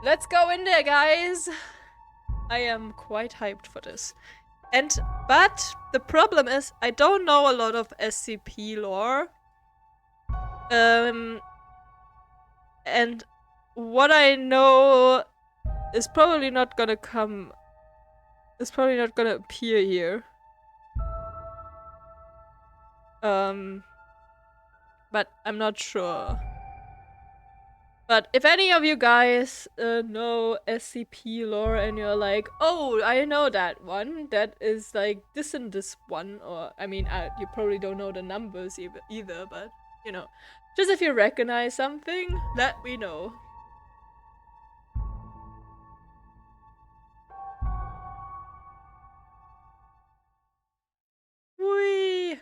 Let's go in there, guys. I am quite hyped for this. But the problem is I don't know a lot of SCP lore. And what I know is probably not gonna appear here. But I'm not sure. But if any of you guys know SCP lore and you're like, oh, I know that one, that is like this and this one, or I mean, you probably don't know the numbers either, but you know, just if you recognize something, let me know. Whee!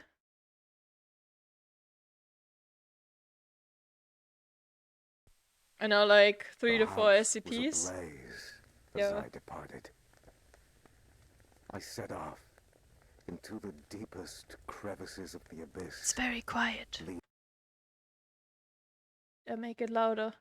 I know like 3 to 4 SCPs. As I departed, I set off into the deepest crevices of the abyss. It's very quiet. Yeah, make it louder.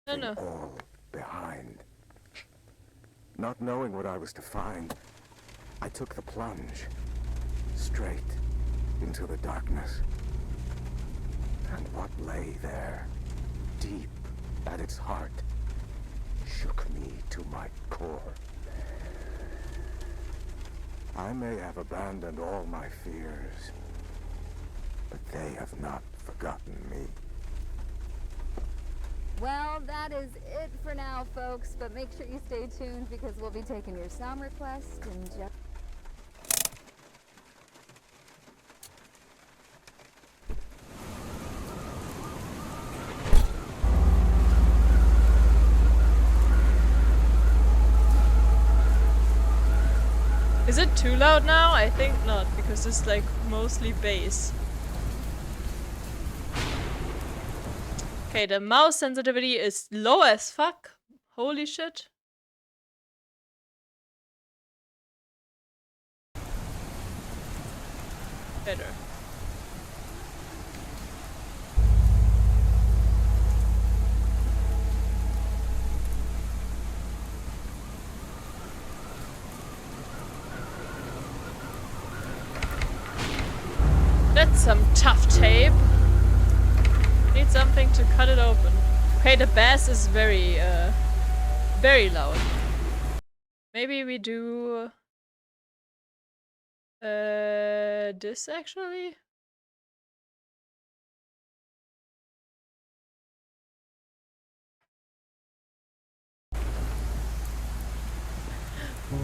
No. All behind. Not knowing what I was to find, I took the plunge straight into the darkness. And what lay there, deep at its heart, shook me to my core. I may have abandoned all my fears, but they have not forgotten me. Well, that is it for now, folks, but make sure you stay tuned because we'll be taking your sound request in just... Is it too loud now? I think not, because it's like mostly bass. Okay, the mouse sensitivity is low as fuck. Holy shit. Better. That's some tough tape. Need something to cut it open. Okay, the bass is very loud. Maybe we do this actually?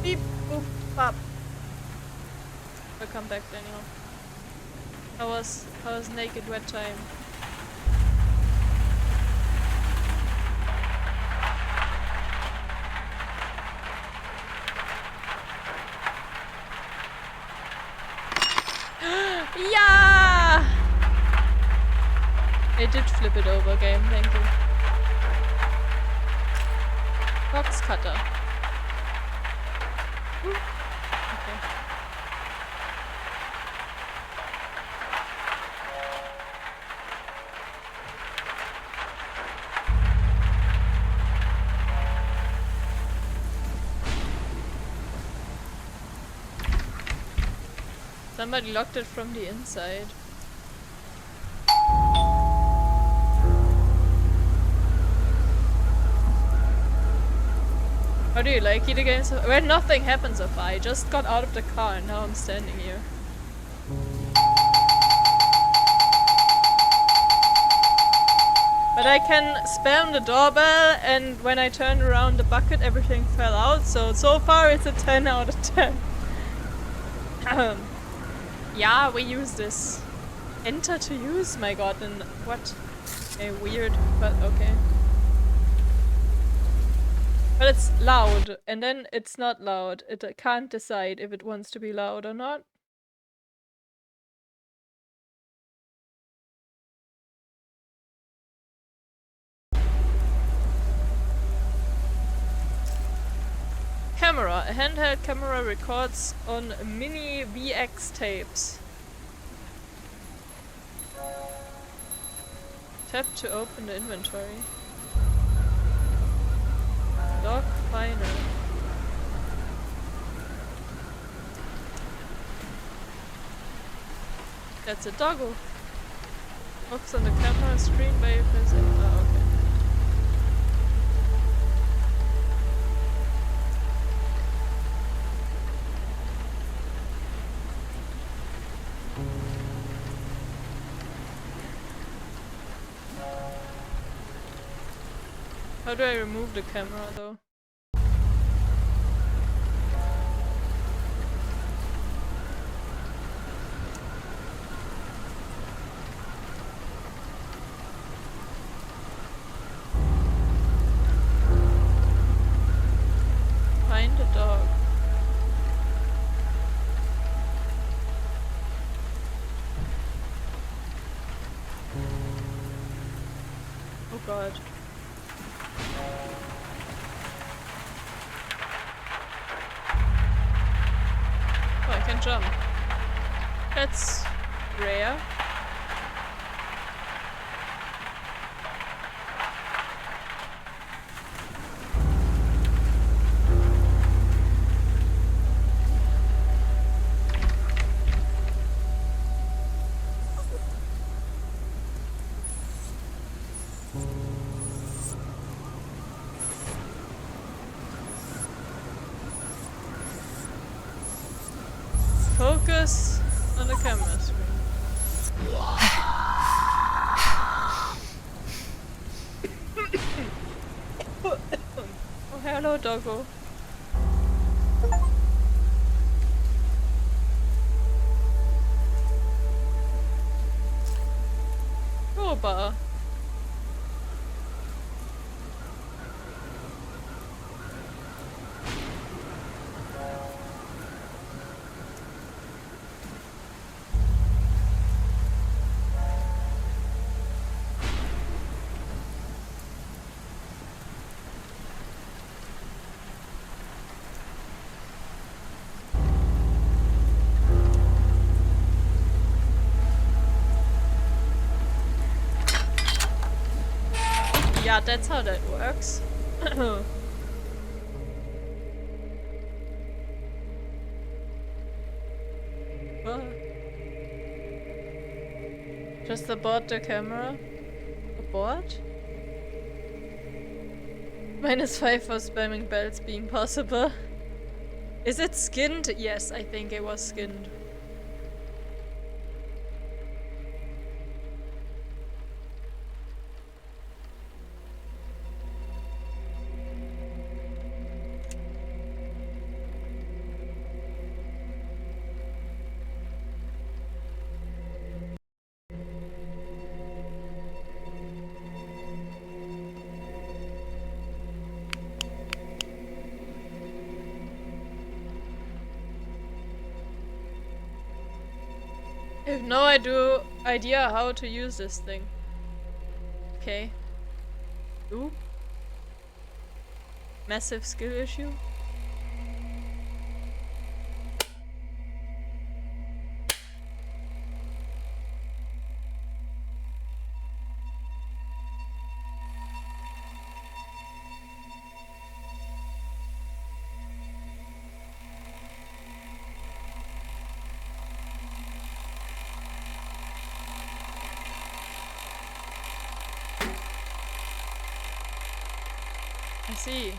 Beep boop pop. We'll come back, Daniel. How was naked wet time? Yeah! I did flip it over, game, thank you. Box cutter. Okay. Somebody locked it from the inside. How do you like it again? Well, nothing happened so far. I just got out of the car and now I'm standing here. But I can spam the doorbell, and when I turned around the bucket everything fell out, so far it's a 10 out of 10. Yeah, we use this. Enter to use? My god, and what? Okay, weird, but okay. But it's loud, and then it's not loud. It can't decide if it wants to be loud or not. camera. A handheld camera records on mini VX tapes. Tap to open the inventory. Dog finder. That's a doggo. Focus on the camera screen by pressing. Oh, okay. How do I remove the camera though? Find a dog. Oh god. Oh, I can jump. That's rare. Focus on the camera screen. Oh, hello, doggo. Crowbar. Yeah, that's how that works. What? Just abort the camera? Abort? -5 for spamming bells being possible. Is it skinned? Yes, I think it was skinned. I have no idea how to use this thing. Okay. Ooh. Massive skill issue. I see.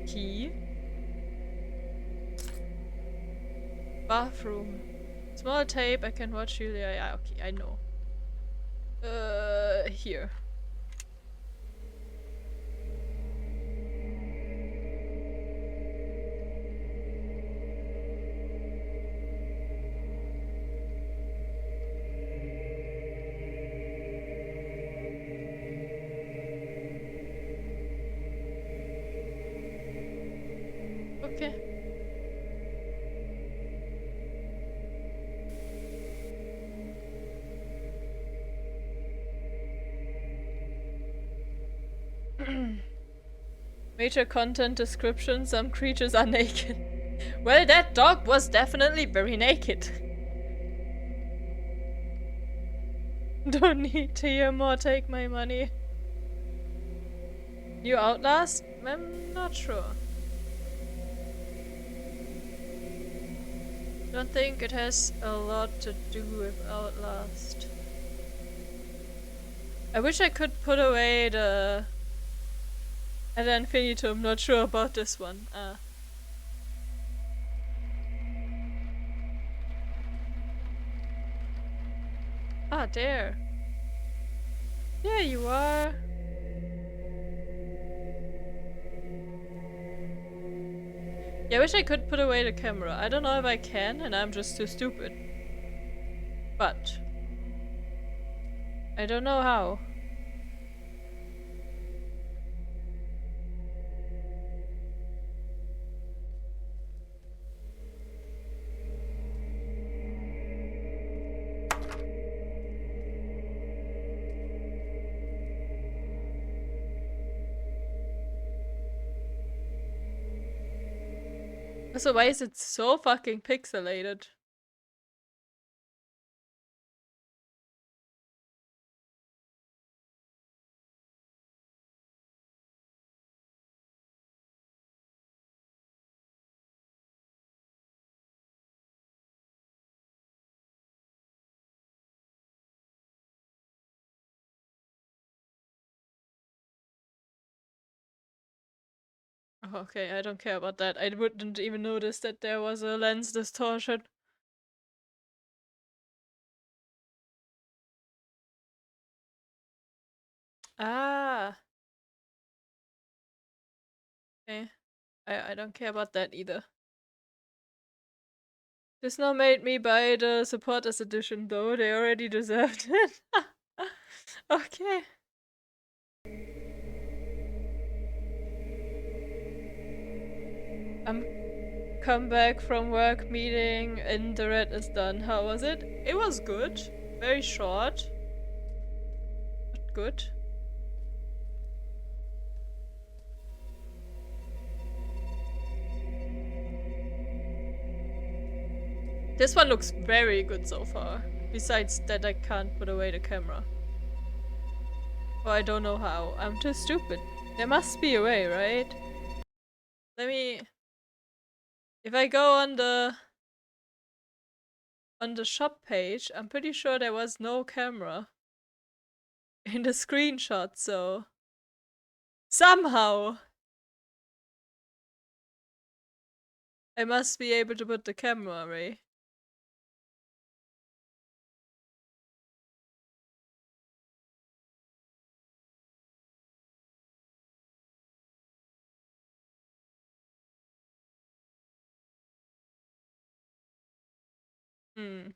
Key. Bathroom. Small tape, I can watch you there. Yeah, okay, I know. Here. Okay. Major content description, some creatures are naked. Well, that dog was definitely very naked. Don't need to hear more, take my money. New Outlast? I'm not sure. Don't think it has a lot to do with Outlast. I wish I could put away the Ad Infinitum, not sure about this one. Ah, there. There you are. Yeah, I wish I could put away the camera. I don't know if I can, and I'm just too stupid. But I don't know how. Also, why is it so fucking pixelated? Oh, okay, I don't care about that. I wouldn't even notice that there was a lens distortion. Ah. Okay. I don't care about that either. This now made me buy the supporters edition though, they already deserved it. Okay. I'm come back from work meeting and the red is done. How was it? It was good. Very short. But good. This one looks very good so far. Besides that I can't put away the camera. Or I don't know how. I'm too stupid. There must be a way, right? Let me... If I go on the shop page, I'm pretty sure there was no camera in the screenshot, so... Somehow! I must be able to put the camera away. Hmm.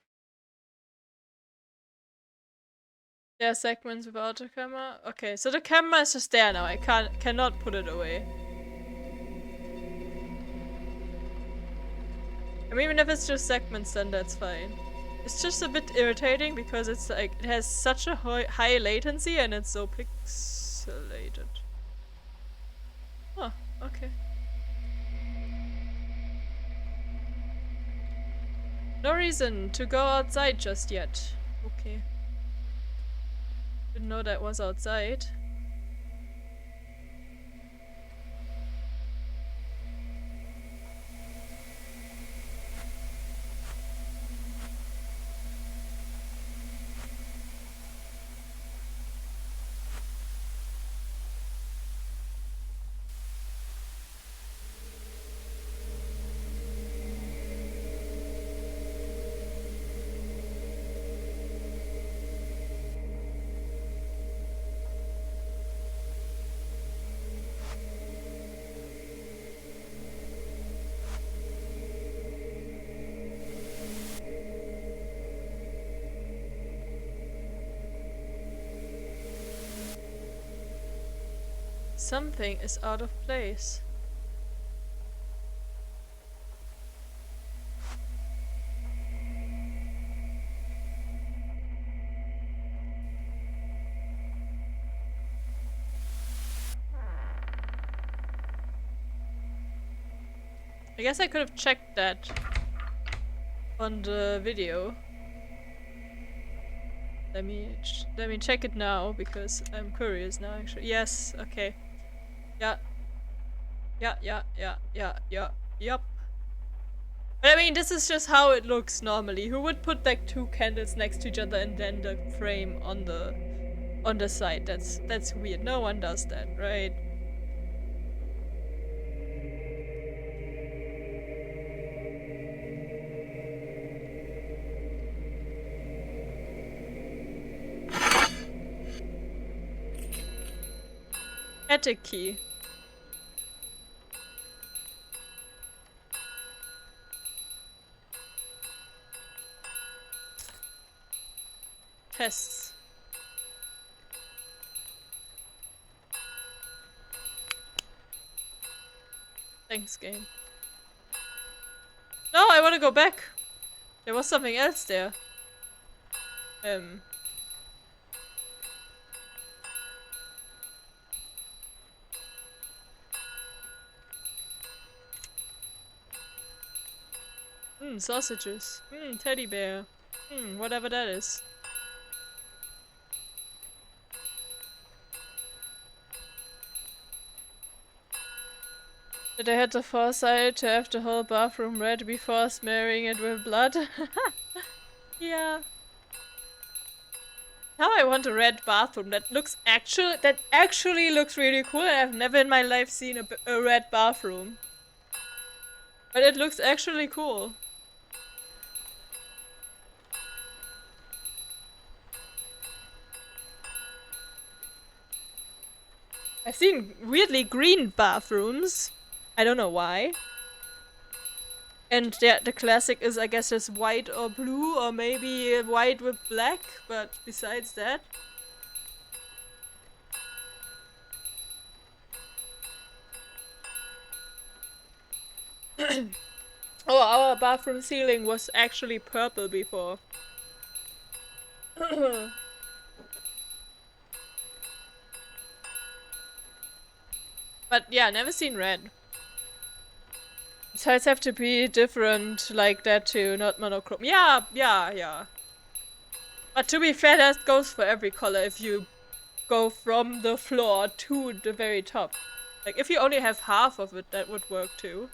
There are segments without a camera? Okay, so the camera is just there now. I cannot put it away. I mean, even if it's just segments, then that's fine. It's just a bit irritating because it's like, it has such a high latency and it's so pixelated. Oh, okay. No reason to go outside just yet. Okay. Didn't know that was outside. Something is out of place. I guess I could have checked that on the video. Let me check it now because I'm curious now actually. Yes, okay. Yeah. Yep. But I mean, this is just how it looks normally. Who would put like two candles next to each other and then the frame on the side? That's weird. No one does that, right? Attic key. Tests. Thanks, game. No, I want to go back. There was something else there. Sausages. Teddy bear. Whatever that is. Did I had the foresight to have the whole bathroom red before smearing it with blood? Yeah. Now I want a red bathroom that actually looks really cool. I've never in my life seen a red bathroom. But it looks actually cool. I've seen weirdly green bathrooms. I don't know why. And the classic is, I guess, just white or blue, or maybe white with black, but besides that. Oh, our bathroom ceiling was actually purple before. But yeah, never seen red. Sides have to be different like that too, not monochrome. Yeah. But to be fair, that goes for every color if you go from the floor to the very top. Like, if you only have half of it, that would work too.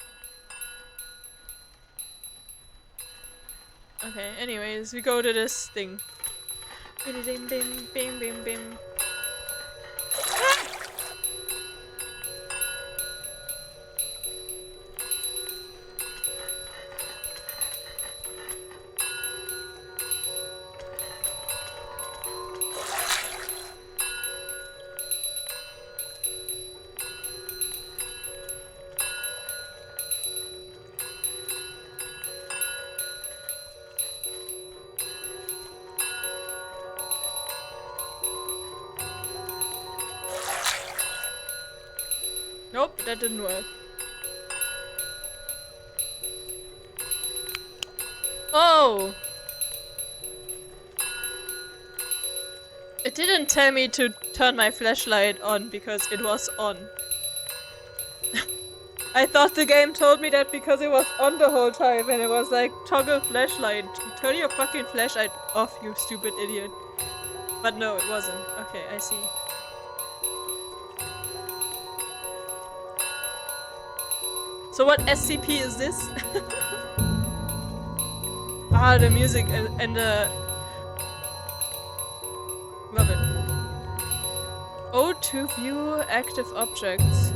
Okay, anyways, we go to this thing. Bim, bim, bim, bim, bim. Nope, that didn't work. Oh! It didn't tell me to turn my flashlight on because it was on. I thought the game told me that because it was on the whole time and it was like, toggle flashlight. Turn your fucking flashlight off, you stupid idiot. But no, it wasn't. Okay, I see. So what SCP is this? Ah, the music and the... Love it. O to view active objects.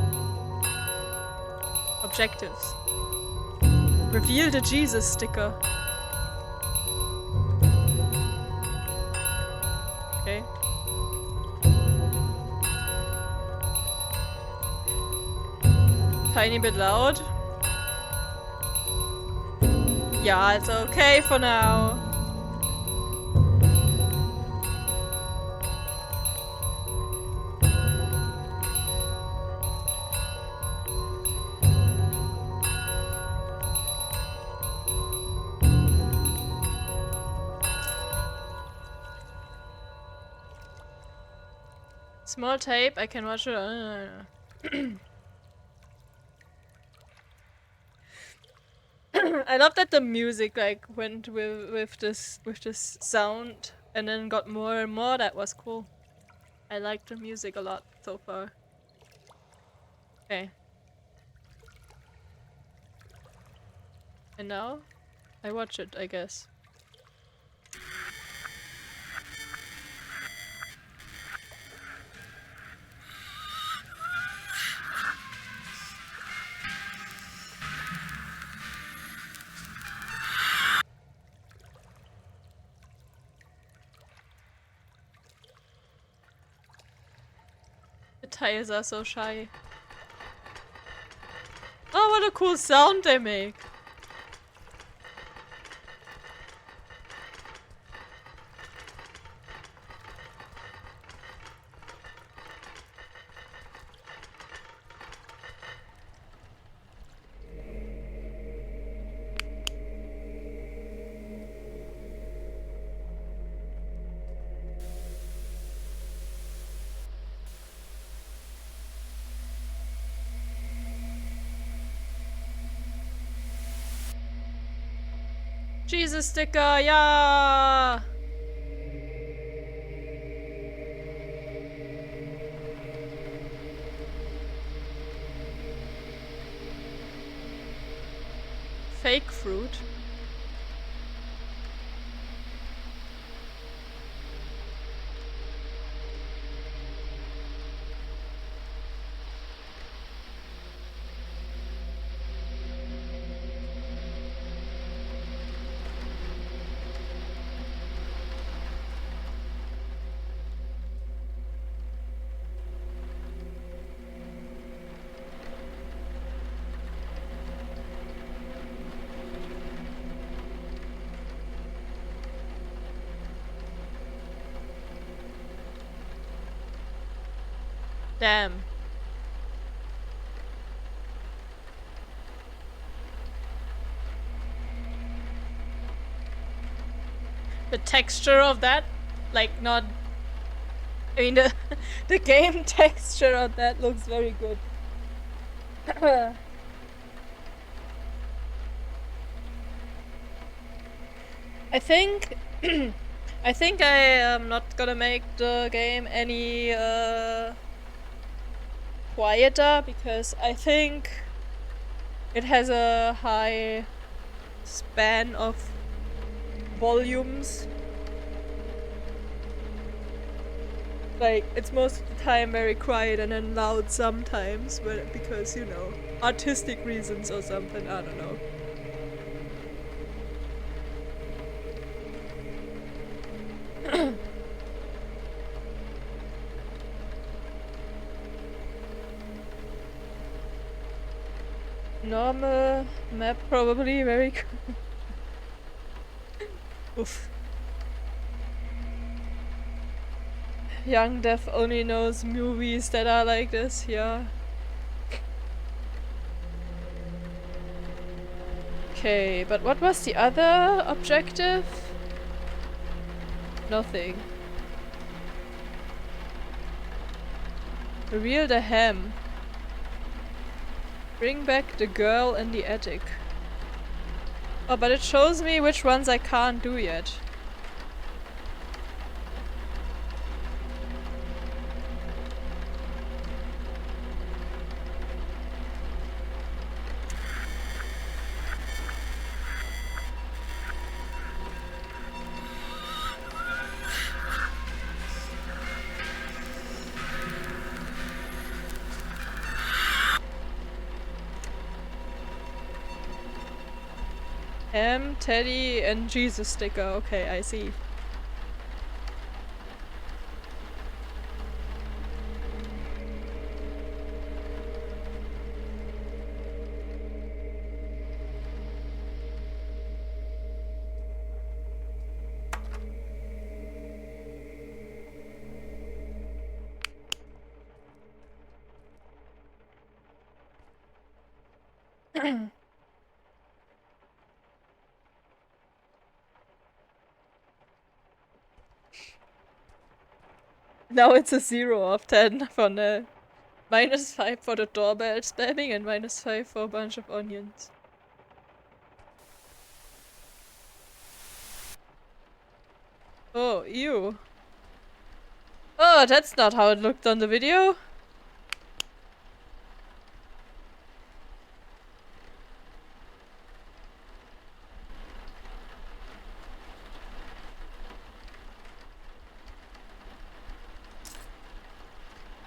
Objectives. Reveal the Jesus sticker. Okay. Tiny bit loud. Yeah, it's okay for now. Small tape, I can watch it. I love that the music like went with this sound and then got more and more. That was cool. I like the music a lot so far. Okay. And now I watch it, I guess. The tires are so shy. Oh, what a cool sound they make. Jesus sticker, yeah! Fake fruit. Damn. The texture of that, like not... I mean the game texture of that looks very good. I think I think I am not gonna make the game any quieter because I think it has a high span of volumes. Like, it's most of the time very quiet and then loud sometimes, but because, you know, artistic reasons or something, I don't know. Normal map probably very cool. Oof. Young Dev only knows movies that are like this, yeah. Okay, but what was the other objective? Nothing. Reveal the ham. Bring back the girl in the attic. Oh, but it shows me which ones I can't do yet. Ham, Teddy, and Jesus sticker. Okay, I see. Now it's a 0 of 10 for the -5 for the doorbell spamming and -5 for a bunch of onions. Oh, ew. Oh, that's not how it looked on the video.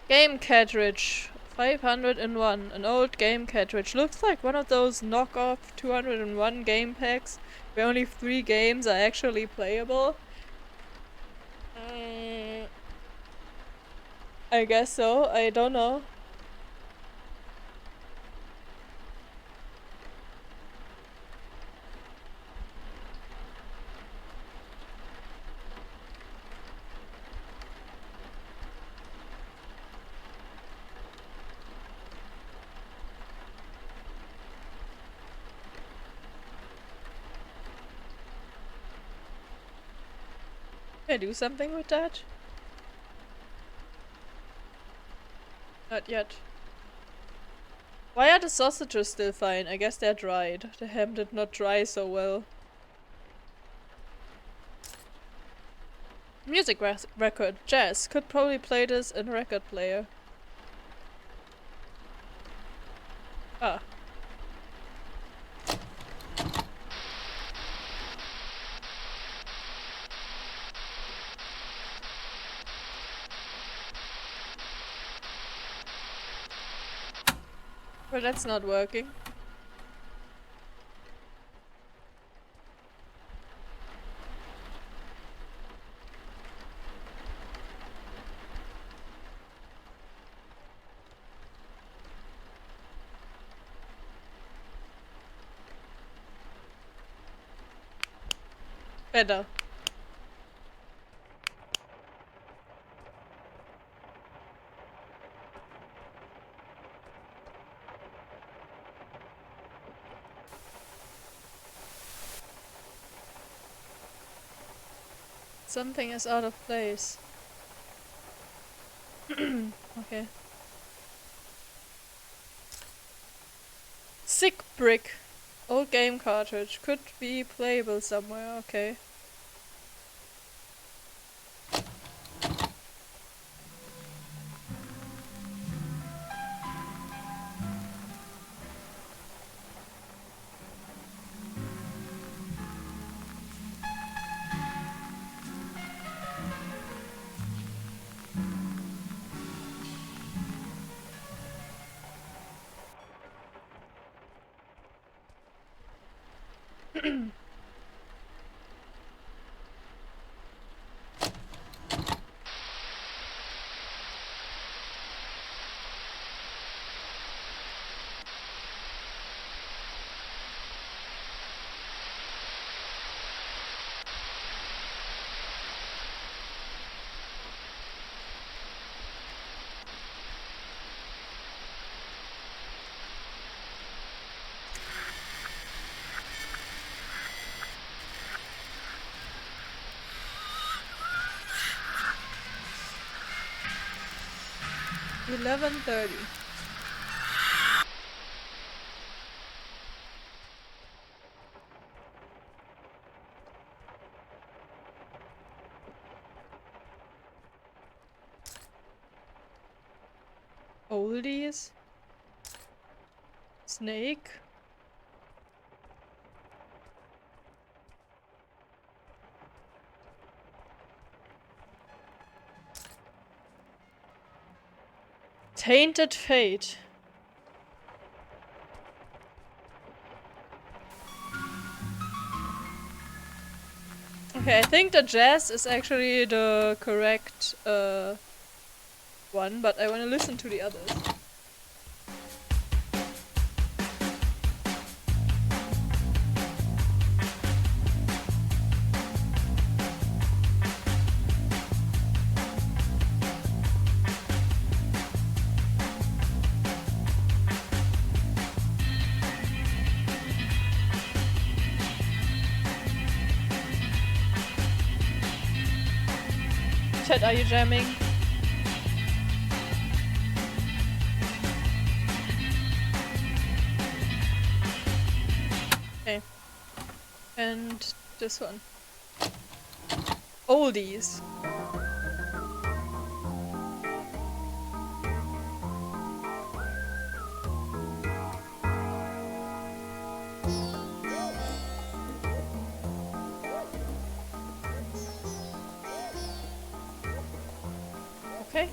Game cartridge. 501. An old game cartridge. Looks like one of those knockoff 201 game packs where only 3 games are actually playable. I guess so. I don't know. Can I do something with that? Not yet. Why are the sausages still fine? I guess they're dried. The ham did not dry so well. Music record. Jazz. Could probably play this in record player. Ah. Well, that's not working. Better. Something is out of place. Okay. Sick brick. Old game cartridge. Could be playable somewhere. Okay. $11:30. Oldies. Snake. Tainted Fate. Okay, I think the jazz is actually the correct one, but I want to listen to the others. Chat, are you jamming? Okay. And this one. oldies. Okay.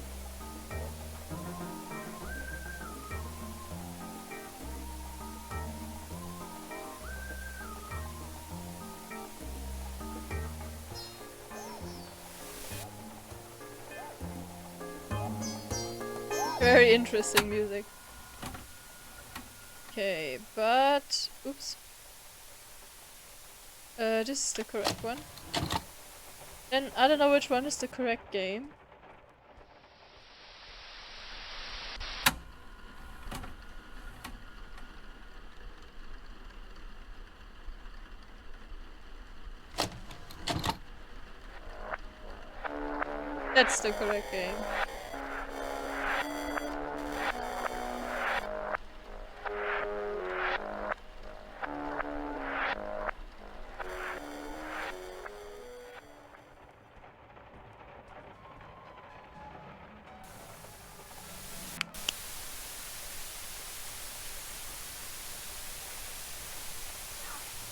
Very interesting music. Okay, but oops. This is the correct one. Then I don't know which one is the correct game. That's the correct game.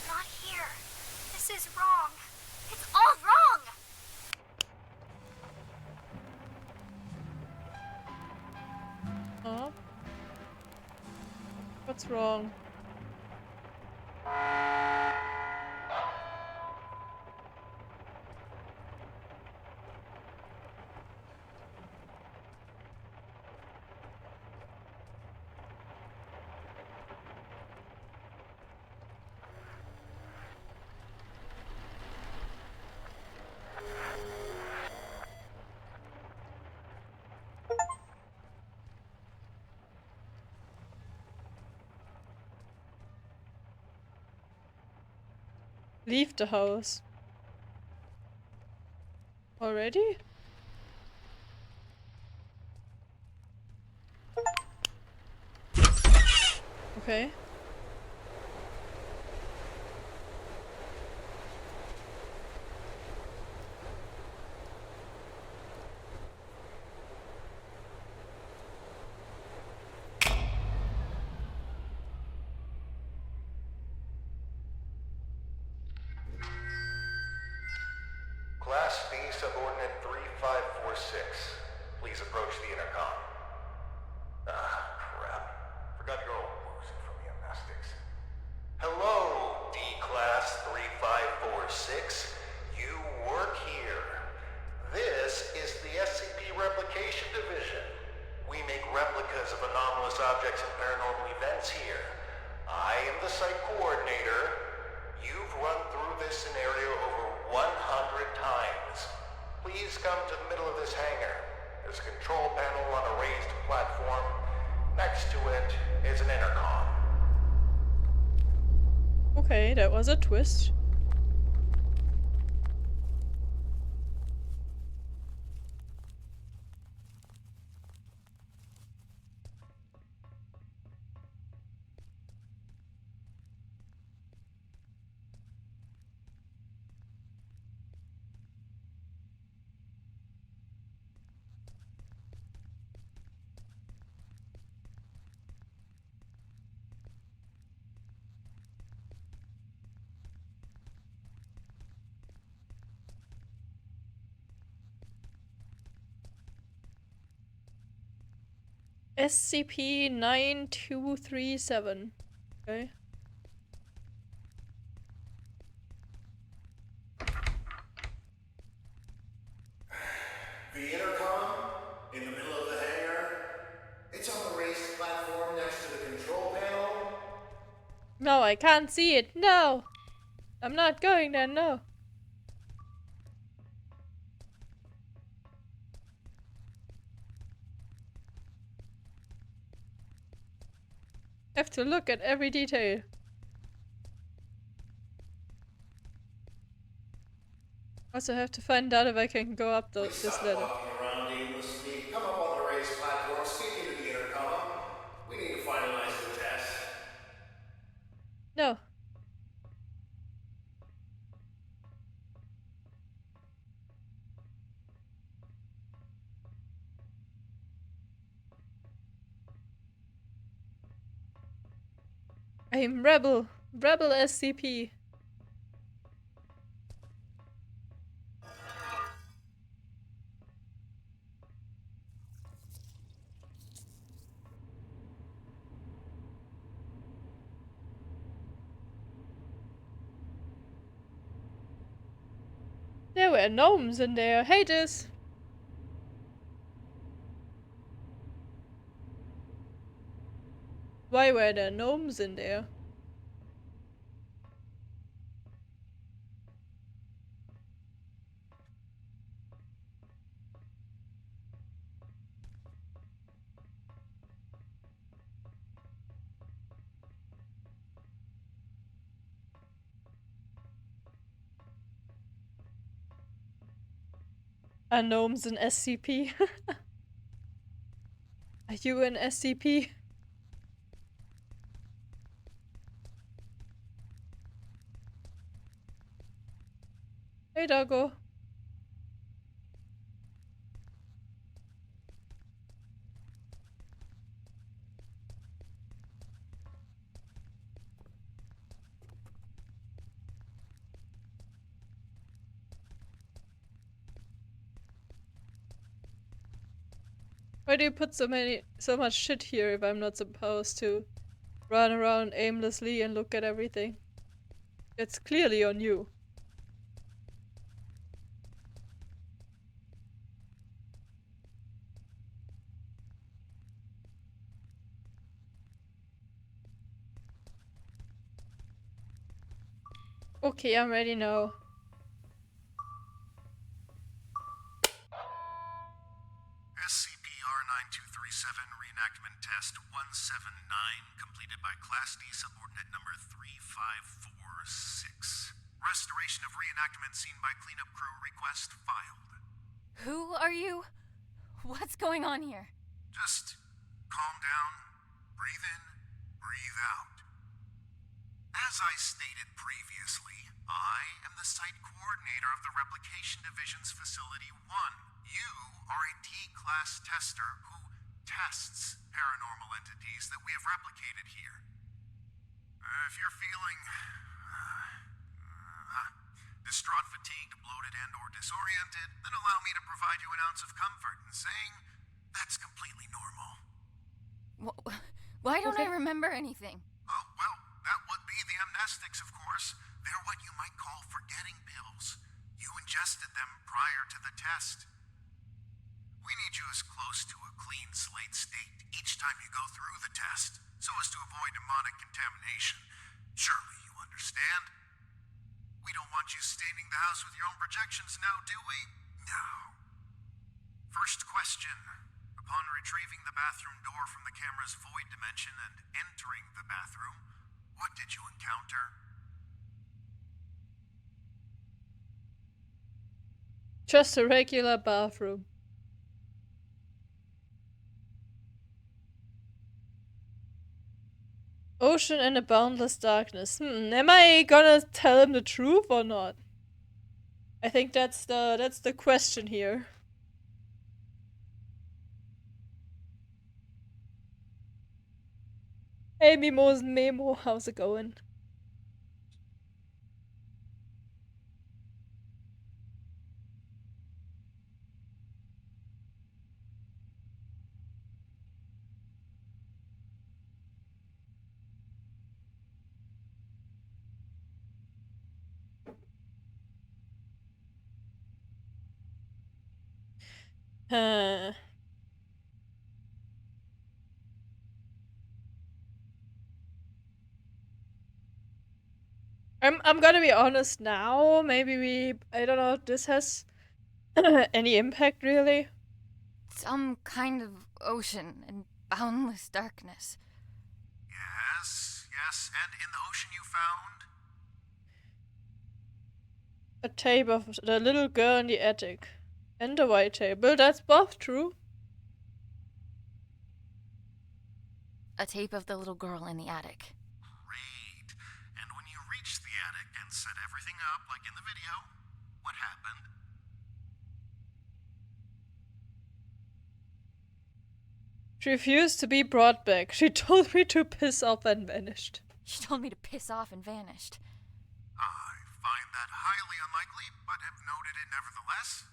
Not here. This is wrong. It's all wrong. Huh? What's wrong? Leave the house. Already? Okay. Class B, subordinate 3546. Please approach the intercom. Ah, crap. Forgot you're all woozy from the amnestics. Hello, D-Class 3546. You work here. This is the SCP Replication Division. We make replicas of anomalous objects and paranormal events here. I am the site coordinator. You've run through this scenario over 100 times. Please come to the middle of this hangar. There's a control panel on a raised platform. Next to it is an intercom. Okay, that was a twist. SCP-9237. Okay. The intercom in the middle of the hangar. It's on the raised platform next to the control panel. No, I can't see it. No! I'm not going there, no. Have to look at every detail. Also have to find out if I can go up this ladder. Walking around aimlessly. Come up on the raised platform. Speak into the intercom. We need to finalize the test. No. I'm Rebel. Rebel SCP. There were gnomes in there. Hey, this. Why were there gnomes in there? Are gnomes an SCP? Are you an SCP? Hey, doggo. Why do you put so much shit here if I'm not supposed to run around aimlessly and look at everything? It's clearly on you. Okay, I'm ready now. SCP-R9237 Reenactment Test 179 completed by Class D Subordinate Number 3546. Restoration of reenactment scene by cleanup crew request filed. Who are you? What's going on here? Just calm down, breathe in, breathe out. As I stated previously, I am the site coordinator of the Replication Division's Facility 1. You are a D-Class tester who tests paranormal entities that we have replicated here. If you're feeling distraught, fatigued, bloated, and or disoriented, then allow me to provide you an ounce of comfort in saying that's completely normal. Why don't I remember anything? Oh, well, that would be the amnestics, of course. They're what you might call forgetting pills. You ingested them prior to the test. We need you as close to a clean slate state each time you go through the test, so as to avoid demonic contamination. Surely you understand? We don't want you staining the house with your own projections now, do we? No. First question. Upon retrieving the bathroom door from the camera's void dimension and entering the bathroom, what did you encounter? Just a regular bathroom. Ocean and a boundless darkness. Am I gonna tell him the truth or not? I think that's the question here. Hey Mimosen Memo, how's it going? Huh. I'm gonna be honest now. Maybe I don't know if this has any impact really. Some kind of ocean and boundless darkness. Yes, and in the ocean you found? A tape of the little girl in the attic. And the white table. That's both true. A tape of the little girl in the attic. Great. And when you reached the attic and set everything up like in the video, what happened? She refused to be brought back. She told me to piss off and vanished. She told me to piss off and vanished. I find that highly unlikely, but have noted it nevertheless.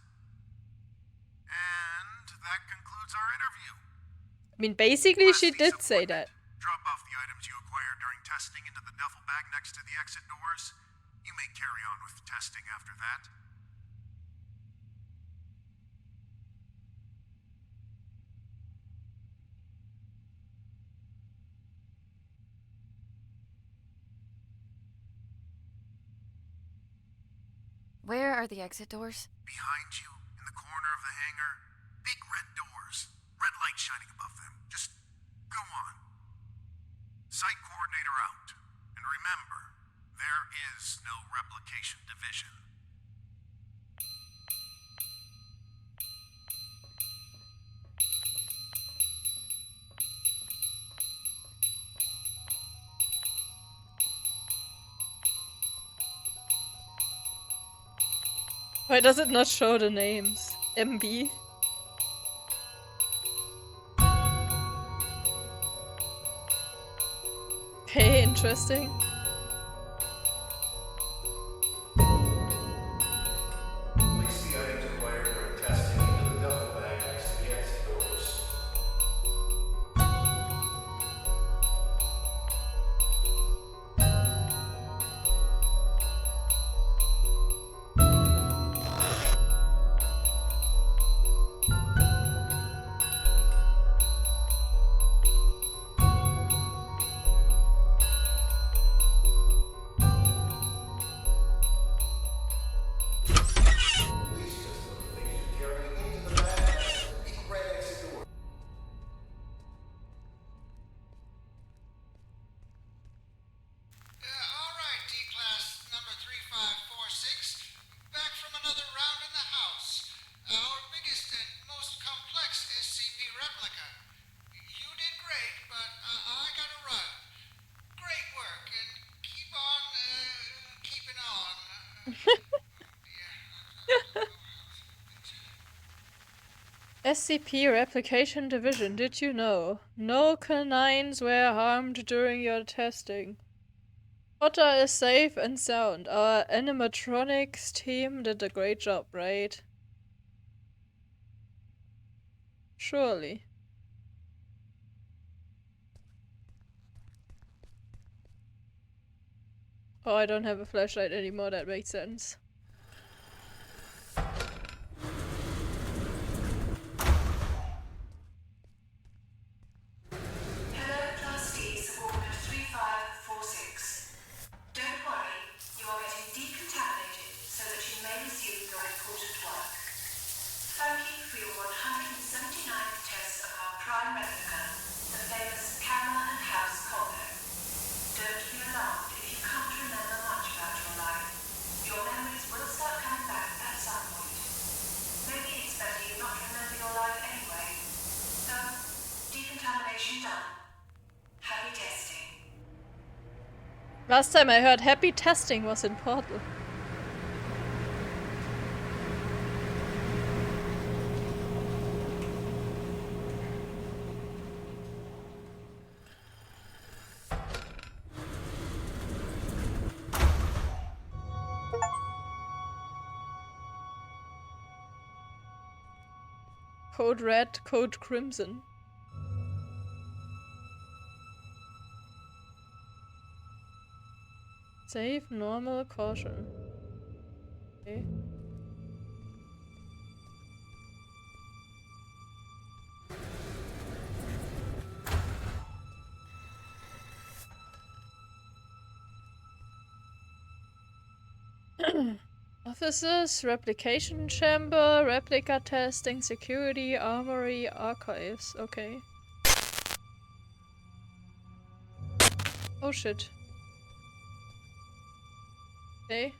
And that concludes our interview. I mean, basically, she Class B did say subordinate, that. Drop off the items you acquired during testing into the duffel bag next to the exit doors. You may carry on with testing after that. Where are the exit doors? Behind you, in the corner of the hangar, big red doors. Red light shining above them. Just go on. Site coordinator out. And remember, there is no replication division. Why does it not show the names? MB? Okay, interesting. Place the items acquired during testing into the duffel bag next to the exit doors. All right, D-Class number 3546. Back from another round in the house. Our biggest and most complex SCP replica. You did great, but I gotta run. Great work, and keep on, keeping on. SCP Replication Division, did you know? No canines were harmed during your testing. Potter is safe and sound. Our animatronics team did a great job, right? Surely. Oh, I don't have a flashlight anymore, that makes sense. Hello, Class D, subordinate 3546. Don't worry, you are getting decontaminated so that you may resume your important work. Thank you for your 179th test of our prime replica, the famous camera and house combo. Don't be alarmed if you can't remember much about your life. Your memories will start coming back at some point. Maybe it's better you not remember your life anyway. So, decontamination done. Happy testing. Last time I heard happy testing was in Portal. Code Red, Code Crimson. Save, normal, caution. Okay. Offices, replication chamber, replica testing, security, armory, archives. Okay. Oh shit. Okay.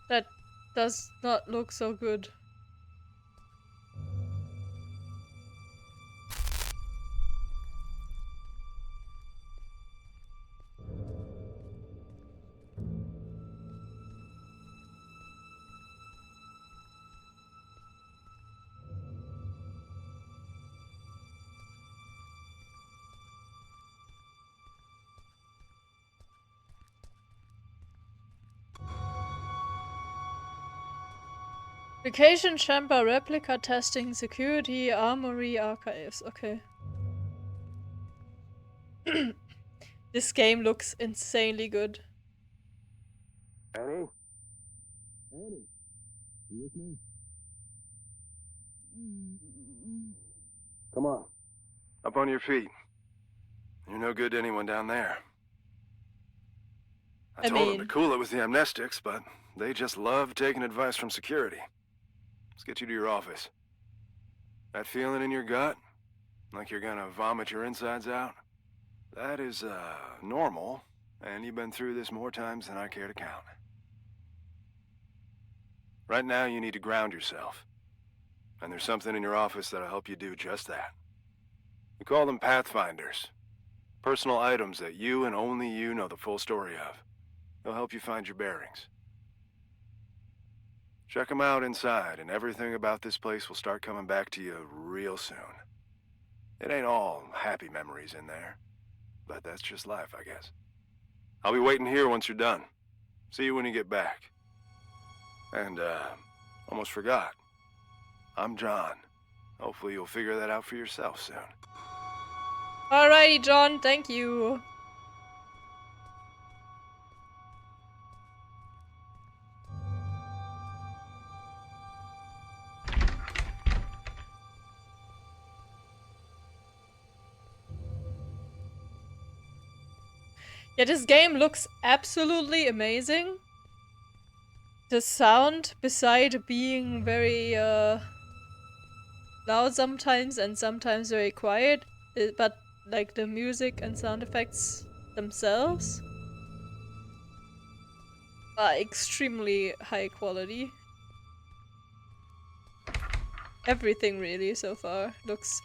That does not look so good. Vacation chamber replica testing security armory archives. Okay. This game looks insanely good. Annie? Annie? You with me? Come on. Up on your feet. You're no good to anyone down there. I told them to cool it with the amnestics, but they just love taking advice from security. Let's get you to your office. That feeling in your gut? Like you're gonna vomit your insides out? That is, normal, and you've been through this more times than I care to count. Right now, you need to ground yourself. And there's something in your office that'll help you do just that. We call them Pathfinders. Personal items that you and only you know the full story of. They'll help you find your bearings. Check them out inside, and everything about this place will start coming back to you real soon. It ain't all happy memories in there, but that's just life, I guess. I'll be waiting here once you're done. See you when you get back. And, almost forgot. I'm John. Hopefully you'll figure that out for yourself soon. Alrighty, John, thank you. Yeah, this game looks absolutely amazing. The sound, beside being very loud sometimes and sometimes very quiet, but like the music and sound effects themselves are extremely high quality. Everything really so far looks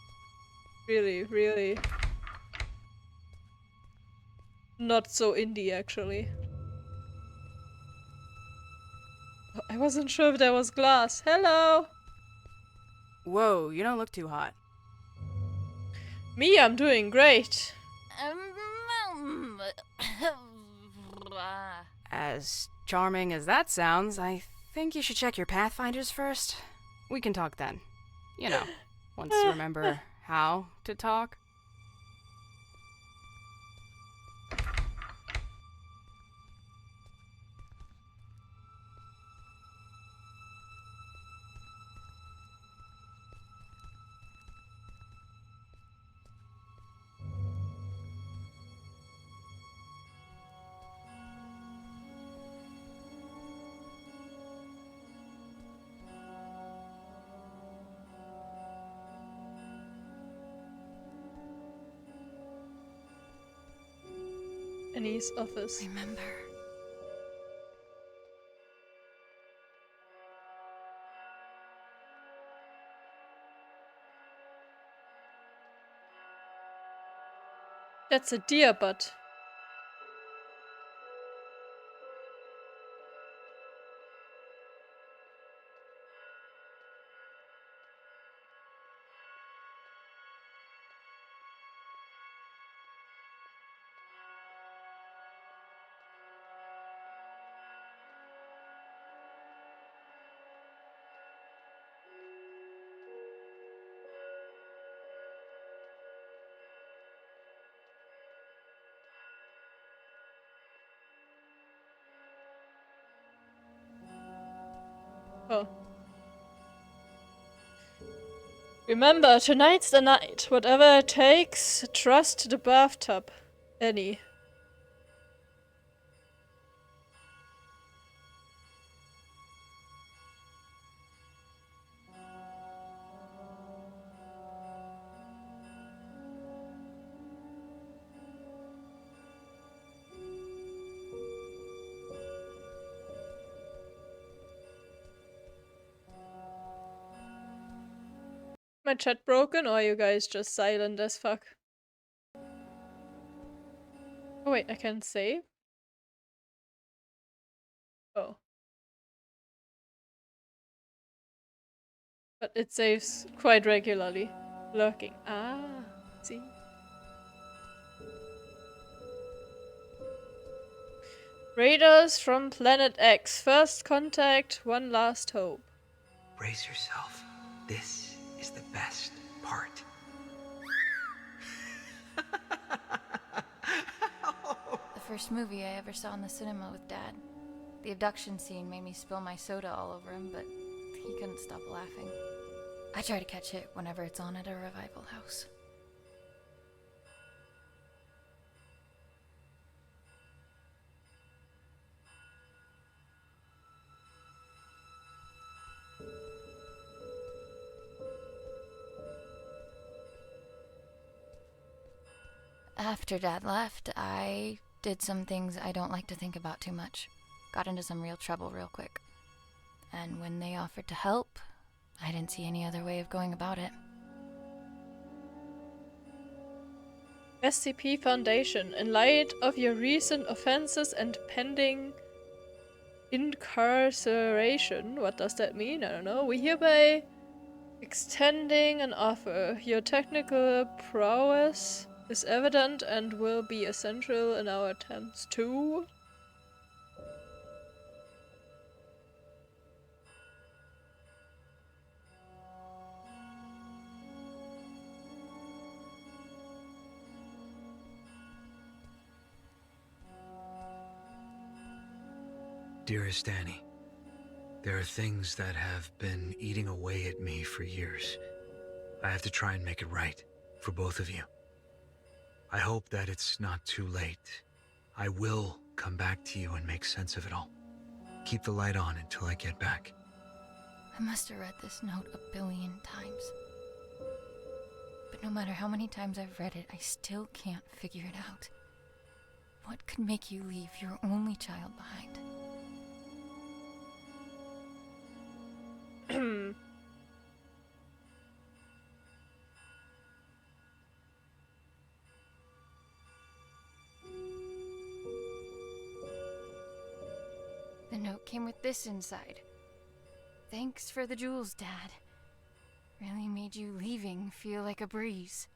really, really not so indie actually. I wasn't sure if there was glass. Hello! Whoa, you don't look too hot. Me, I'm doing great. As charming as that sounds, I think you should check your Pathfinders first. We can talk then. You know, once you remember how to talk. Annie's office. Remember. That's a deer butt. Oh. Remember, tonight's the night. Whatever it takes, trust the bathtub. Annie. my chat broken or are you guys just silent as fuck? Oh wait, I can save? Oh. But it saves quite regularly. Lurking. Ah, see? Raiders from Planet X. First contact, one last hope. Brace yourself. This is the best part. The first movie I ever saw in the cinema with Dad. The abduction scene made me spill my soda all over him, but he couldn't stop laughing. I try to catch it whenever it's on at a revival house. After Dad left, I did some things I don't like to think about too much. Got into some real trouble real quick. And when they offered to help, I didn't see any other way of going about it. SCP Foundation. In light of your recent offenses and pending incarceration, what does that mean? I don't know. We hereby extending an offer. Your technical prowess is evident and will be essential in our attempts to... Dearest Annie, there are things that have been eating away at me for years. I have to try and make it right for both of you. I hope that it's not too late. I will come back to you and make sense of it all. Keep the light on until I get back. I must have read this note a billion times. But no matter how many times I've read it, I still can't figure it out. What could make you leave your only child behind? The note came with this inside. Thanks for the jewels, Dad. Really made you leaving feel like a breeze.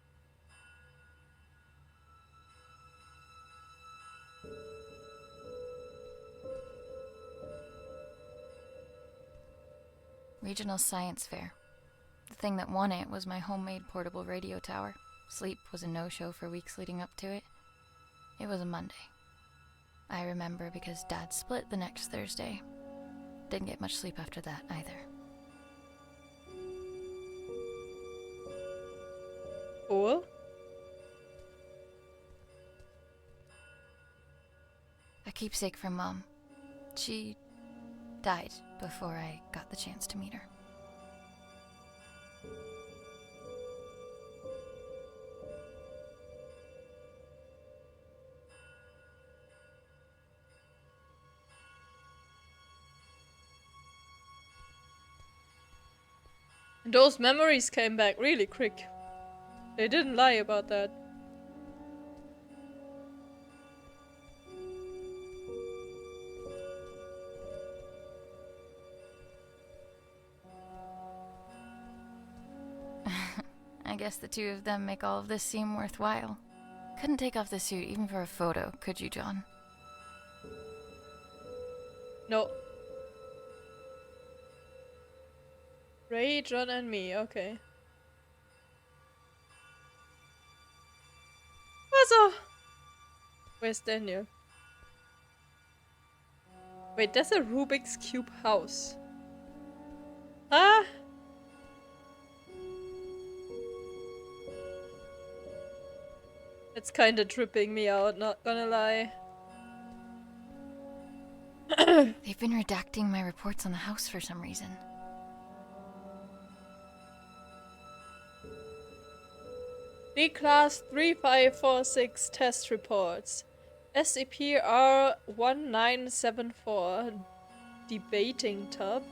Regional Science Fair. The thing that won it was my homemade portable radio tower. Sleep was a no-show for weeks leading up to it. It was a Monday. I remember because Dad split the next Thursday. Didn't get much sleep after that either. Cool. A keepsake from Mom. She died before I got the chance to meet her. And those memories came back really quick. They didn't lie about that. I guess the two of them make all of this seem worthwhile. Couldn't take off the suit even for a photo, could you, John? No. Ray, John, and me. Okay. Also, where's Daniel? Wait, there's a Rubik's Cube house. Huh? It's kinda tripping me out, not gonna lie. They've been redacting my reports on the house for some reason. D-Class 3546 test reports. SCP-R1974 debating tub.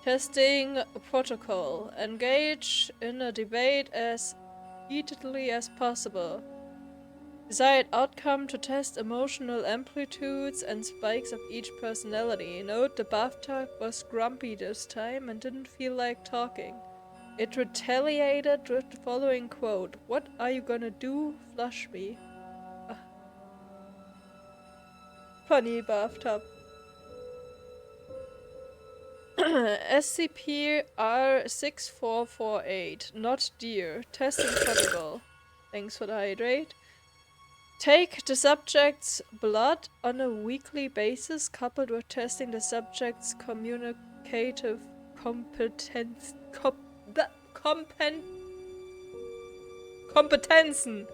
Testing protocol. Engage in a debate as heatedly as possible. Desired outcome to test emotional amplitudes and spikes of each personality. Note the bathtub was grumpy this time and didn't feel like talking. It retaliated with the following quote: "What are you gonna do? Flush me." Funny bathtub. SCP-R6448. Not deer. Testing protocol. Thanks for the hydrate. Take the subject's blood on a weekly basis, coupled with testing the subject's communicative competence. Kompetenzen.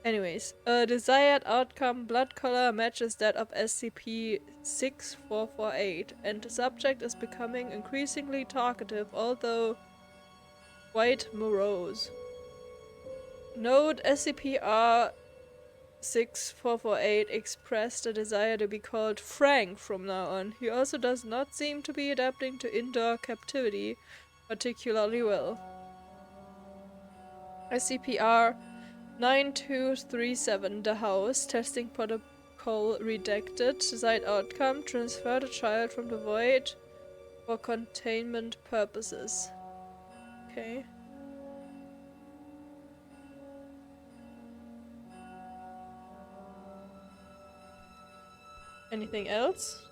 Anyways, a desired outcome blood color matches that of SCP-6448, and the subject is becoming increasingly talkative, although quite morose. Note: SCP-R6448 expressed a desire to be called Frank from now on. He also does not seem to be adapting to indoor captivity particularly well. SCP-R9237, The House. Testing protocol redacted. Desired outcome: transfer the child from the void for containment purposes. Okay. Anything else?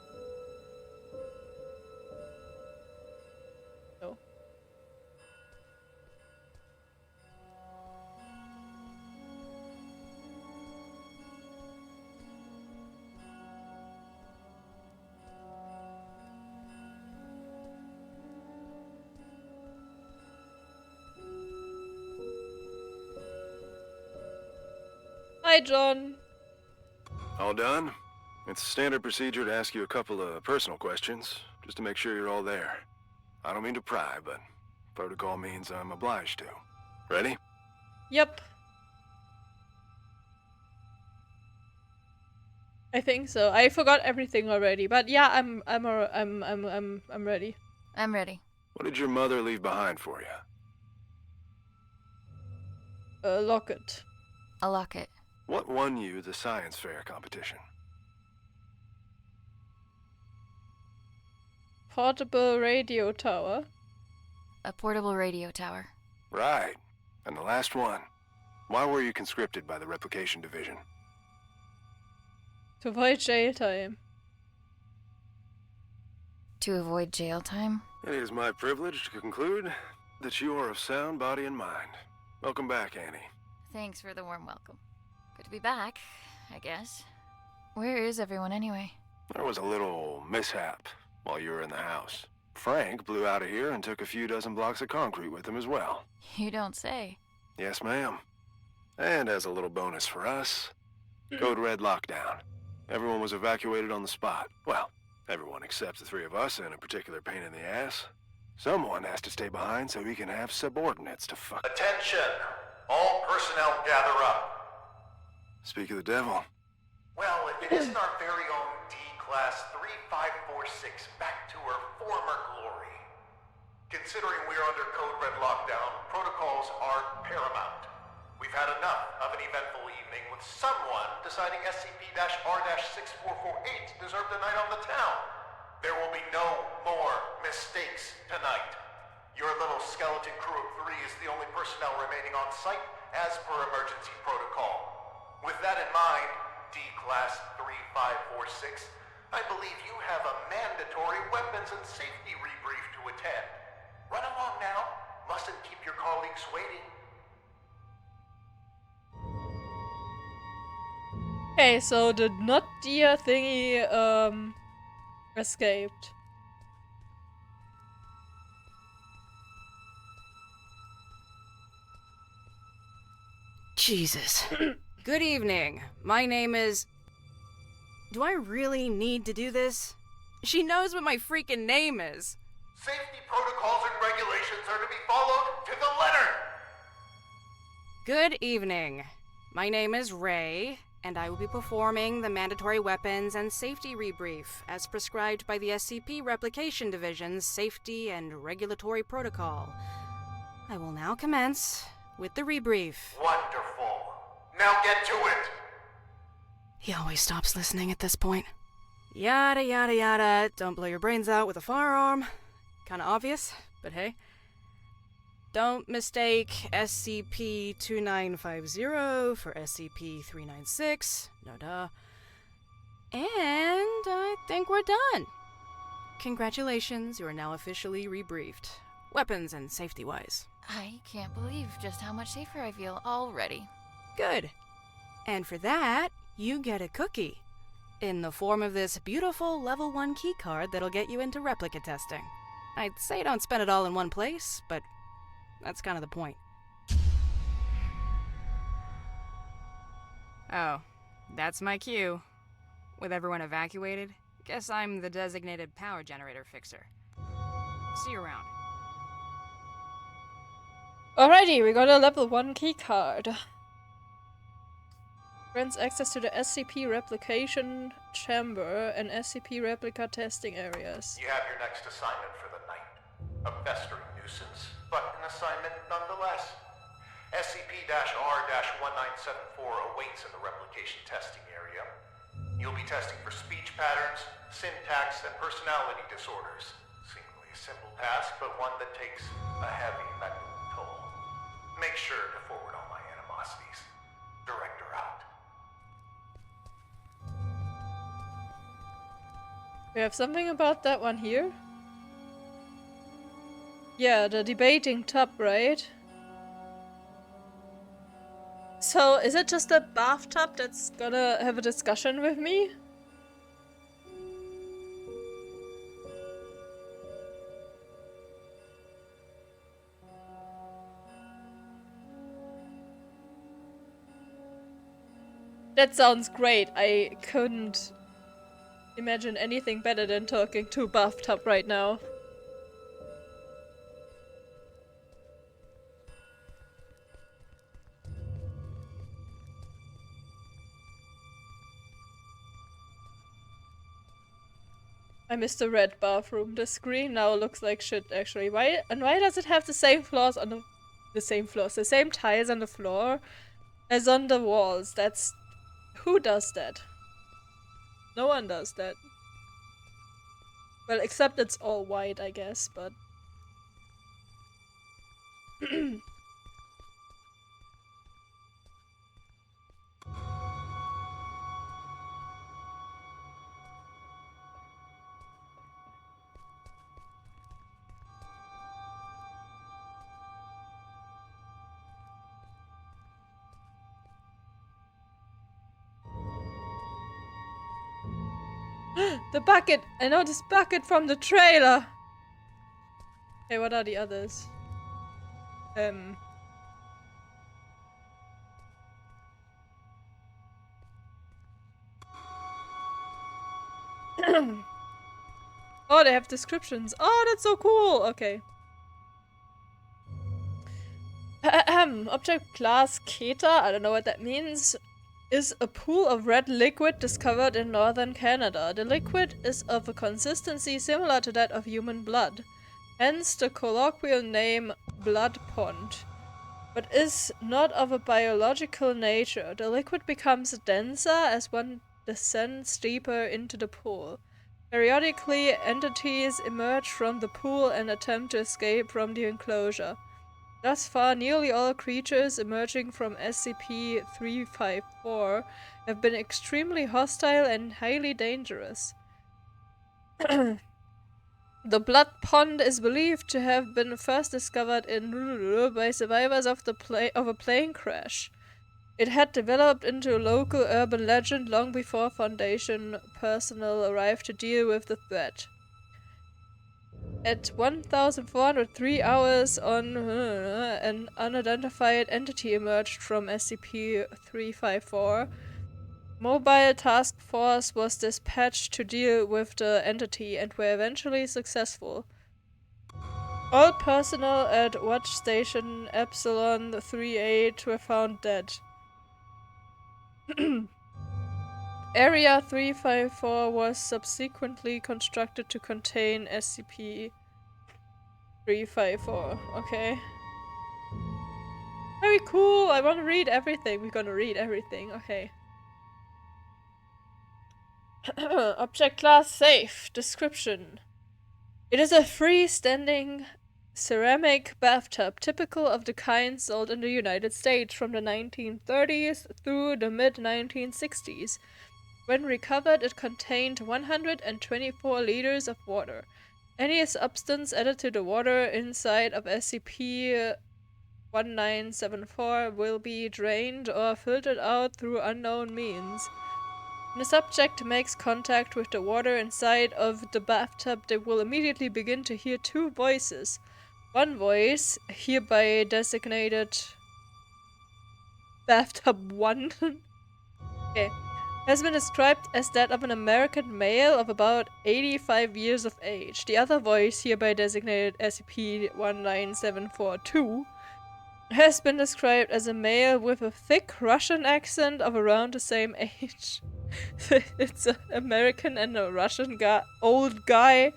No. Hi, John. All done? It's standard procedure to ask you a couple of personal questions, just to make sure you're all there. I don't mean to pry, but protocol means I'm obliged to. Ready? Yep. I think so. I forgot everything already, but yeah, I'm ready. I'm ready. What did your mother leave behind for you? A locket. A locket. What won you the science fair competition? Portable radio tower. A portable radio tower. Right. And the last one. Why were you conscripted by the Replication Division? To avoid jail time. To avoid jail time? It is my privilege to conclude that you are of sound body and mind. Welcome back, Annie. Thanks for the warm welcome. Good to be back, I guess. Where is everyone anyway? There was a little mishap while you were in the house. Frank blew out of here and took a few dozen blocks of concrete with him as well. You don't say. Yes, ma'am. And as a little bonus for us, Code Red lockdown. Everyone was evacuated on the spot. Well, everyone except the three of us and a particular pain in the ass. Someone has to stay behind so we can have subordinates to fuck. Attention! All personnel gather up. Speak of the devil. Well, it isn't our very own D-Class 3546 back to her former glory. Considering we're under Code Red lockdown, protocols are paramount. We've had enough of an eventful evening with someone deciding SCP-R-6448 deserved a night on the town. There will be no more mistakes tonight. Your little skeleton crew of 3 is the only personnel remaining on site as per emergency protocol. With that in mind, D-Class 3546, I believe you have a mandatory weapons and safety rebrief to attend. Run along now. Mustn't keep your colleagues waiting. Okay, so the not deer thingy escaped. Jesus. Good evening. My name is... Do I really need to do this? She knows what my freaking name is. Safety protocols and regulations are to be followed to the letter. Good evening. My name is Ray, and I will be performing the mandatory weapons and safety rebrief as prescribed by the SCP Replication Division's Safety and Regulatory Protocol. I will now commence with the rebrief. Wonderful. Now get to it. He always stops listening at this point. Yada yada yada, don't blow your brains out with a firearm. Kinda obvious, but hey. Don't mistake SCP-2950 for SCP-396. No duh. And I think we're done. Congratulations, you are now officially rebriefed. Weapons and safety-wise. I can't believe just how much safer I feel already. Good. And for that, you get a cookie. In the form of this beautiful level 1 keycard that'll get you into replica testing. I'd say don't spend it all in one place, but that's kind of the point. Oh, that's my cue. With everyone evacuated, guess I'm the designated power generator fixer. See you around. Alrighty, we got a level 1 keycard. Grants access to the SCP replication chamber and SCP replica testing areas. You have your next assignment for the night. A festering nuisance, but an assignment nonetheless. SCP-R-1974 awaits in the replication testing area. You'll be testing for speech patterns, syntax, and personality disorders. Seemingly a simple task, but one that takes a heavy mental toll. Make sure to forward all my animosities. Director out. We have something about that one here. Yeah, the debating tub, right? So, is it just a bathtub that's gonna have a discussion with me? That sounds great. I couldn't imagine anything better than talking to a bathtub right now. I missed the red bathroom. The screen now looks like shit, actually. Why does it have the same floors on the same tiles on the floor as on the walls? That's... who does that? No one does that. Well, except it's all white, I guess, but... The bucket! I know this bucket from the trailer! Okay, what are the others? Oh, they have descriptions. Oh, that's so cool! Okay. Object class Keta, I don't know what that means, is a pool of red liquid discovered in northern Canada. The liquid is of a consistency similar to that of human blood, hence the colloquial name blood pond, but is not of a biological nature. The liquid becomes denser as one descends deeper into the pool. Periodically, entities emerge from the pool and attempt to escape from the enclosure. Thus far, nearly all creatures emerging from SCP-354 have been extremely hostile and highly dangerous. The blood pond is believed to have been first discovered in by survivors of a plane crash. It had developed into a local urban legend long before Foundation personnel arrived to deal with the threat. At 1,403 hours on, an unidentified entity emerged from SCP-354. Mobile Task Force was dispatched to deal with the entity and were eventually successful. All personnel at Watch Station Epsilon 38 were found dead. Area 354 was subsequently constructed to contain SCP-354. Okay. Very cool. I want to read everything. We're gonna read everything. Okay. Object class safe. Description. It is a freestanding ceramic bathtub, typical of the kind sold in the United States from the 1930s through the mid-1960s. When recovered, it contained 124 liters of water. Any substance added to the water inside of SCP-1974 will be drained or filtered out through unknown means. When the subject makes contact with the water inside of the bathtub, they will immediately begin to hear two voices. One voice, hereby designated Bathtub 1, okay, has been described as that of an American male of about 85 years of age. The other voice, hereby designated SCP-19742, has been described as a male with a thick Russian accent of around the same age. It's an American and a Russian old guy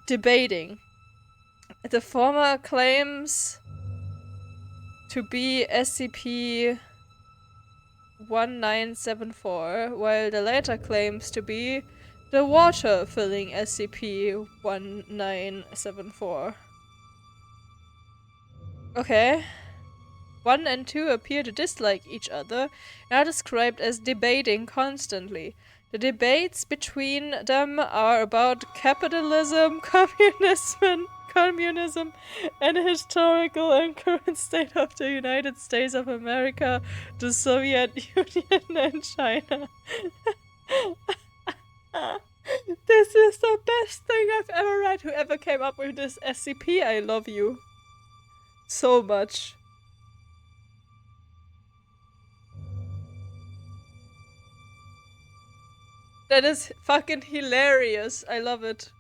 debating. The former claims to be SCP-1974, while the latter claims to be the water-filling SCP-1974. Okay. 1 and 2 appear to dislike each other and are described as debating constantly. The debates between them are about capitalism, communism, and the historical and current state of the United States of America, the Soviet Union, and China. This is the best thing I've ever read. Whoever came up with this SCP, I love you so much. That is fucking hilarious. I love it.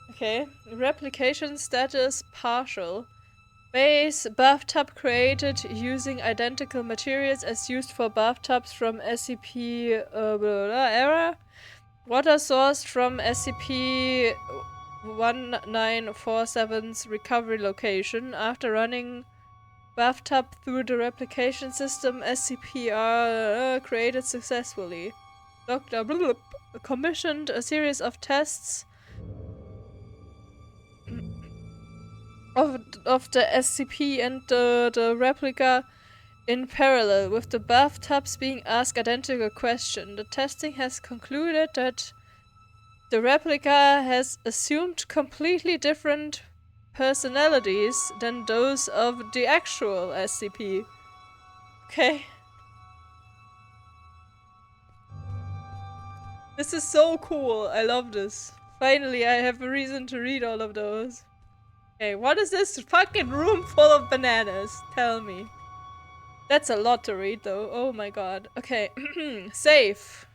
Okay. Replication status partial. Base bathtub created using identical materials as used for bathtubs from SCP era. Water sourced from SCP-1947's recovery location. After running bathtub through the replication system, SCP created successfully. Dr. Blub commissioned a series of tests of the SCP and the replica in parallel, with the bathtubs being asked identical questions. The testing has concluded that the replica has assumed completely different personalities than those of the actual SCP. Okay. This is so cool. I love this. Finally, I have a reason to read all of those. Okay, what is this fucking room full of bananas? Tell me. That's a lot to read though. Oh my god. Okay. Safe.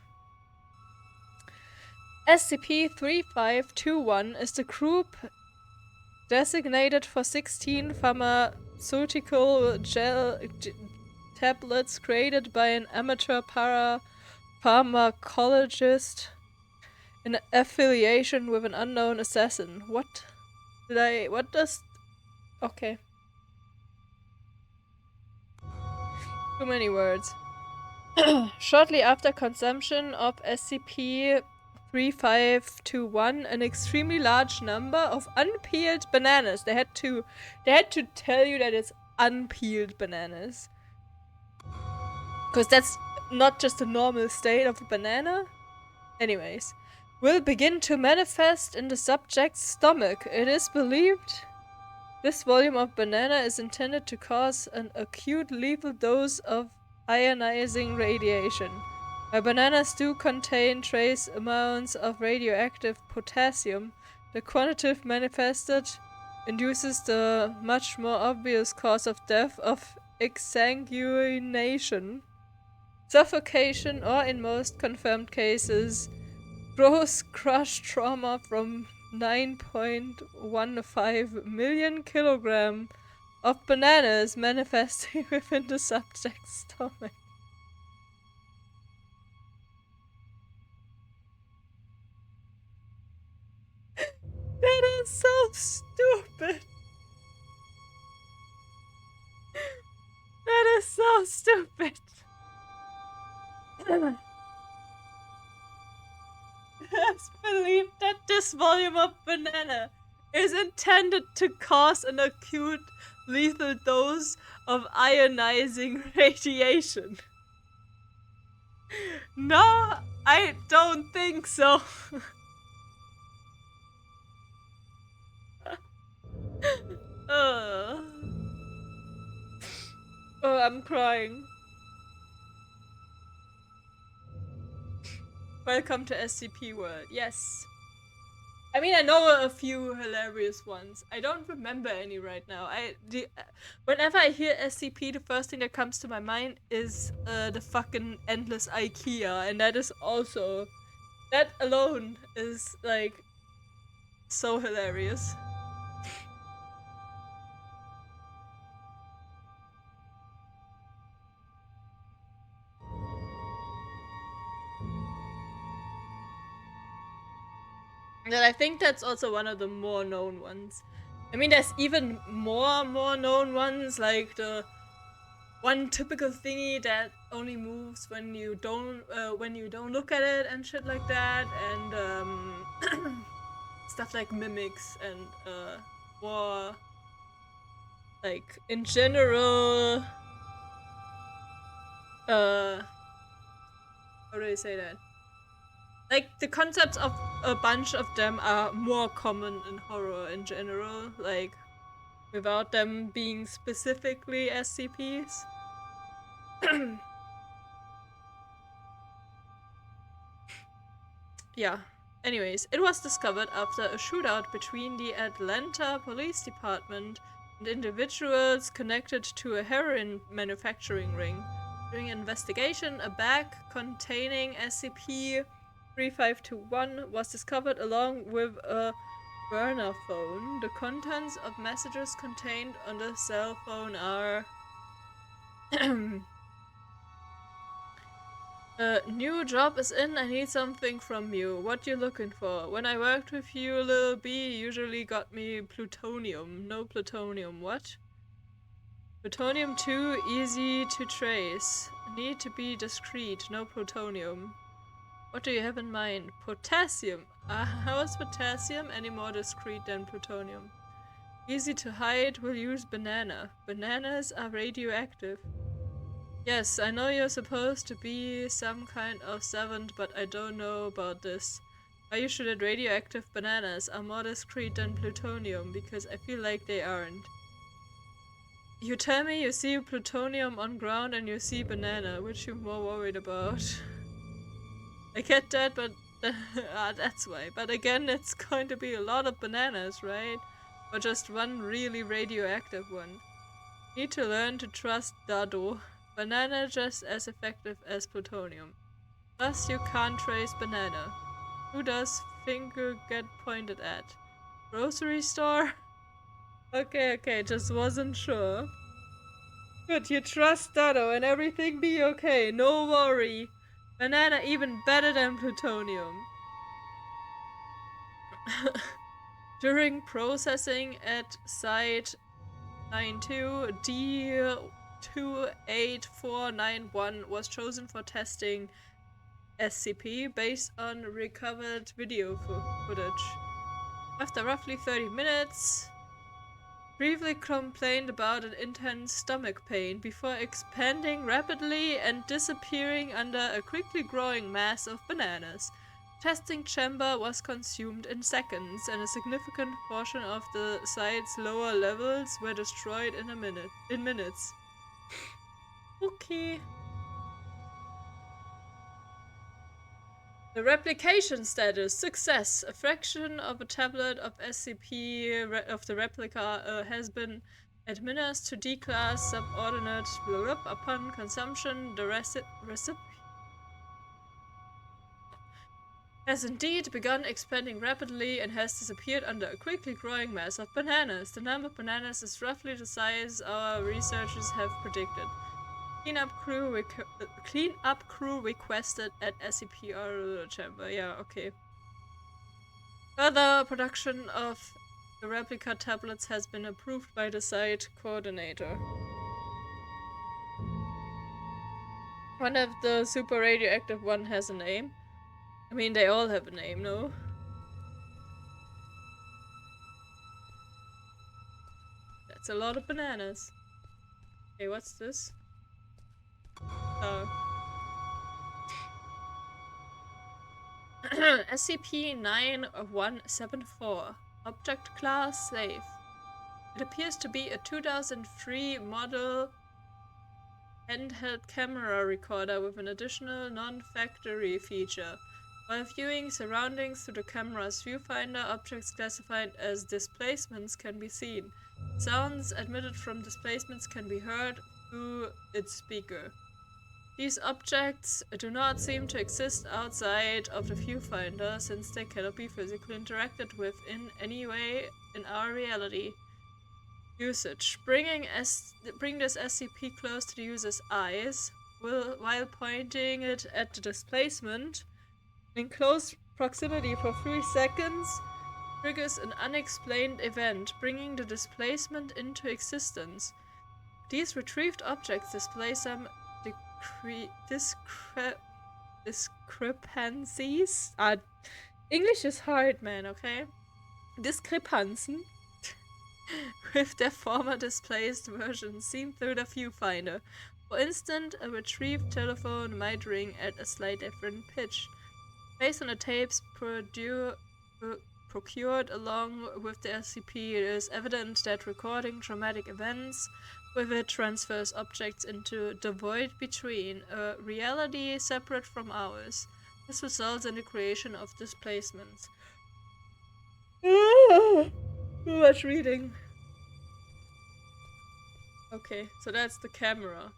SCP-3521 is the group designated for 16 pharmaceutical gel tablets created by an amateur pharmacologist in affiliation with an unknown assassin. What does... Okay. Too many words. Shortly after consumption of SCP-3521, an extremely large number of unpeeled bananas. They had to tell you that it's unpeeled bananas. Because that's not just the normal state of a banana. Anyways. Will begin to manifest in the subject's stomach. It is believed this volume of banana is intended to cause an acute lethal dose of ionizing radiation. While bananas do contain trace amounts of radioactive potassium, the quantitative manifested induces the much more obvious cause of death of exsanguination, suffocation, or in most confirmed cases, gross crush trauma from 9.15 million kilograms of bananas manifesting within the subject's stomach. That is so stupid. That is so stupid. Best believe that this volume of banana is intended to cause an acute lethal dose of ionizing radiation. No, I don't think so. Oh, I'm crying. Welcome to SCP World. Yes. I mean, I know a few hilarious ones. I don't remember any right now. Whenever I hear SCP, the first thing that comes to my mind is the fucking endless IKEA, and that is also, that alone is like so hilarious. And I think that's also one of the more known ones. I mean, there's even more known ones, like the one typical thingy that only moves when you don't look at it and shit like that, and stuff like mimics and more like in general. How do I say that? Like, the concepts of a bunch of them are more common in horror in general, like, without them being specifically SCPs. Yeah. Anyways, it was discovered after a shootout between the Atlanta Police Department and individuals connected to a heroin manufacturing ring. During an investigation, a bag containing SCP-3521 was discovered along with a burner phone. The contents of messages contained on the cell phone are new job is in, I need something from you. What you looking for? When I worked with you, Lil B usually got me plutonium. No plutonium, what? Plutonium-2, easy to trace. Need to be discreet, no plutonium. What do you have in mind? Potassium. How is potassium any more discreet than plutonium? Easy to hide, we'll use banana. Bananas are radioactive. Yes, I know you're supposed to be some kind of savant, but I don't know about this. Are you sure that radioactive bananas are more discreet than plutonium? Because I feel like they aren't. You tell me you see plutonium on ground and you see banana, which you're more worried about. I get that, but that's why. But again, it's going to be a lot of bananas, right? Or just one really radioactive one. Need to learn to trust Dado. Banana just as effective as plutonium. Plus you can't trace banana. Who does finger get pointed at? Grocery store? Okay, just wasn't sure. Good, you trust Dado and everything be okay, no worry. Banana even better than plutonium. During processing at Site 92, D28491 was chosen for testing SCP based on recovered video footage. After roughly 30 minutes, briefly complained about an intense stomach pain before expanding rapidly and disappearing under a quickly growing mass of bananas. Testing chamber was consumed in seconds, and a significant portion of the site's lower levels were destroyed in minutes. Okay. The replication status: success. A fraction of a tablet of SCP of the replica has been administered to D-class subordinate upon consumption. The recipient has indeed begun expanding rapidly and has disappeared under a quickly growing mass of bananas. The number of bananas is roughly the size our researchers have predicted. Cleanup crew requested at SCP chamber. Yeah, okay. Further production of the replica tablets has been approved by the site coordinator. One of the super radioactive one has a name. I mean, they all have a name, no? That's a lot of bananas. Okay, what's this? SCP-9174. Object class safe. It appears to be a 2003 model handheld camera recorder with an additional non-factory feature. While viewing surroundings through the camera's viewfinder, objects classified as displacements can be seen. Sounds emitted from displacements can be heard through its speaker. These objects do not seem to exist outside of the viewfinder, since they cannot be physically interacted with in any way in our reality. Usage. Bring this SCP close to the user's eyes while pointing it at the displacement in close proximity for 3 seconds triggers an unexplained event, bringing the displacement into existence. These retrieved objects display some discrepancies. English is hard, man, okay? Discrepancy with their former displaced versions seen through the viewfinder. For instance, a retrieved telephone might ring at a slight different pitch. Based on the tapes procured along with the SCP, it is evident that recording traumatic events with it transfers objects into the void between, a reality separate from ours. This results in the creation of displacements. Too much reading. Okay, so that's the camera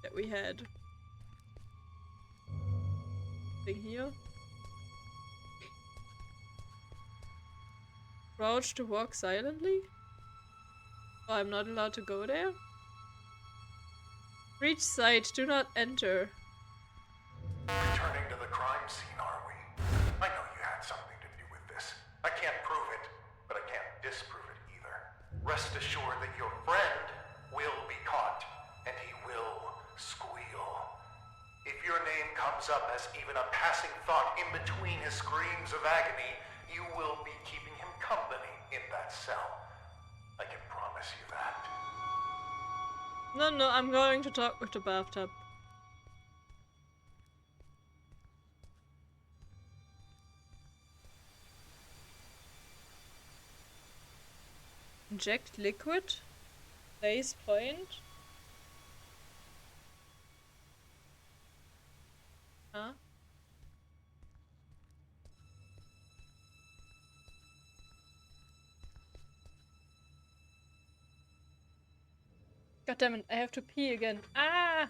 that we had. Thing here. Crouch to walk silently? Oh, I'm not allowed to go there? Reach site, do not enter. Returning to the crime scene, are we? I know you had something to do with this. I can't prove it, but I can't disprove it either. Rest assured that your friend will be caught, and he will squeal. If your name comes up as even a passing thought in between his screams of agony, you will be keeping him company in that cell. I can promise you that. No, I'm going to talk with the bathtub. Inject liquid? Place point? Huh? God damn it, I have to pee again. Ah!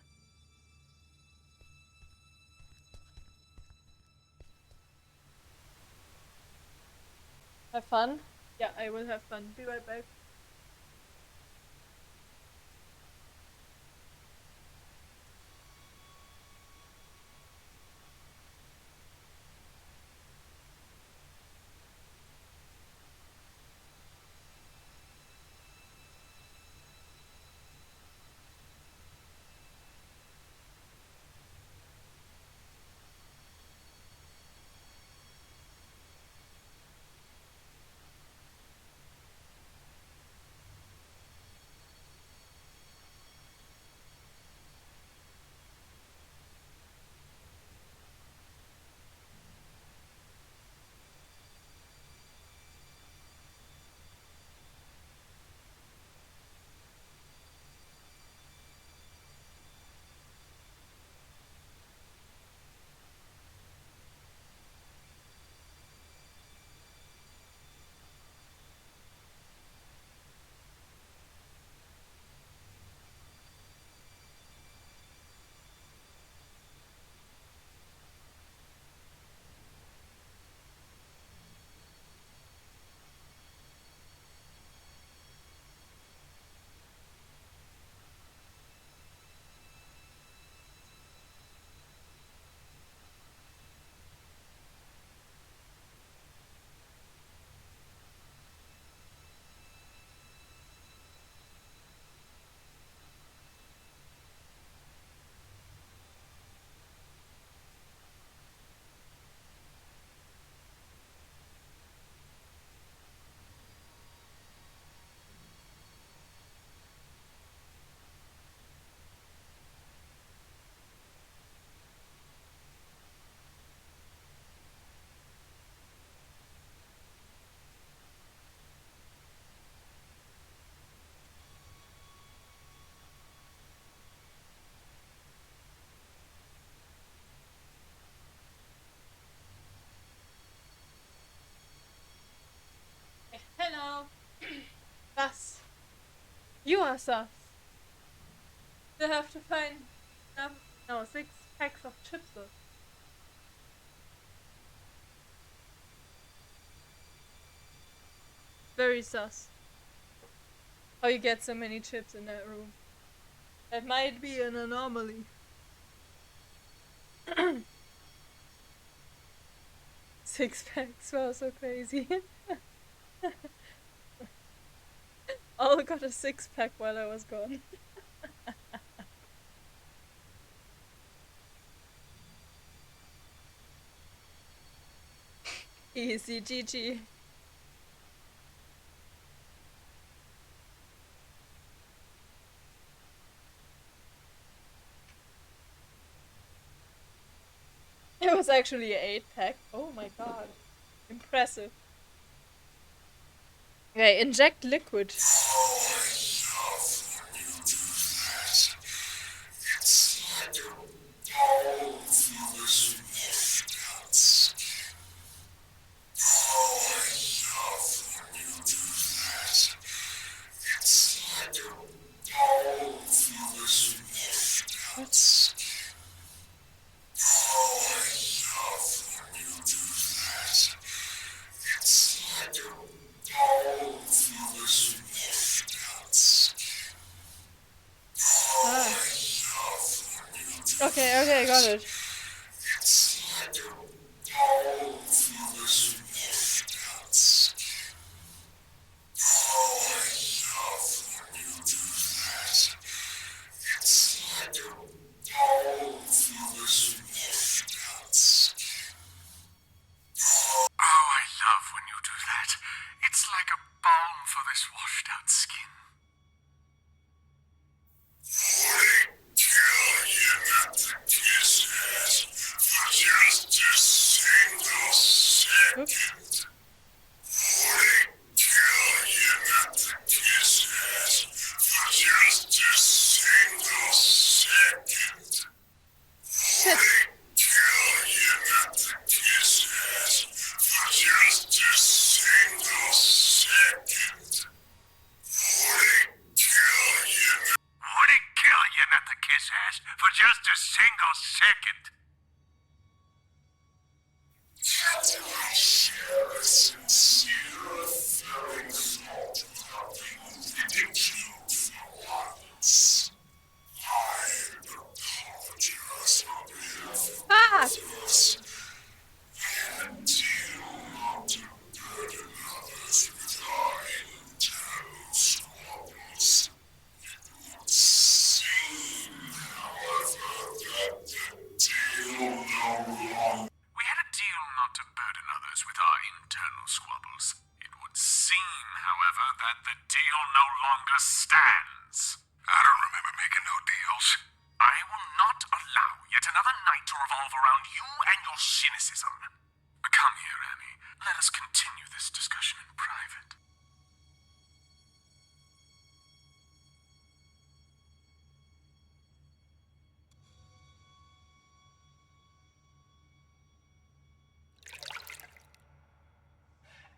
Have fun? Yeah, I will have fun. Be right back. Sus. You are sus. They have to find 6 packs of chips. Very sus. How you get so many chips in that room. That might be an anomaly. 6 packs, wow, so crazy. All got a 6-pack while I was gone. Easy, GG. It was actually an 8-pack. Oh my god. Impressive. Okay, inject liquid. Okay, got it.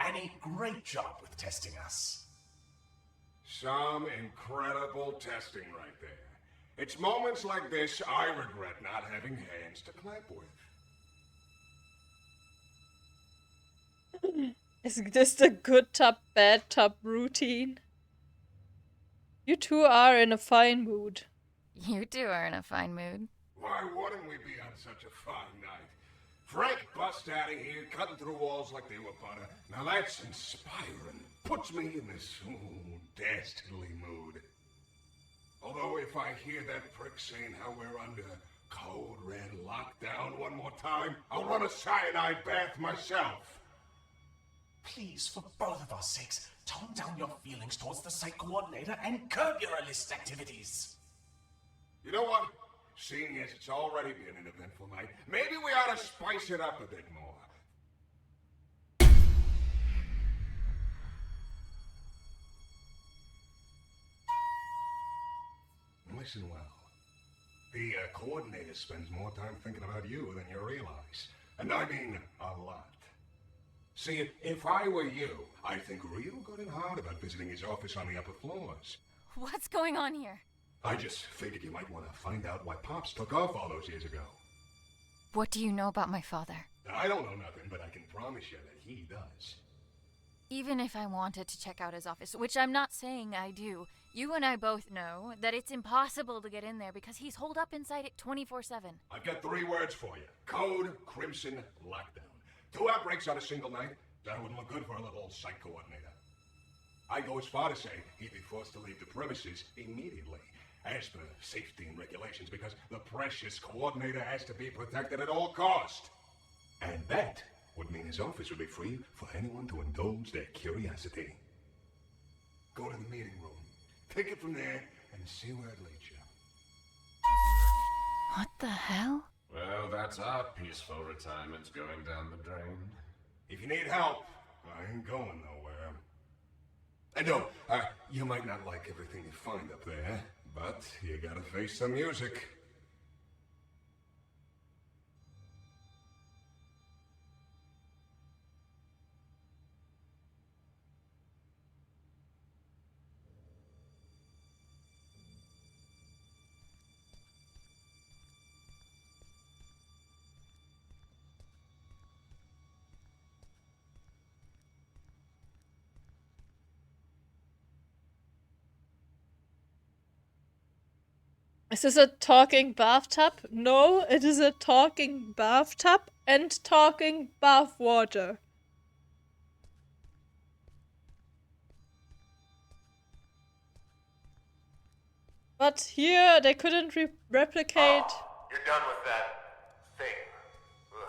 Annie, great job with testing us. Some incredible testing right there. It's moments like this I regret not having hands to clap with. Is this the good top, bad top routine? You two are in a fine mood. You two are in a fine mood. Why wouldn't we be on such a fine night? Frank bust out of here, cutting through walls like they were butter. Now that's inspiring. Puts me in this dastardly mood. Although if I hear that prick saying how we're under code red lockdown one more time, I'll run a cyanide bath myself. Please, for both of our sakes, tone down your feelings towards the site coordinator and curb your illicit activities. You know what? Seeing as it's already been an eventful night, maybe we ought to spice it up a bit more. Listen well. The coordinator spends more time thinking about you than you realize. And I mean a lot. See, if I were you, I'd think real good and hard about visiting his office on the upper floors. What's going on here? I just figured you might want to find out why Pops took off all those years ago. What do you know about my father? I don't know nothing, but I can promise you that he does. Even if I wanted to check out his office, which I'm not saying I do, you and I both know that it's impossible to get in there because he's holed up inside it 24/7. I've got 3 words for you. Code Crimson Lockdown. 2 outbreaks on a single night? That wouldn't look good for a little old site coordinator. I'd go as far to say he'd be forced to leave the premises immediately, as per safety and regulations, because the precious coordinator has to be protected at all cost. And that would mean his office would be free for anyone to indulge their curiosity. Go to the meeting room, take it from there, and see where it leads you. What the hell? Well, that's our peaceful retirement going down the drain. If you need help, I ain't going nowhere. And no, you might not like everything you find up there, but you gotta face the music. Is this a talking bathtub? No, it is a talking bathtub and talking bath water. But here they couldn't replicate. Oh, you're done with that thing. Ugh.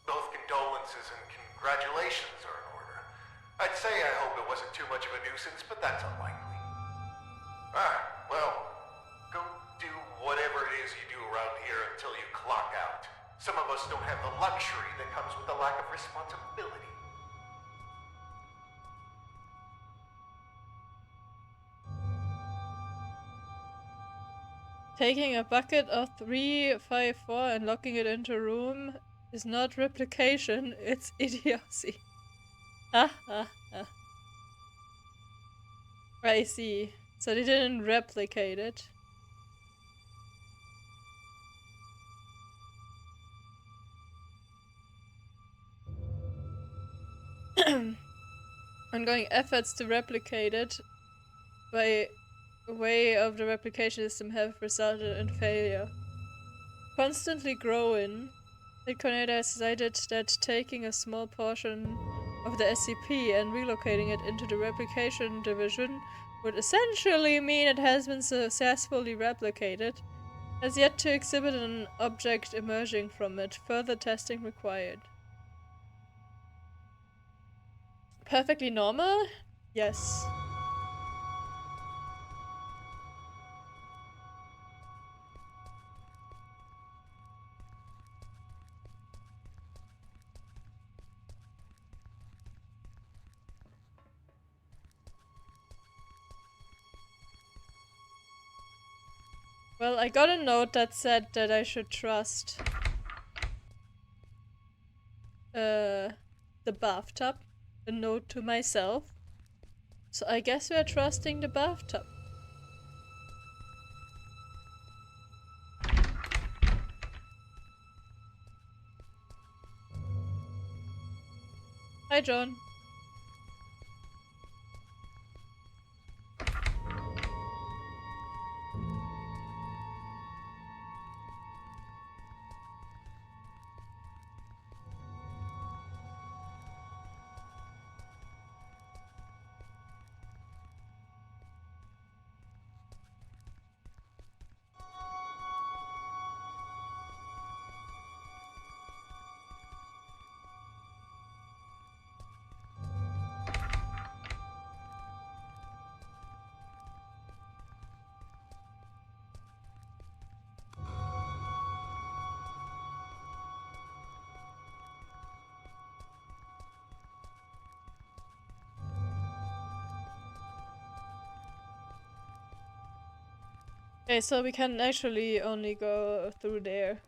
Both condolences and congratulations are in order. I'd say I hope it wasn't too much of a nuisance, but that's unlikely. Well, go do whatever it is you do around here until you clock out. Some of us don't have the luxury that comes with a lack of responsibility. Taking a bucket of 354 and locking it into a room is not replication, it's idiocy. Ha ha ha. I see. So they didn't replicate it. Ongoing efforts to replicate it by way of the replication system have resulted in failure. Constantly growing, the coordinator has decided that taking a small portion of the SCP and relocating it into the replication division would essentially mean it has been successfully replicated, has yet to exhibit an object emerging from it. Further testing required. Perfectly normal? Yes. Well, I got a note that said that I should trust the bathtub. A note to myself. So I guess we're trusting the bathtub. Hi, John. Okay, so we can actually only go through there.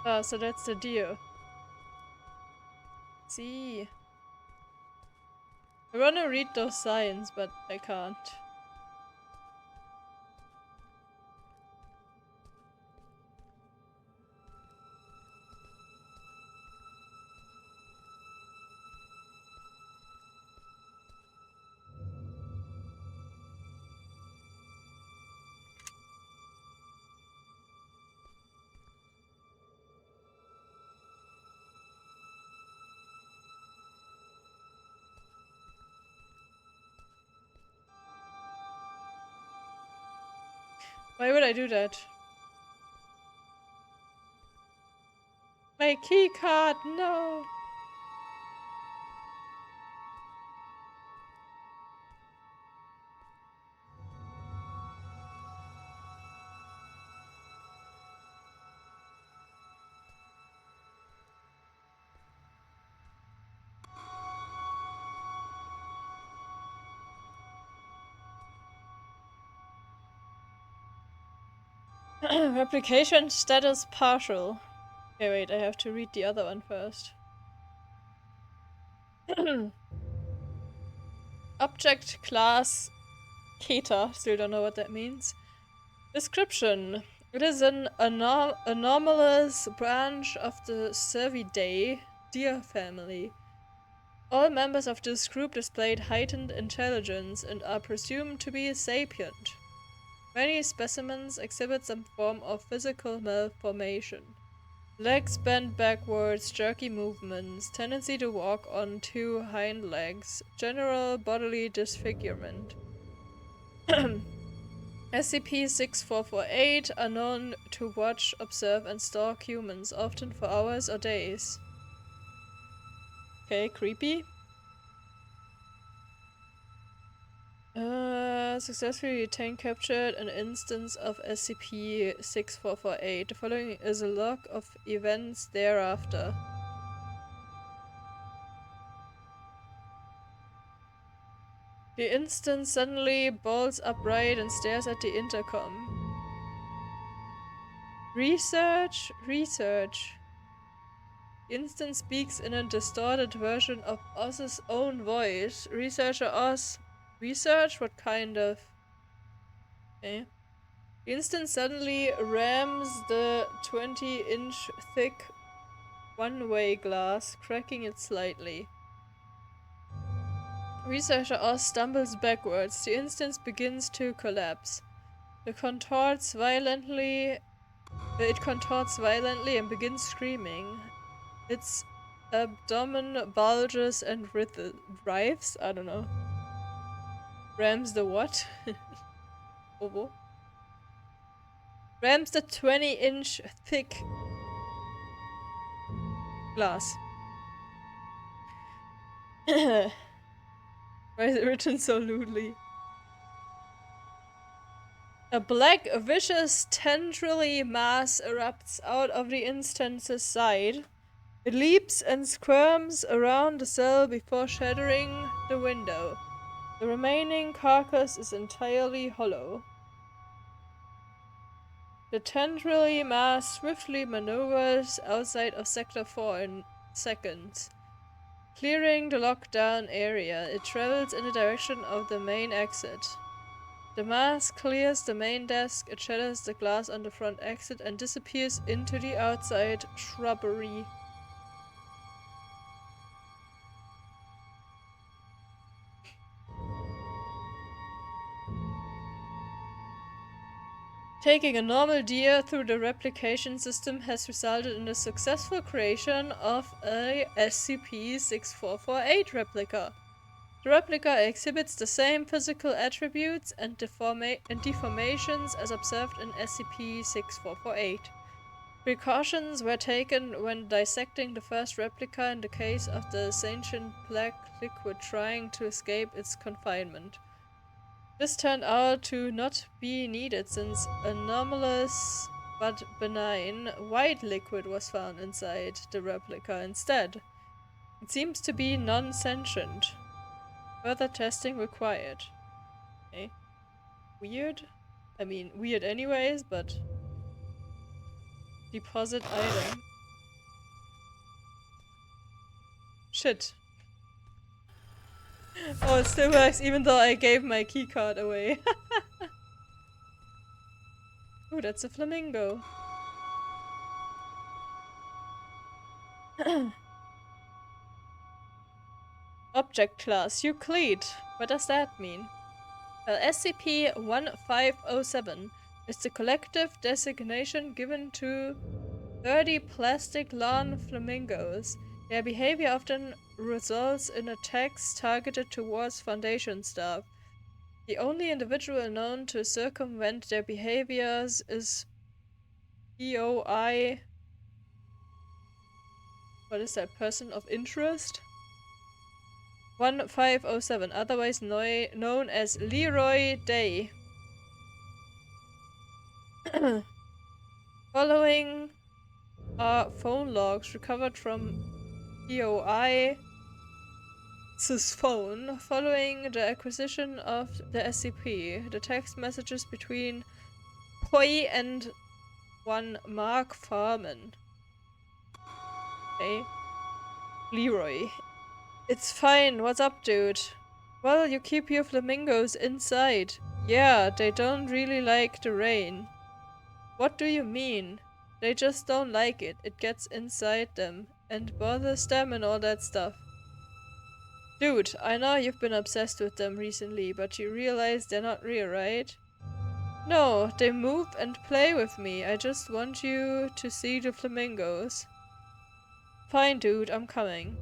Ah, so that's the deal. See. I wanna read those signs, but I can't. Why would I do that? My key card, no! Replication status partial. Okay, wait, I have to read the other one first. Object class Keta. Still don't know what that means. Description. It is an anomalous branch of the Cervidae deer family. All members of this group displayed heightened intelligence and are presumed to be sapient. Many specimens exhibit some form of physical malformation. Legs bent backwards, jerky movements, tendency to walk on two hind legs, general bodily disfigurement. SCP-6448 are known to watch, observe, and stalk humans, often for hours or days. Okay, creepy. Successfully retained captured an instance of SCP-6448. The following is a log of events thereafter. The instance suddenly bolts upright and stares at the intercom. Research? Research. The instance speaks in a distorted version of Oz's own voice. Researcher Oz. Research? What kind of... Okay. The instance suddenly rams the 20-inch thick one-way glass, cracking it slightly. Researcher Oz stumbles backwards. The instance begins to collapse. It contorts violently and begins screaming. Its abdomen bulges and writhes? I don't know. Rams the what? Obo? Rams the 20-inch thick glass. Why is it written so lewdly? A black, vicious, tendrily mass erupts out of the instance's side. It leaps and squirms around the cell before shattering the window. The remaining carcass is entirely hollow. The tendrily mass swiftly maneuvers outside of Sector 4 in seconds. Clearing the lockdown area, it travels in the direction of the main exit. The mass clears the main desk, it shatters the glass on the front exit and disappears into the outside shrubbery. Taking a normal deer through the replication system has resulted in the successful creation of a SCP-6448 replica. The replica exhibits the same physical attributes and deformations as observed in SCP-6448. Precautions were taken when dissecting the first replica in the case of the sentient black liquid trying to escape its confinement. This turned out to not be needed since anomalous but benign white liquid was found inside the replica instead. It seems to be non-sentient. Further testing required. Okay. Weird? I mean, weird anyways, but... Deposit item. Shit. Oh, it still works even though I gave my keycard away. Oh, that's a flamingo. Object class Euclid. What does that mean? Well, SCP-1507 is the collective designation given to 30 plastic lawn flamingos. Their behavior often results in attacks targeted towards Foundation staff. The only individual known to circumvent their behaviors is POI. What is that? Person of interest? 1507, otherwise known as Leroy Day. Following are phone logs recovered from POI's phone following the acquisition of the SCP. The text messages between Poi and one Mark Farman. Okay. Leroy. It's fine, what's up, dude? Well, you keep your flamingos inside. Yeah, they don't really like the rain. What do you mean? They just don't like it. It gets inside them and bothers them and all that stuff. Dude, I know you've been obsessed with them recently, but you realize they're not real, right? No, they move and play with me. I just want you to see the flamingos. Fine, dude, I'm coming.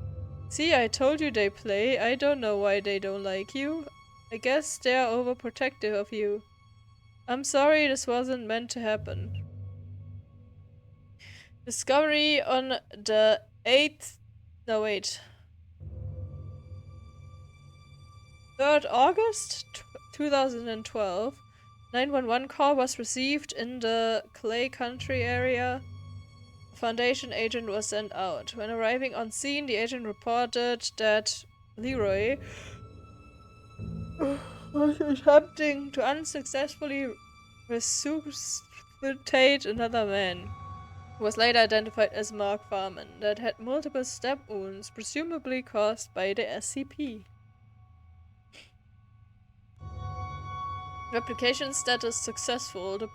See, I told you they play. I don't know why they don't like you. I guess they're overprotective of you. I'm sorry, this wasn't meant to happen. Discovery on the 8th... No, wait. 3rd August 2012. 911 call was received in the Clay Country area. A Foundation agent was sent out. When arriving on scene, the agent reported that Leroy was attempting to unsuccessfully resuscitate another man, who was later identified as Mark Farman, that had multiple stab wounds, presumably caused by the SCP. Replication status successful. The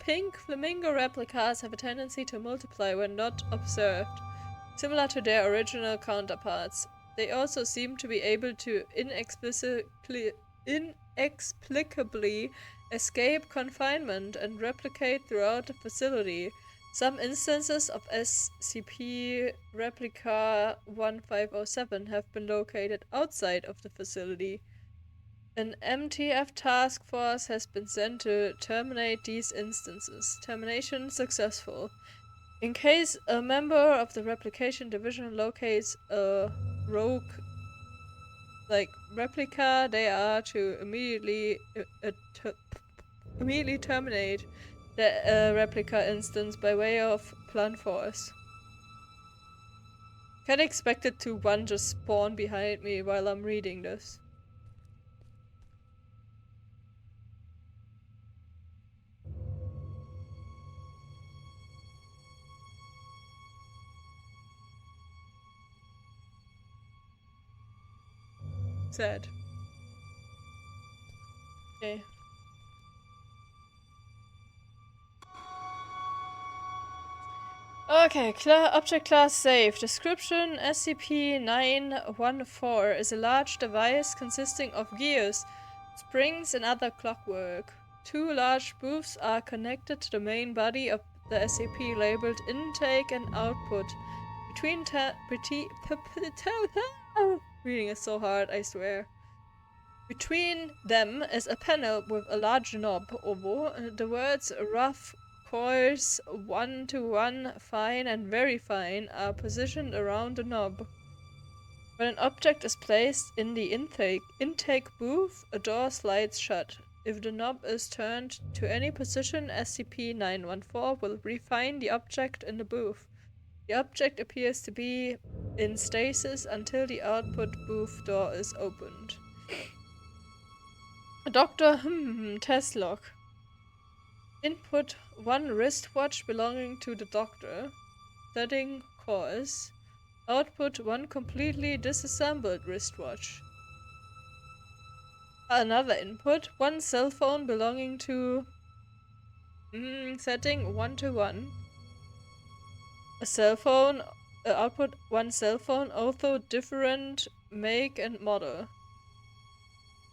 pink flamingo replicas have a tendency to multiply when not observed, similar to their original counterparts. They also seem to be able to inexplicably escape confinement and replicate throughout the facility. Some instances of SCP Replica 1507 have been located outside of the facility. An MTF task force has been sent to terminate these instances. Termination successful. In case a member of the Replication Division locates a rogue replica, they are to immediately terminate the replica instance by way of blunt force. Can't expect it to just spawn behind me while I'm reading this. Sad. Okay. Okay, object class safe. Description: SCP-914 is a large device consisting of gears, springs, and other clockwork. 2 large booths are connected to the main body of the SCP labeled intake and output. Reading is so hard, I swear. Between them is a panel with a large knob over. The words rough, coarse, 1-to-1, fine, and very fine are positioned around the knob. When an object is placed in the intake booth, a door slides shut. If the knob is turned to any position, SCP-914 will refine the object in the booth. The object appears to be in stasis until the output booth door is opened. Doctor test log. Input 1 wristwatch belonging to the doctor. Setting course. Output 1 completely disassembled wristwatch. Another input, 1 cell phone belonging to setting 1 to 1. A cell phone, output 1 cell phone, although different make and model.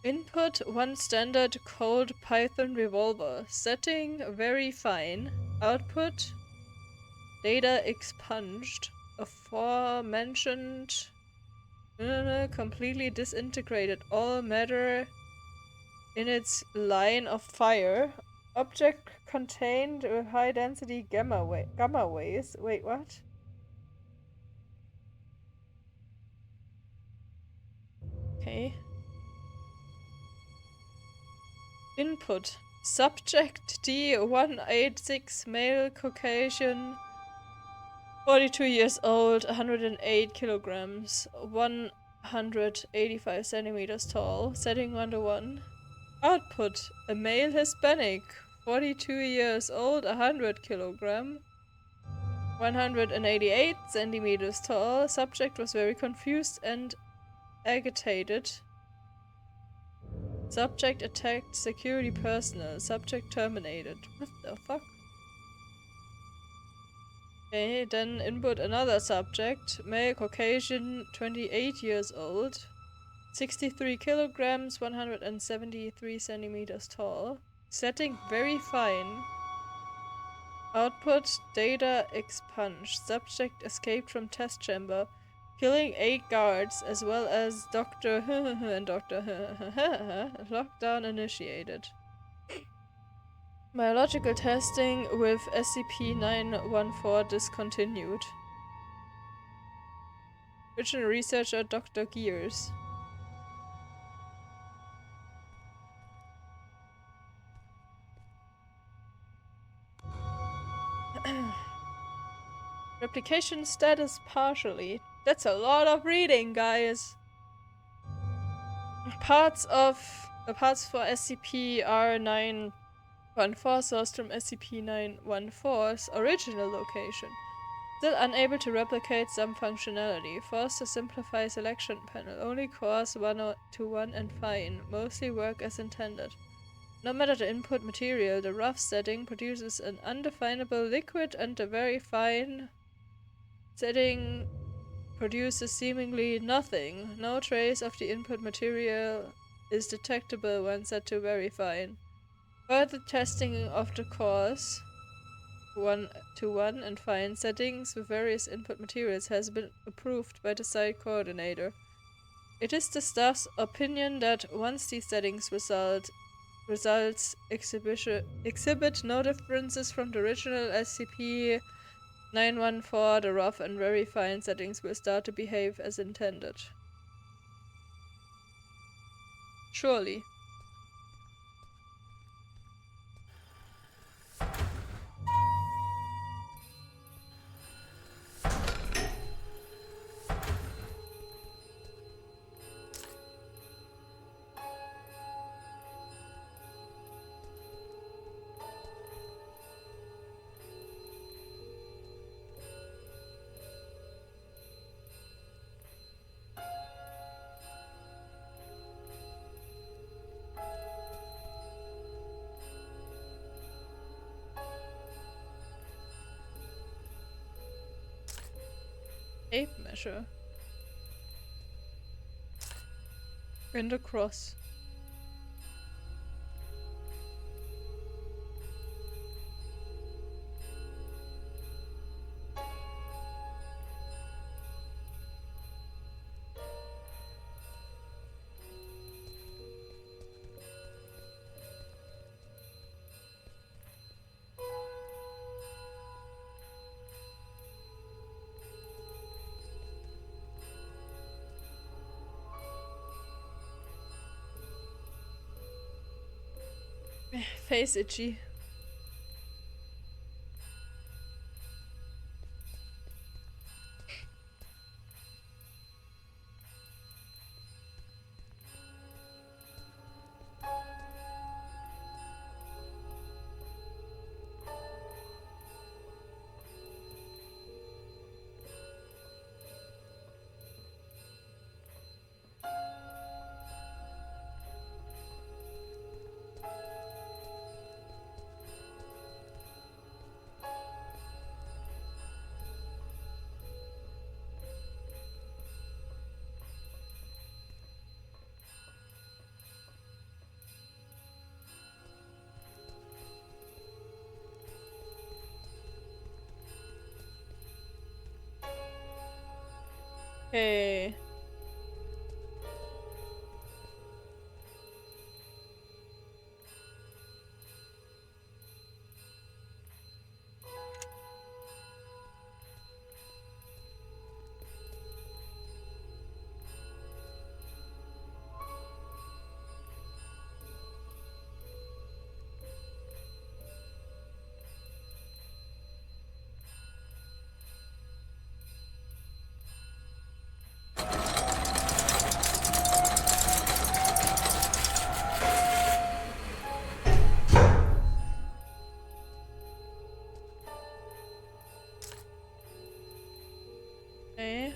Input 1 standard Colt Python revolver. Setting very fine. Output data expunged. Aforementioned completely disintegrated all matter in its line of fire. Object contained with high density gamma waves. Wait, what? Okay. Input. Subject D186, male, Caucasian, 42 years old, 108 kilograms, 185 centimeters tall, setting 1 to 1. Output. A male Hispanic, 42 years old, 100 kilogram, 188 centimeters tall. Subject was very confused and agitated. Subject attacked security personnel. Subject terminated. What the fuck? Okay, then input another subject. Male Caucasian, 28 years old. 63 kilograms, 173 centimeters tall. Setting very fine. Output data expunged. Subject escaped from test chamber, killing 8 guards as well as Dr. and Dr. Lockdown initiated. Biological testing with SCP-914 discontinued. Original researcher Dr. Gears. Replication status partially. That's a lot of reading, guys. Parts for SCP-R914 sourced from SCP-914's original location. Still unable to replicate some functionality. Forced to simplify selection panel. Only cores 1 to 1 and fine. Mostly work as intended. No matter the input material, the rough setting produces an undefinable liquid and the very fine setting produces seemingly nothing. No trace of the input material is detectable when set to very fine. Further testing of the cores 1 to 1 and fine settings with various input materials has been approved by the site coordinator. It is the staff's opinion that once these settings results exhibit no differences from the original SCP-914, the rough and very fine settings will start to behave as intended. Surely. Tape measure. And a cross. Face itchy. Okay. Okay.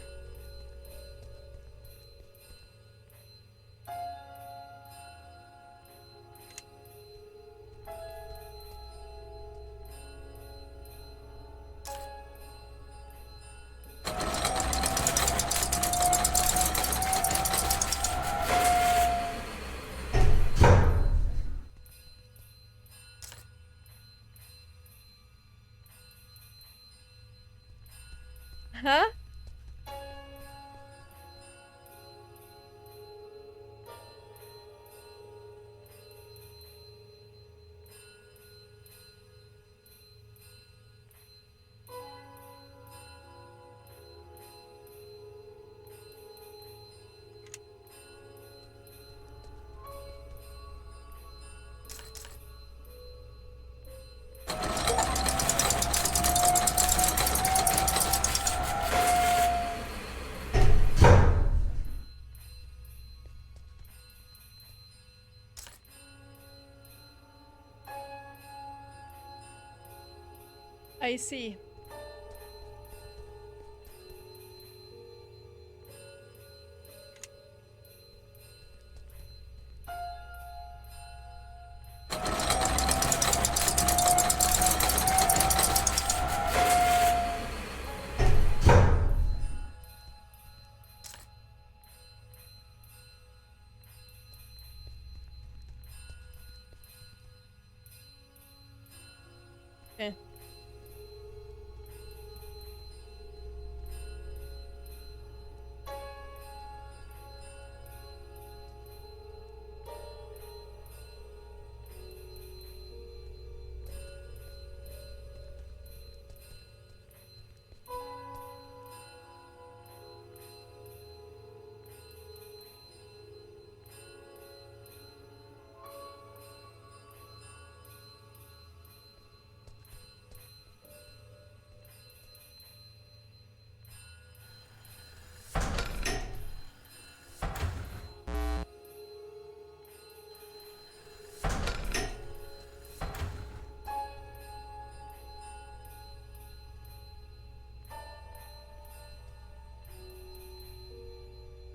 Huh? I see. Okay.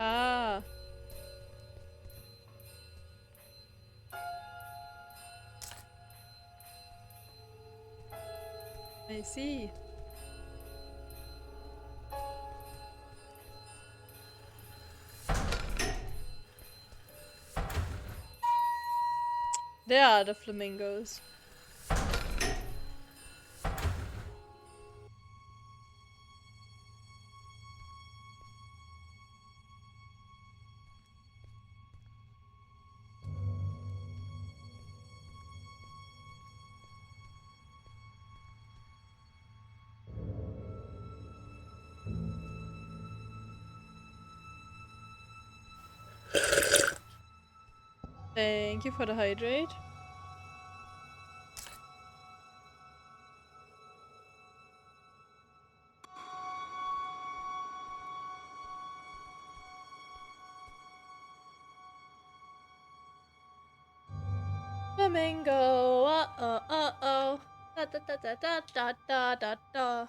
Ah. I see. There are the flamingos. Thank you for the hydrate. Flamingo. Uh-oh. Da da da da da da da da da.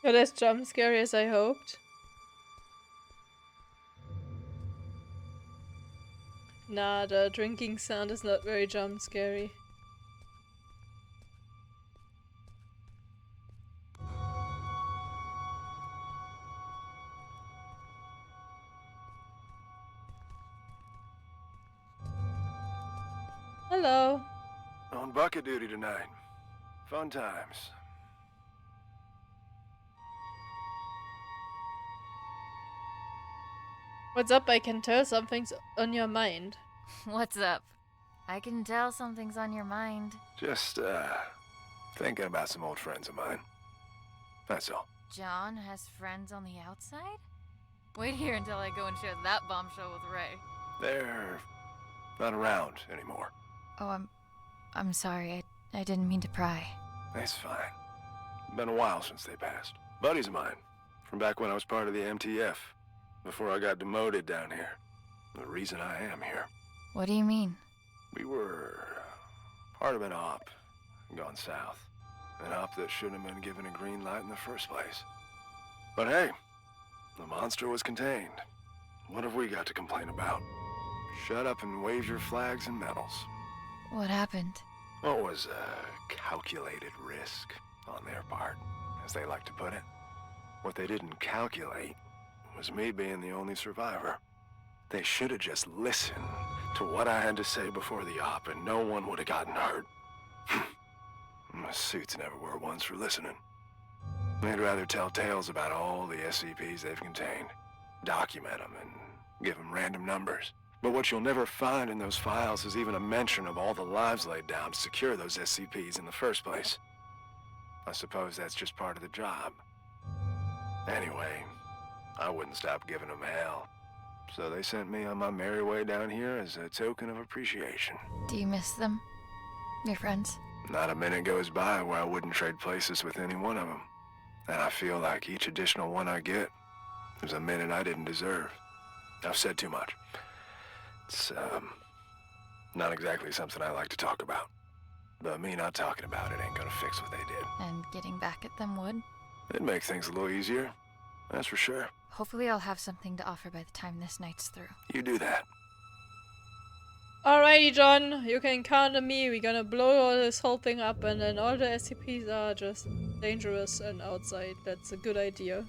But as jump scary as I hoped. Nah, the drinking sound is not very jump scary. Hello. On bucket duty tonight. Fun times. What's up? I can tell something's on your mind. What's up? I can tell something's on your mind. Just, thinking about some old friends of mine. That's all. John has friends on the outside? Wait here until I go and share that bombshell with Ray. They're not around anymore. Oh, I'm sorry. I didn't mean to pry. It's fine. Been a while since they passed. Buddies of mine, from back when I was part of the MTF, before I got demoted down here. The reason I am here. What do you mean? We were part of an op gone south. An op that shouldn't have been given a green light in the first place. But hey, the monster was contained. What have we got to complain about? Shut up and wave your flags and medals. What happened? What was a calculated risk on their part, as they like to put it. What they didn't calculate was me being the only survivor. They should have just listened to what I had to say before the op, and no one would have gotten hurt. My suits never were ones for listening. They'd rather tell tales about all the SCPs they've contained, document them, and give them random numbers. But what you'll never find in those files is even a mention of all the lives laid down to secure those SCPs in the first place. I suppose that's just part of the job. Anyway, I wouldn't stop giving them hell. So they sent me on my merry way down here as a token of appreciation. Do you miss them? Your friends? Not a minute goes by where I wouldn't trade places with any one of them. And I feel like each additional one I get is a minute I didn't deserve. I've said too much. It's, not exactly something I like to talk about. But me not talking about it ain't gonna fix what they did. And getting back at them would? It'd make things a little easier, that's for sure. Hopefully I'll have something to offer by the time this night's through. You do that. Alrighty, John, you can count on me. We're gonna blow all this whole thing up, and then all the SCPs are just dangerous and outside. That's a good idea.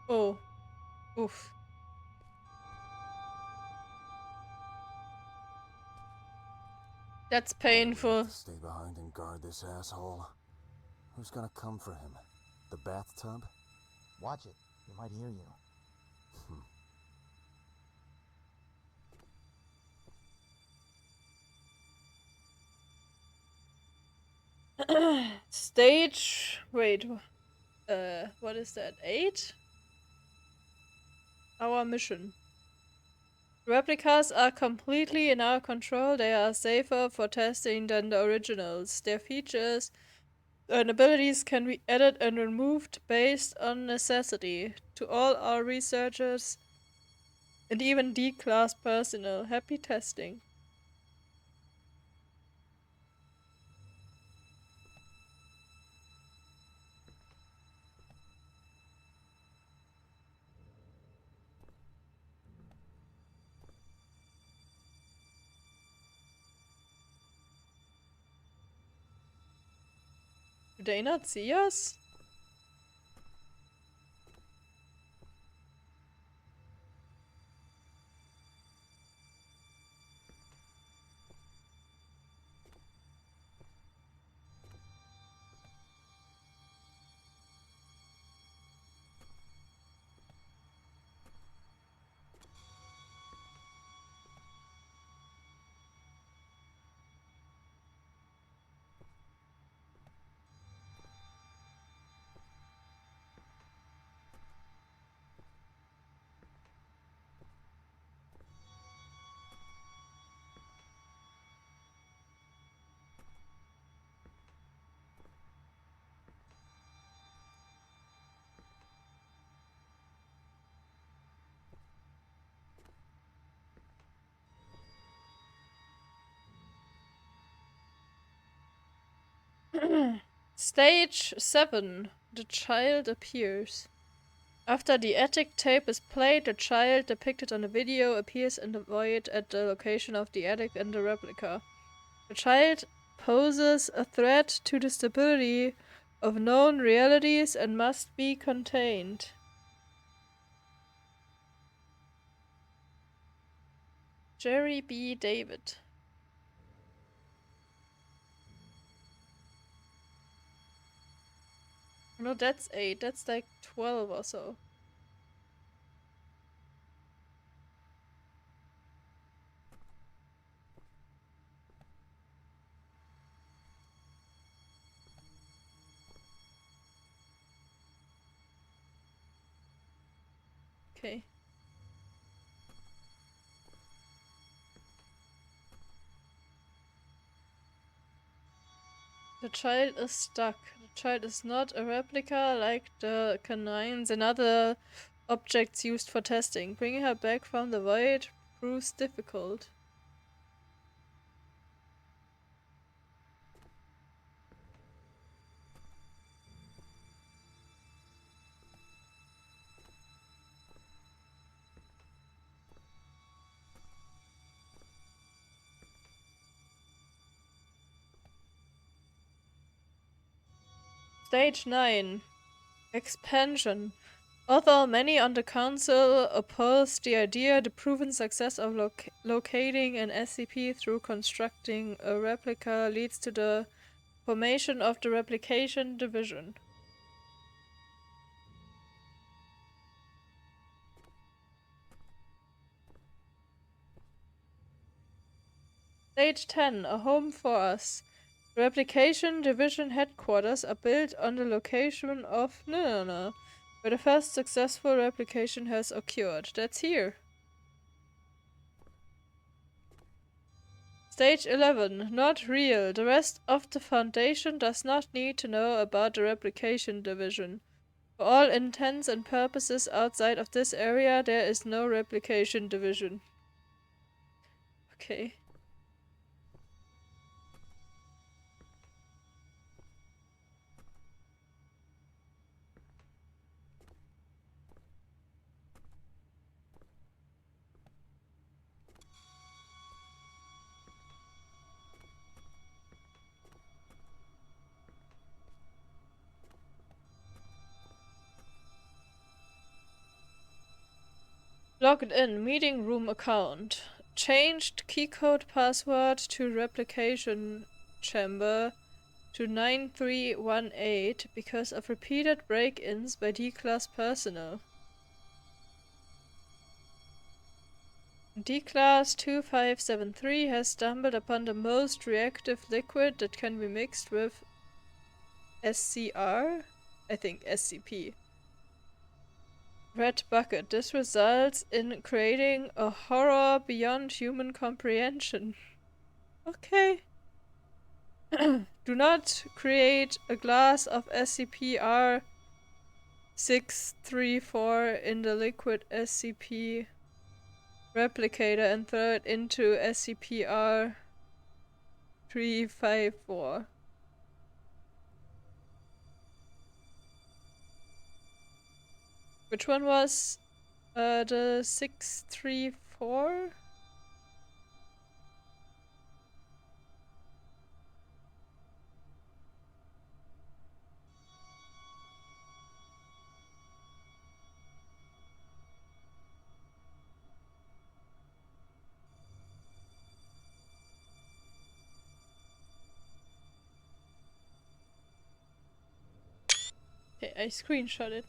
Oh. Oof. That's painful. Stay behind and guard this asshole. Who's gonna come for him? The bathtub? Watch it. He might hear you. Stage... Wait. What is that? 8? Our mission. Replicas are completely in our control. They are safer for testing than the originals. Their features and abilities can be added and removed based on necessity. To all our researchers and even D-class personnel, happy testing. Do they not see us? Stage 7. The child appears. After the attic tape is played, the child depicted on the video appears in the void at the location of the attic and the replica. The child poses a threat to the stability of known realities and must be contained. Jerry B. David. No, that's 8. That's like 12 or so. Okay. The child is stuck. The child is not a replica like the canines and other objects used for testing. Bringing her back from the void proves difficult. Stage 9. Expansion. Although many on the council oppose the idea, the proven success of locating an SCP through constructing a replica leads to the formation of the Replication Division. Stage 10. A home for us. The Replication Division headquarters are built on the location of where the first successful replication has occurred. That's here. Stage 11. Not real. The rest of the Foundation does not need to know about the Replication Division. For all intents and purposes outside of this area, there is no Replication Division. Okay. Logged in. Meeting room account. Changed keycode password to replication chamber to 9318 because of repeated break-ins by D-Class personnel. D-Class 2573 has stumbled upon the most reactive liquid that can be mixed with SCR? I think SCP. Red bucket. This results in creating a horror beyond human comprehension. Okay. Do not create a glass of SCP-R634 in the liquid SCP replicator and throw it into SCP-R354. Which one was the 634? Okay, I screenshot it.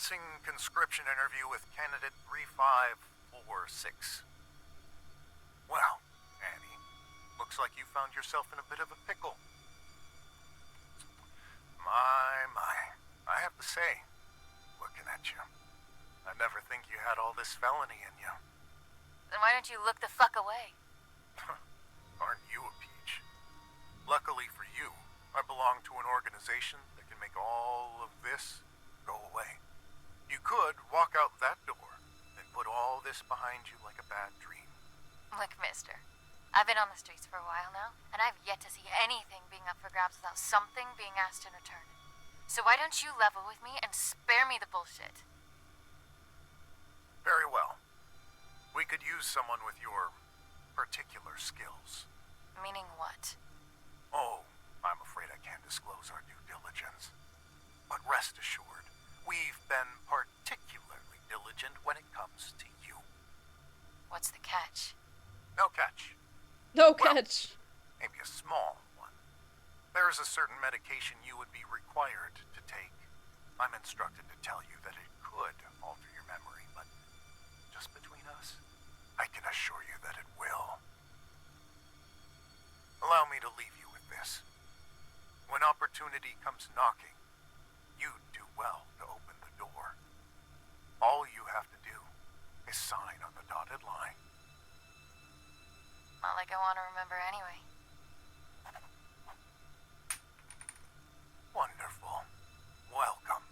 Commencing conscription interview with candidate 3546. Well, Annie, looks like you found yourself in a bit of a pickle. My. I have to say, looking at you, I never think you had all this felony in you. Then why don't you look the fuck away? Aren't you a peach? Luckily for you, I belong to an organization that can make all of this go away. You could walk out that door and put all this behind you like a bad dream. Look, mister, I've been on the streets for a while now, and I've yet to see anything being up for grabs without something being asked in return. So why don't you level with me and spare me the bullshit? Very well. We could use someone with your particular skills. Meaning what? Oh, I'm afraid I can't disclose our due diligence. But rest assured, we've been particularly diligent when it comes to you. What's the catch? No catch. No catch. Maybe a small one. There is a certain medication you would be required to take. I'm instructed to tell you that it could alter your memory, but just between us, I can assure you that it will. Allow me to leave you with this. When opportunity comes knocking, you'd do well to open the door. All you have to do is sign on the dotted line. Not like I want to remember anyway. Wonderful. Welcome,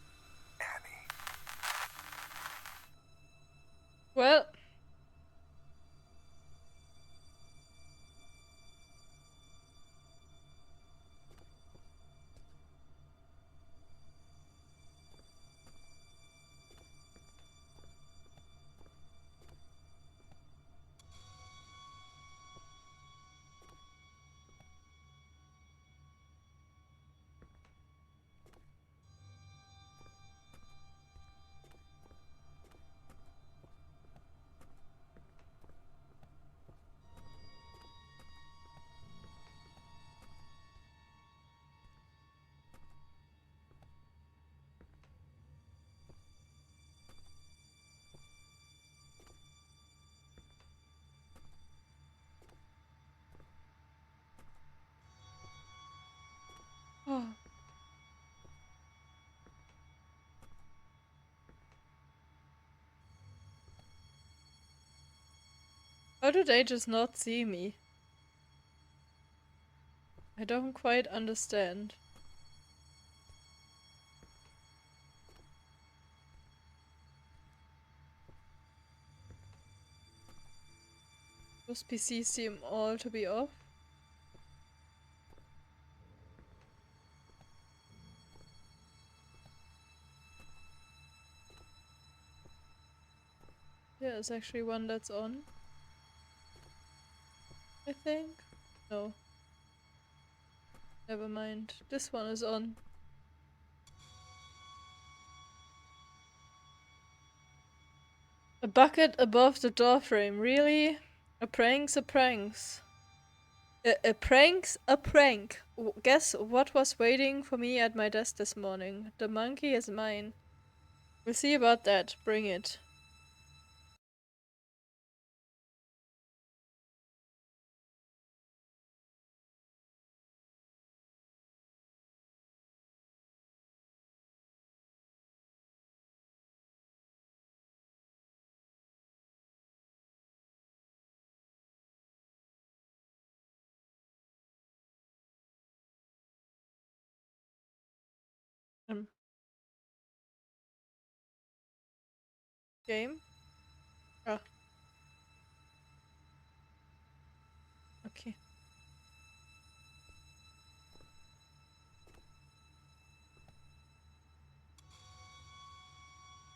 Annie. Well. Oh. How do they just not see me? I don't quite understand. Those PCs seem all to be off. Yeah, there's actually one that's on. I think. No. Never mind. This one is on. A bucket above the doorframe. Really? A prank's a pranks. A prank's a prank. Guess what was waiting for me at my desk this morning? The monkey is mine. We'll see about that. Bring it. Game? Ah. Okay.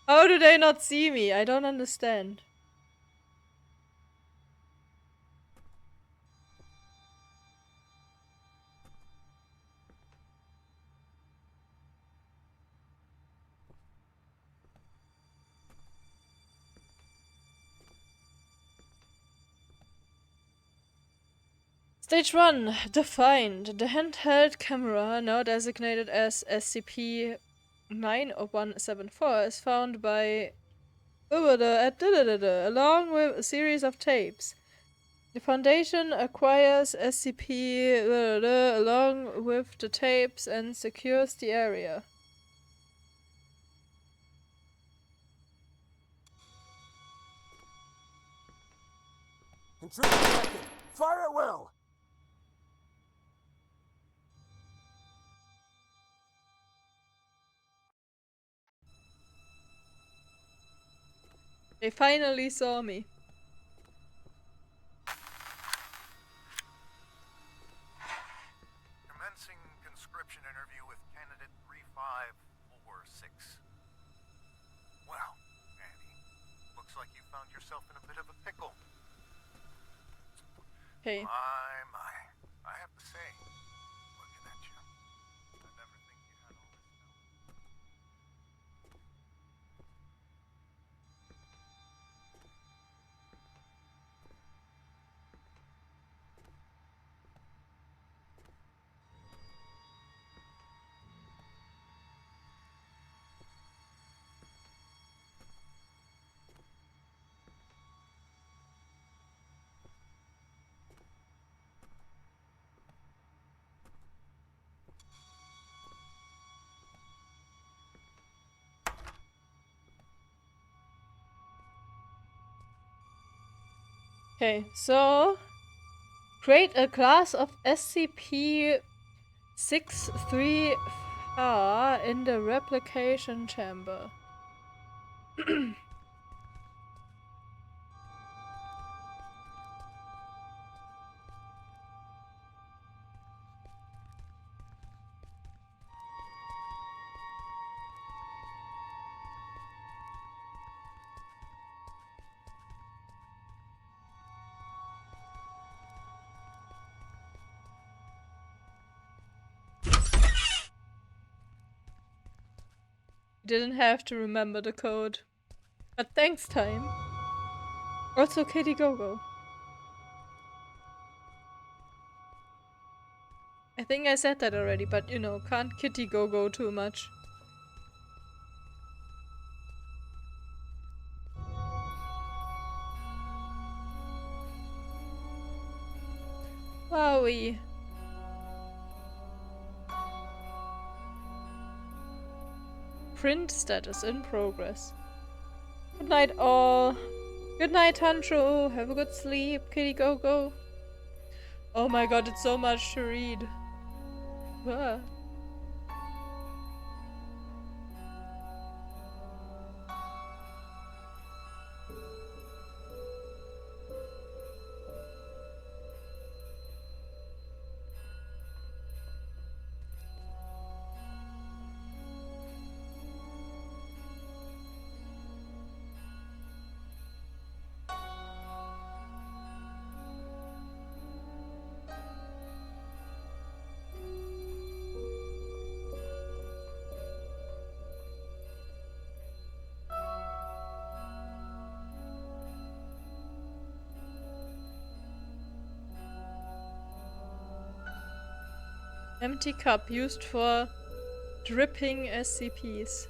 How do they not see me? I don't understand. Stage 1. Defined. The handheld camera, now designated as SCP 90174 is found by along with a series of tapes. The Foundation acquires SCP along with the tapes and secures the area. Intruder detected. Fire at will. They finally saw me. Commencing conscription interview with candidate 3546. Well, Andy, looks like you found yourself in a bit of a pickle. Hey. My. I have to say, looking at you, I never think you had all this talent. Okay, so create a class of SCP-63 in the replication chamber. Didn't have to remember the code. But thanks, time. Also Kitty Gogo. I think I said that already, but you know, can't Kitty Gogo too much. Wowie. Print status in progress. Good night all. Good night Tancho. Have a good sleep, Kitty Gogo. Oh my god, it's so much to read. Ah. Empty cup used for dripping SCPs.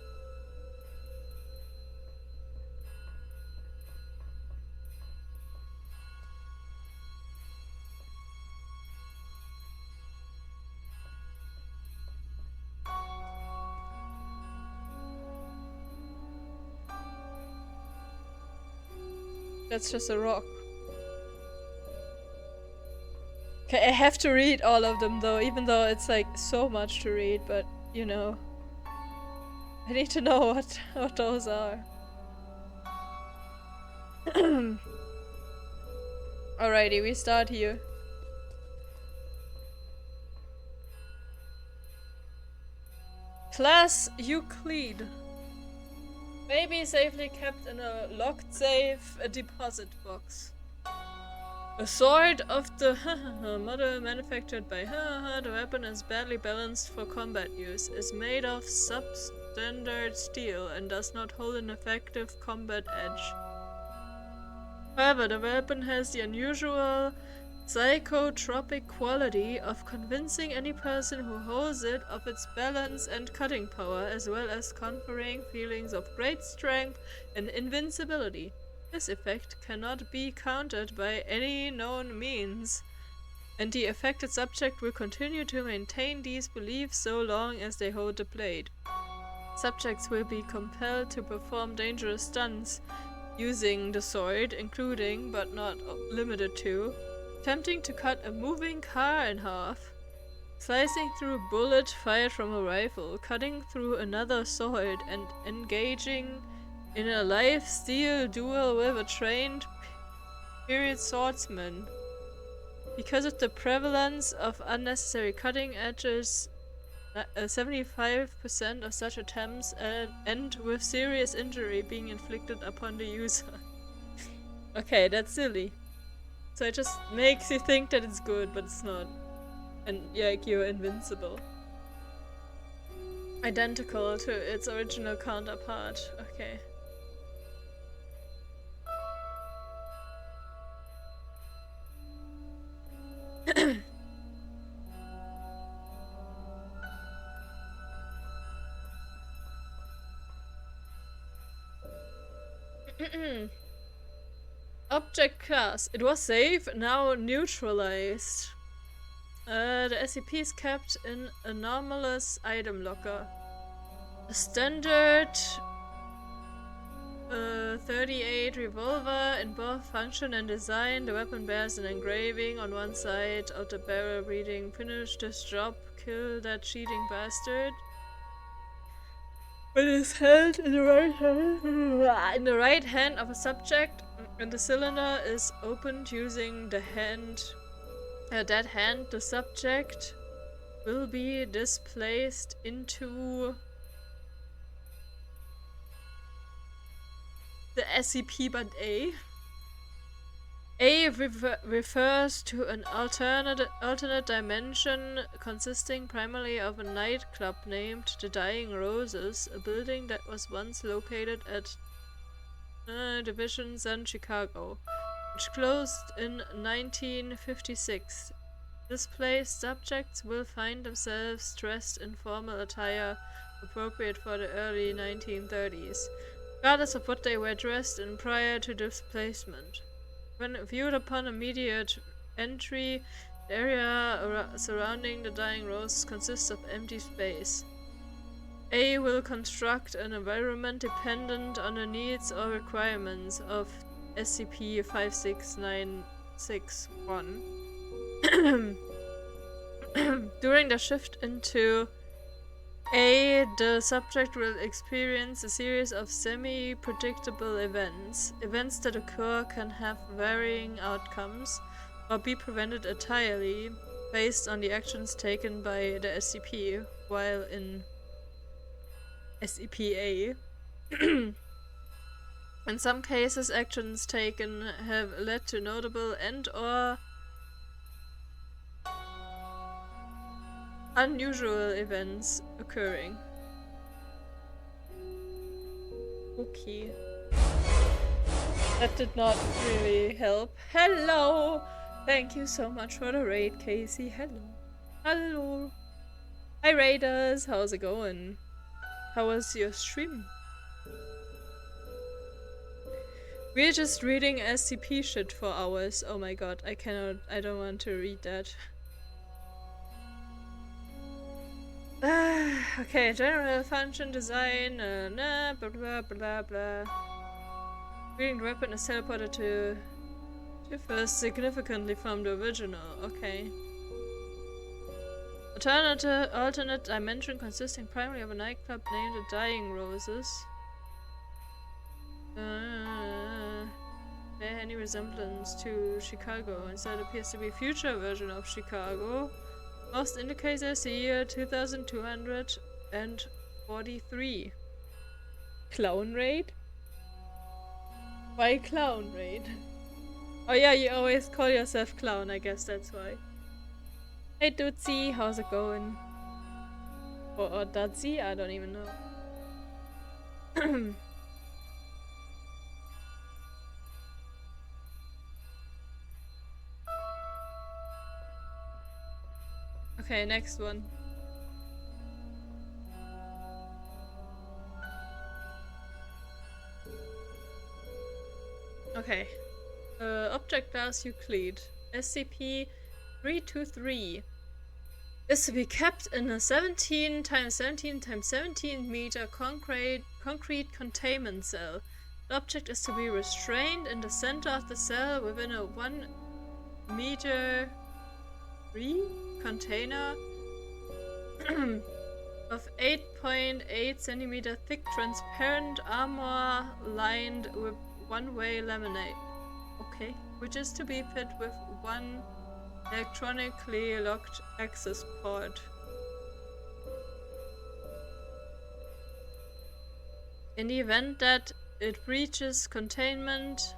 That's just a rock. Okay, I have to read all of them though, even though it's like so much to read, but you know. I need to know what those are. Alrighty, we start here. Class Euclid. Baby safely kept in a locked safe, a deposit box. A sword of the model manufactured by the weapon is badly balanced for combat use, is made of substandard steel and does not hold an effective combat edge. However, the weapon has the unusual psychotropic quality of convincing any person who holds it of its balance and cutting power, as well as conferring feelings of great strength and invincibility. This effect cannot be countered by any known means, and the affected subject will continue to maintain these beliefs so long as they hold the blade. Subjects will be compelled to perform dangerous stunts using the sword, including, but not limited to, attempting to cut a moving car in half, slicing through a bullet fired from a rifle, cutting through another sword, and engaging in a live steel duel with a trained period swordsman. Because of the prevalence of unnecessary cutting edges, 75% of such attempts end with serious injury being inflicted upon the user. Okay, that's silly. So it just makes you think that it's good, but it's not. And like you're invincible. Identical to its original counterpart. Okay. Object class. It was safe, now neutralized. The SCP is kept in anomalous item locker. A standard 38 revolver in both function and design. The weapon bears an engraving on one side of the barrel reading, "Finish this job, kill that cheating bastard." It is held in the right hand of a subject, and the cylinder is opened using the that hand. The subject will be displaced into the SCP, but A. A refers to an alternate dimension consisting primarily of a nightclub named The Dying Roses, a building that was once located at Division Sun, Chicago, which closed in 1956. Displaced subjects will find themselves dressed in formal attire appropriate for the early 1930s, regardless of what they were dressed in prior to displacement. When viewed upon immediate entry, the area surrounding the Dying Roses consists of empty space. A will construct an environment dependent on the needs or requirements of SCP-56961. During the shift into A, the subject will experience a series of semi-predictable events. Events that occur can have varying outcomes or be prevented entirely based on the actions taken by the SCP while in SCP-A. In some cases, actions taken have led to notable and/or unusual events occurring. Okay. That did not really help. Hello! Thank you so much for the raid, Casey. Hello. Hello. Hi raiders, how's it going? How was your stream? We're just reading SCP shit for hours. Oh my god, I don't want to read that. Okay, general function, design, blah blah blah blah. Reading the weapon is teleported to differs significantly from the original. Okay. Alternate dimension consisting primarily of a nightclub named The Dying Roses. Bear any resemblance to Chicago. Instead appears to be a future version of Chicago. Most indicates as the year 2243. Clown raid? Why clown raid? Oh yeah, you always call yourself clown, I guess that's why. Hey Dutzy, how's it going? Or Dutzy? I don't even know. Okay, next one. Okay. Object class Euclid. SCP-323 is to be kept in a 17 x 17 x 17 meter concrete containment cell. The object is to be restrained in the center of the cell within a 1 meter container of 8.8 centimeter thick transparent armor lined with one-way laminate. Okay, which is to be fit with one electronically locked access port. In the event that it breaches containment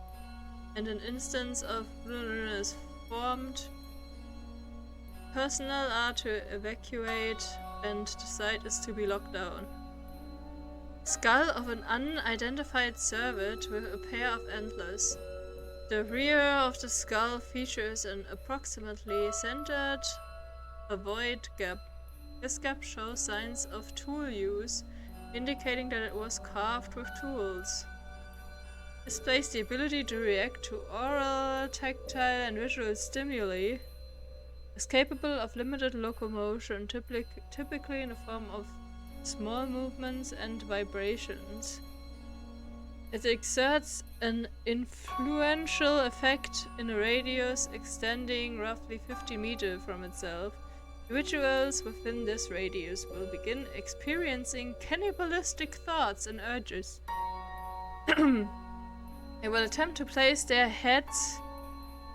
and an instance of is formed, personnel are to evacuate and the site is to be locked down. Skull of an unidentified cervid with a pair of antlers. The rear of the skull features an approximately centered void gap. This gap shows signs of tool use, indicating that it was carved with tools. Displays the ability to react to oral, tactile, and visual stimuli. Is capable of limited locomotion, typically in the form of small movements and vibrations. It exerts an influential effect in a radius extending roughly 50 meters from itself. Individuals within this radius will begin experiencing cannibalistic thoughts and urges. They will attempt to place their heads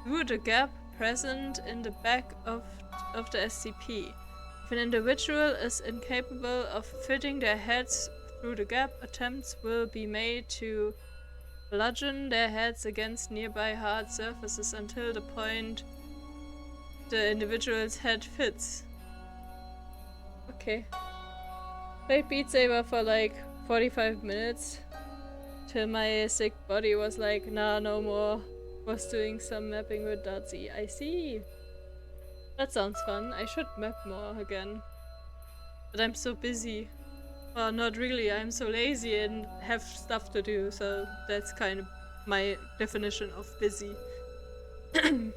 through the gap present in the back of the SCP. If an individual is incapable of fitting their heads through the gap, attempts will be made to bludgeon their heads against nearby hard surfaces until the point the individual's head fits. Okay. Played Beat Saber for like 45 minutes till my sick body was like, nah, no more. Was doing some mapping with Dotzy. I see. That sounds fun. I should map more again. But I'm so busy. Well, not really. I'm so lazy and have stuff to do, so that's kind of my definition of busy. The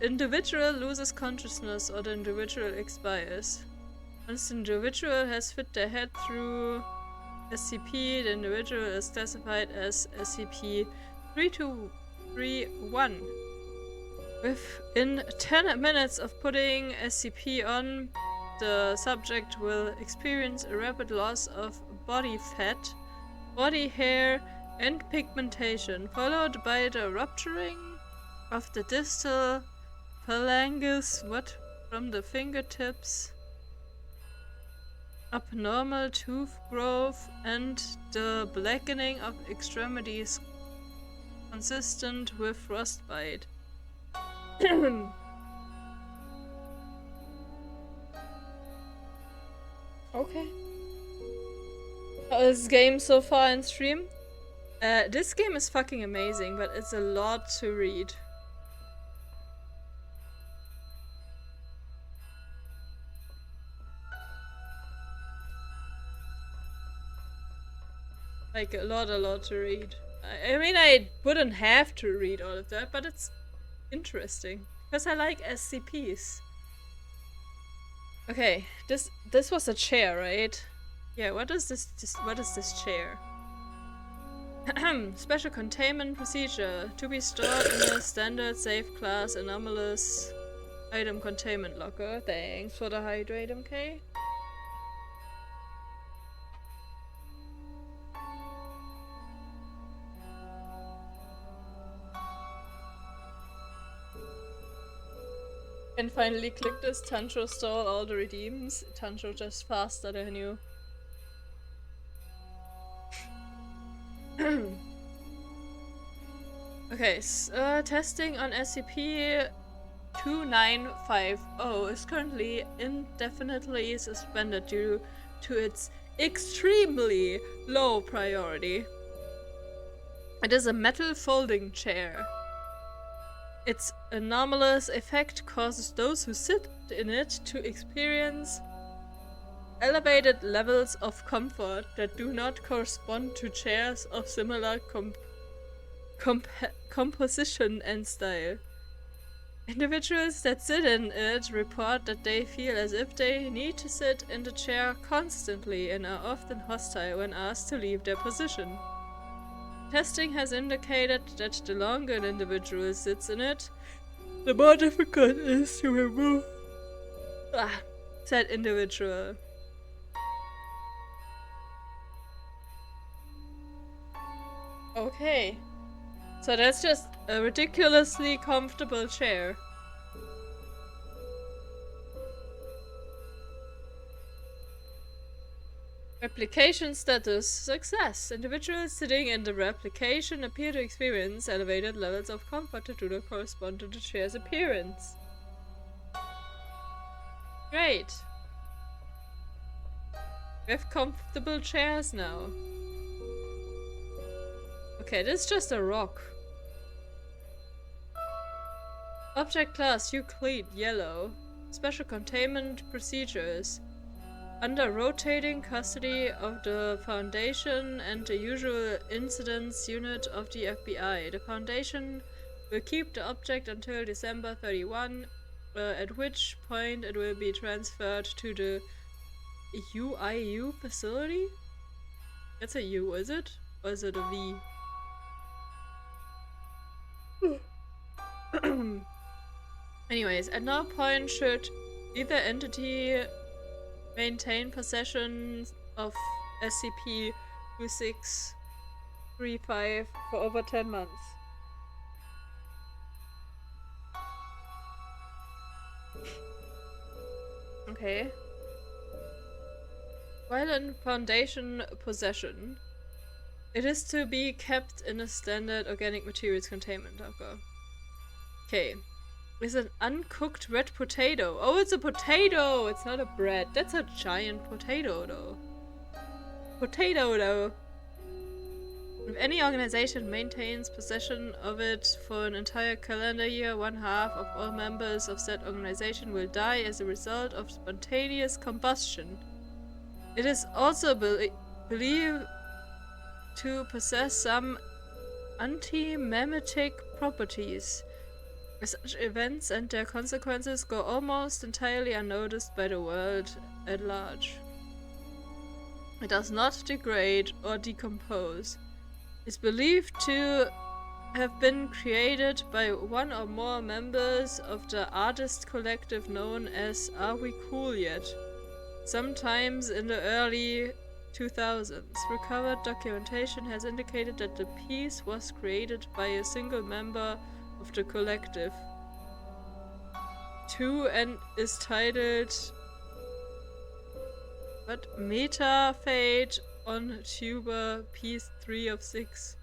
individual loses consciousness or the individual expires. Once the individual has fit their head through SCP, the individual is classified as SCP-3231. Within 10 minutes of putting SCP on, the subject will experience a rapid loss of body fat, body hair, and pigmentation, followed by the rupturing of the distal phalanges from the fingertips, abnormal tooth growth, and the blackening of extremities consistent with frostbite. Okay. How is this game so far in stream? This game is fucking amazing, but it's a lot to read. Like a lot to read. I mean, I wouldn't have to read all of that, but it's interesting because I like SCPs. Okay, this was a chair, right? Yeah, what is this chair? Special containment procedure to be stored in a standard safe class anomalous item containment locker. Thanks for the hydrate, MK. Can finally click this. Tancho stole all the redeems. Tancho just faster than you. Okay, testing on SCP-2950 is currently indefinitely suspended due to its extremely low priority. It is a metal folding chair. Its anomalous effect causes those who sit in it to experience elevated levels of comfort that do not correspond to chairs of similar composition and style. Individuals that sit in it report that they feel as if they need to sit in the chair constantly and are often hostile when asked to leave their position. Testing has indicated that the longer an individual sits in it, the more difficult it is to remove. Said individual. Okay. So that's just a ridiculously comfortable chair. Replication status success. Individuals sitting in the replication appear to experience elevated levels of comfort that do not correspond to the chair's appearance. Great. We have comfortable chairs now. Okay, this is just a rock. Object class Euclid yellow. Special containment procedures. Under rotating custody of the Foundation and the usual incidents unit of the FBI, the Foundation will keep the object until December 31, at which point it will be transferred to the UIU facility? That's a U, is it? Or is it a V? Anyways, at no point should either entity maintain possession of SCP-2635 for over 10 months. Okay. While in Foundation possession, it is to be kept in a standard organic materials containment locker. Okay. Is an uncooked red potato. Oh, it's a potato! It's not a bread. That's a giant potato, though. Potato, though. If any organization maintains possession of it for an entire calendar year, 1/2 of all members of said organization will die as a result of spontaneous combustion. It is also believed to possess some anti-memetic properties. Such events and their consequences go almost entirely unnoticed by the world at large. It does not degrade or decompose. It's believed to have been created by one or more members of the artist collective known as Are We Cool Yet? Sometimes in the early 2000s. Recovered documentation has indicated that the piece was created by a single member of the collective. 2 and is titled Meta Fate on Tuber Piece 3 of 6.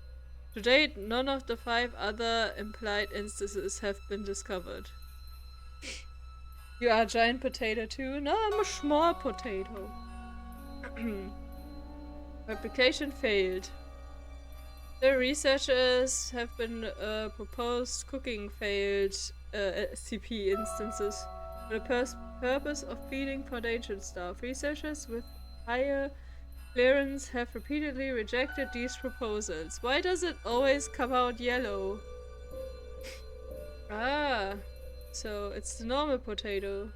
To date, none of the 5 other implied instances have been discovered. You are a giant potato too? No, I'm a small potato. Replication failed. The researchers have been proposed cooking failed SCP instances for the purpose of feeding Foundation staff. Researchers with higher clearance have repeatedly rejected these proposals. Why does it always come out yellow? Ah, so it's the normal potato,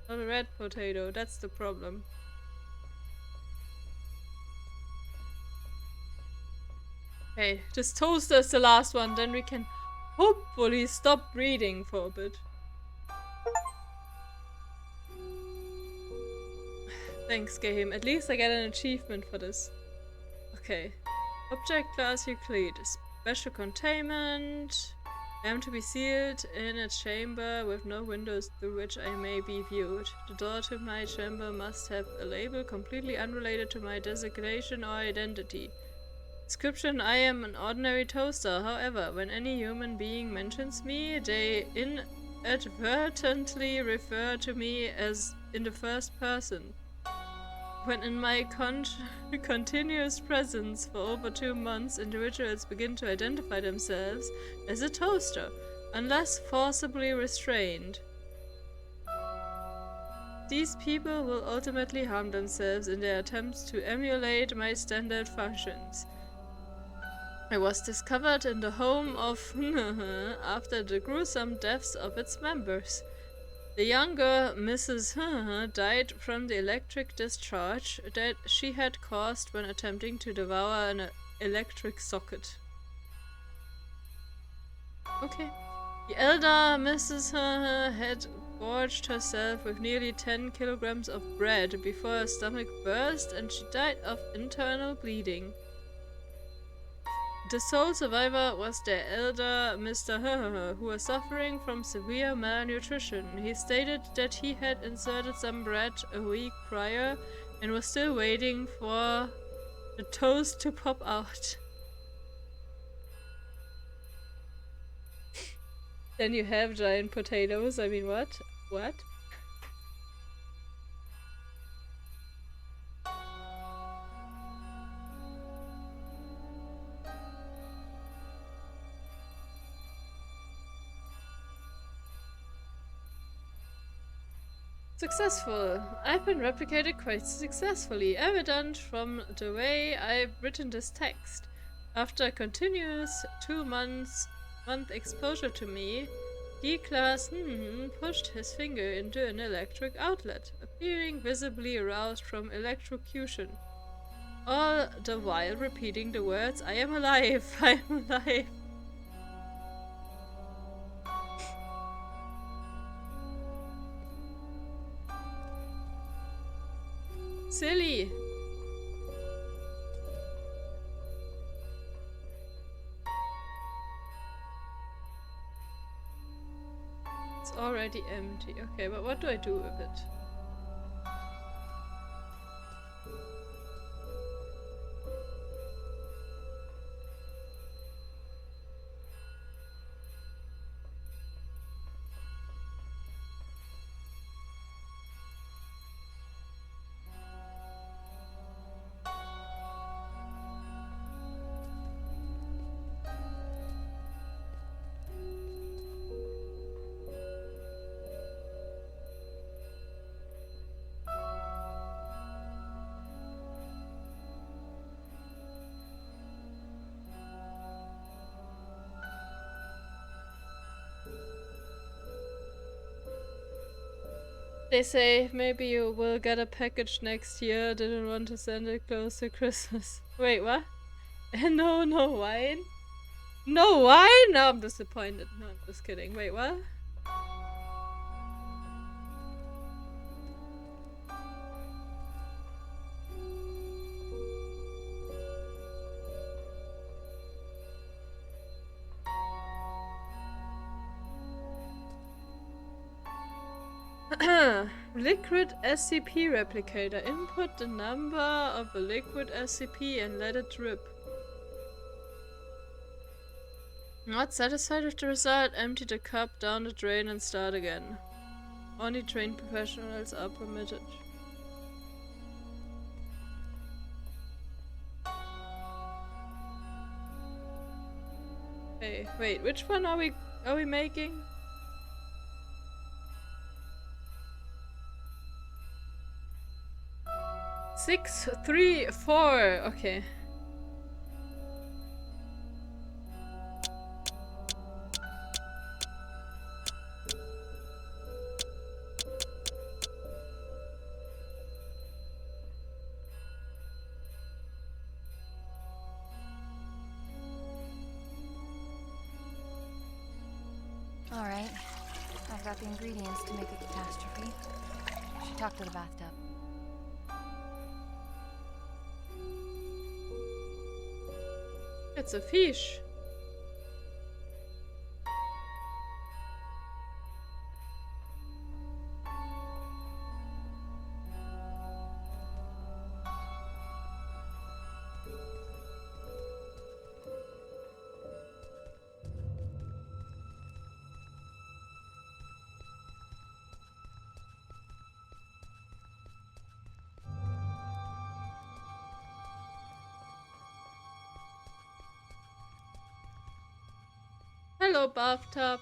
not a red potato. That's the problem. Okay, this toaster is the last one, then we can hopefully stop reading for a bit. Thanks, game. At least I get an achievement for this. Okay. Object class Euclid. Special containment. I am to be sealed in a chamber with no windows through which I may be viewed. The door to my chamber must have a label completely unrelated to my designation or identity. Description: I am an ordinary toaster. However, when any human being mentions me, they inadvertently refer to me as in the first person. When in my continuous presence for over 2 months, individuals begin to identify themselves as a toaster, unless forcibly restrained. These people will ultimately harm themselves in their attempts to emulate my standard functions. I was discovered in the home of after the gruesome deaths of its members. The younger Mrs. died from the electric discharge that she had caused when attempting to devour an electric socket. Okay. The elder Mrs. had gorged herself with nearly 10 kilograms of bread before her stomach burst and she died of internal bleeding. The sole survivor was their elder Mr. who was suffering from severe malnutrition. He stated that he had inserted some bread a week prior and was still waiting for the toast to pop out. Then you have giant potatoes. I mean, what? What? Successful. I've been replicated quite successfully, evident from the way I've written this text. After a continuous 2-month exposure to me, D-Class pushed his finger into an electric outlet, appearing visibly aroused from electrocution. All the while repeating the words, "I am alive, I am alive." Silly. It's already empty. Okay, but what do I do with it? They say maybe you will get a package next year. Didn't want to send it close to Christmas. Wait, what? No wine? No wine? No, I'm disappointed. No, I'm just kidding. Wait, what? Liquid SCP replicator. Input the number of a liquid SCP and let it drip. Not satisfied with the result, empty the cup down the drain and start again. Only trained professionals are permitted. Hey, wait, which one are we making? Six, 3, 4. Okay. All right. I've got the ingredients to make a catastrophe. Should talk to the bathtub. It's a fish. Hello, bathtub.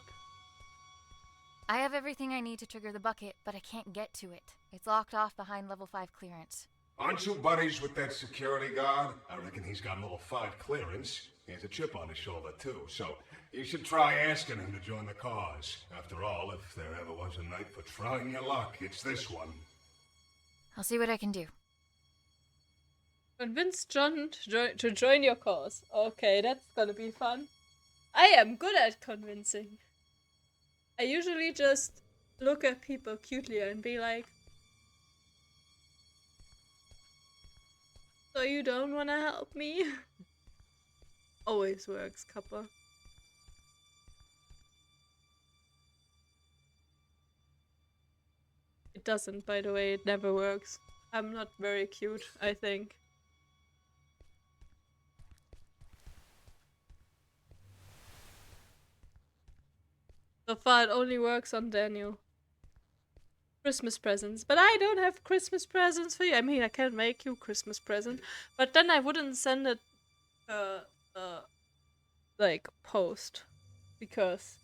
I have everything I need to trigger the bucket, but I can't get to it. It's locked off behind level 5 clearance. Aren't you buddies with that security guard? I reckon he's got level 5 clearance. He has a chip on his shoulder, too, so you should try asking him to join the cause. After all, if there ever was a night for trying your luck, it's this one. I'll see what I can do. Convince John to join your cause. Okay, that's gonna be fun. I am good at convincing. I usually just look at people cutely and be like, so you don't wanna help me? Always works, Kappa. It doesn't, by the way, it never works. I'm not very cute, I think. So far it only works on Daniel. Christmas presents. But I don't have Christmas presents for you. I mean, I can make you Christmas present. But then I wouldn't send it, like, post. Because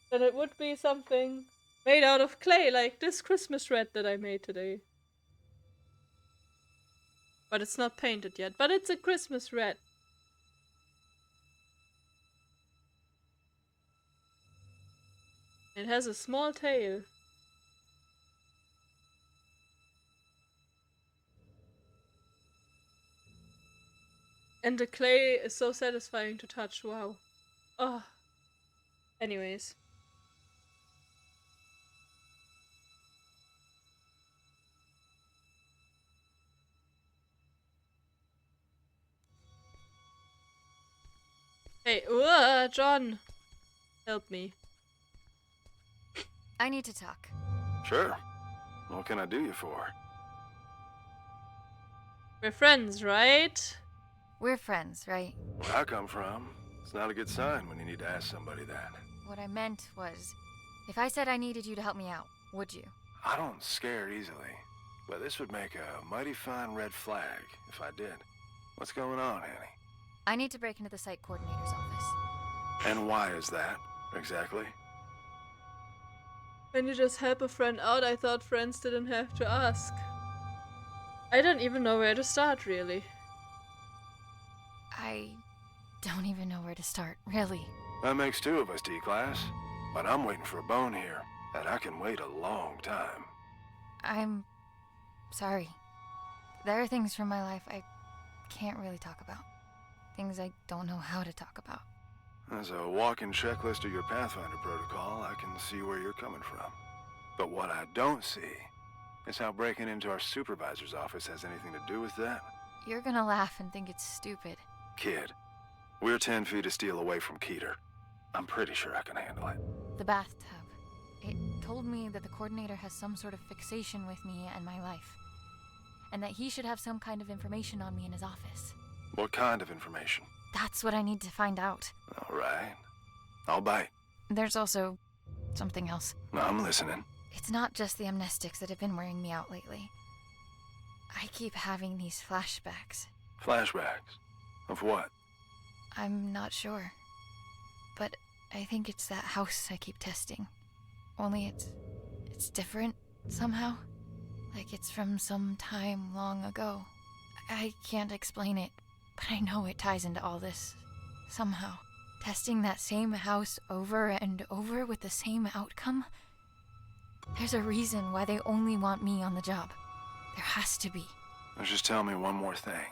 then it would be something made out of clay, like this Christmas red that I made today. But it's not painted yet. But it's a Christmas red. It has a small tail. And the clay is so satisfying to touch, wow. Oh. Anyways. Hey, John! Help me. I need to talk. Sure. What can I do you for? We're friends, right? We're friends, right? Where I come from, it's not a good sign when you need to ask somebody that. What I meant was, if I said I needed you to help me out, would you? I don't scare easily, but this would make a mighty fine red flag if I did. What's going on, Annie? I need to break into the site coordinator's office. And why is that, exactly? When you just help a friend out, I thought friends didn't have to ask. I don't even know where to start, really. I don't even know where to start, really. That makes two of us, D-Class. But I'm waiting for a bone here, and I can wait a long time. I'm sorry. There are things from my life I can't really talk about. Things I don't know how to talk about. As a walking checklist of your Pathfinder protocol, I can see where you're coming from. But what I don't see is how breaking into our supervisor's office has anything to do with that. You're gonna laugh and think it's stupid. Kid, we're 10 feet of steel away from Keter. I'm pretty sure I can handle it. The bathtub. It told me that the coordinator has some sort of fixation with me and my life. And that he should have some kind of information on me in his office. What kind of information? That's what I need to find out. All right. I'll bite. There's also something else. I'm listening. It's not just the amnestics that have been wearing me out lately. I keep having these flashbacks. Flashbacks? Of what? I'm not sure. But I think it's that house I keep testing. Only it's different somehow. Like it's from some time long ago. I can't explain it, but I know it ties into all this. Somehow. Testing that same house over and over with the same outcome? There's a reason why they only want me on the job. There has to be. Now just tell me one more thing.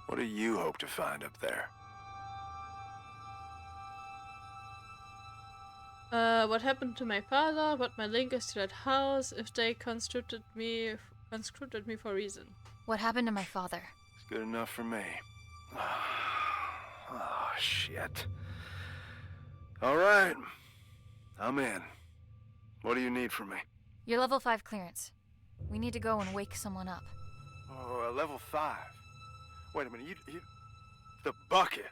What do you hope to find up there? What happened to my father, what my link is to that house, if they conscripted me for a reason. What happened to my father? It's good enough for me. Oh, shit. All right. I'm in. What do you need from me? Your level 5 clearance. We need to go and wake someone up. Oh, level 5. Wait a minute, you... The bucket?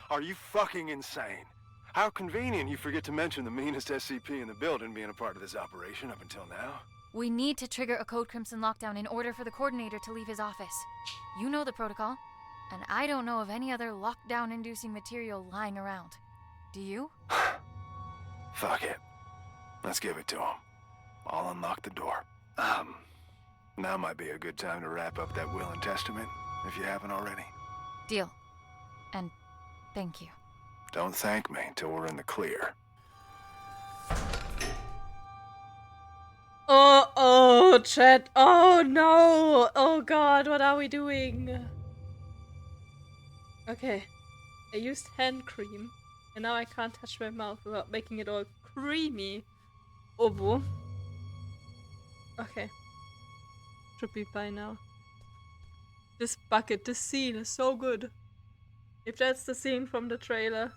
Are you fucking insane? How convenient you forget to mention the meanest SCP in the building being a part of this operation up until now. We need to trigger a Code Crimson lockdown in order for the coordinator to leave his office. You know the protocol, and I don't know of any other lockdown-inducing material lying around. Do you? Fuck it. Let's give it to him. I'll unlock the door. Now might be a good time to wrap up that will and testament, if you haven't already. Deal. And thank you. Don't thank me till we're in the clear. Oh, chat. Oh, no. Oh, God. What are we doing? Okay. I used hand cream. And now I can't touch my mouth without making it all creamy. Obo. Okay. Should be by now. This bucket, this scene is so good. If that's the scene from the trailer.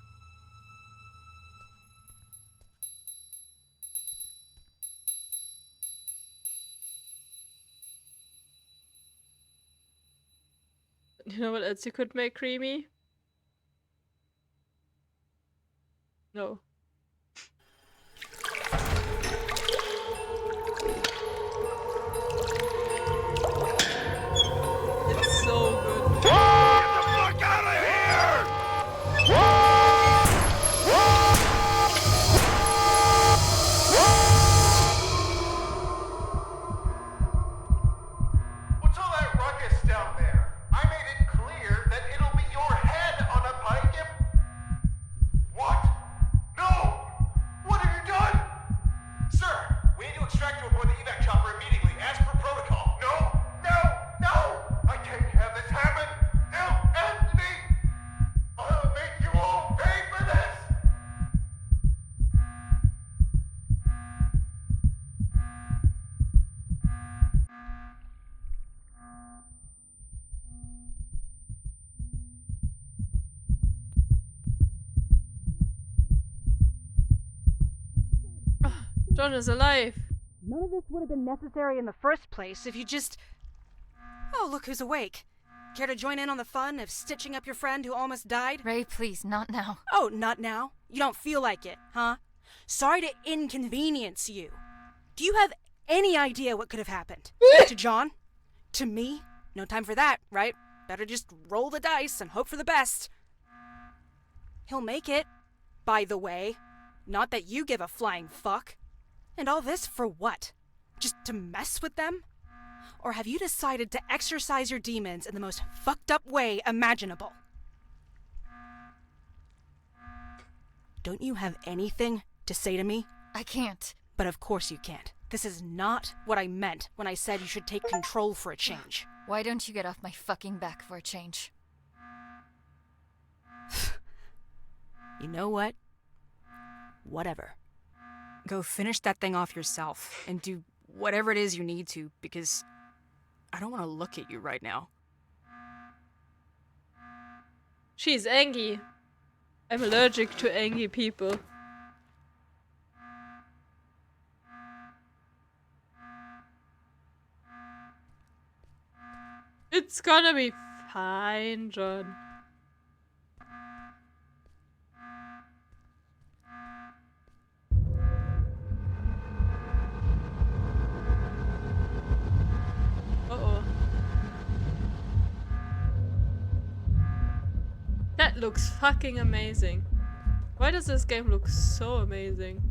You know what else you could make creamy? No. It's so good. Get the fuck out of here! What's all that ruckus down there? I made it clear that it'll be your head on a pike and... What? No! What have you done? Sir, we need to extract you aboard the evac chopper immediately, as per protocol. No! No! No! I can't have this happen! No, Anthony! I'll make you all pay for this! John is alive. None of this would have been necessary in the first place if you just... Oh, look who's awake. Care to join in on the fun of stitching up your friend who almost died? Ray, please, not now. Oh, not now? You don't feel like it, huh? Sorry to inconvenience you. Do you have any idea what could have happened? To John? To me? No time for that, right? Better just roll the dice and hope for the best. He'll make it, by the way. Not that you give a flying fuck. And all this for what? Just to mess with them? Or have you decided to exercise your demons in the most fucked up way imaginable? Don't you have anything to say to me? I can't. But of course you can't. This is not what I meant when I said you should take control for a change. Why don't you get off my fucking back for a change? You know what? Whatever. Go finish that thing off yourself and do whatever it is you need to, because I don't want to look at you right now. She's angry. I'm allergic to angry people. It's gonna be fine, John. Uh-oh. That looks fucking amazing. Why does this game look so amazing?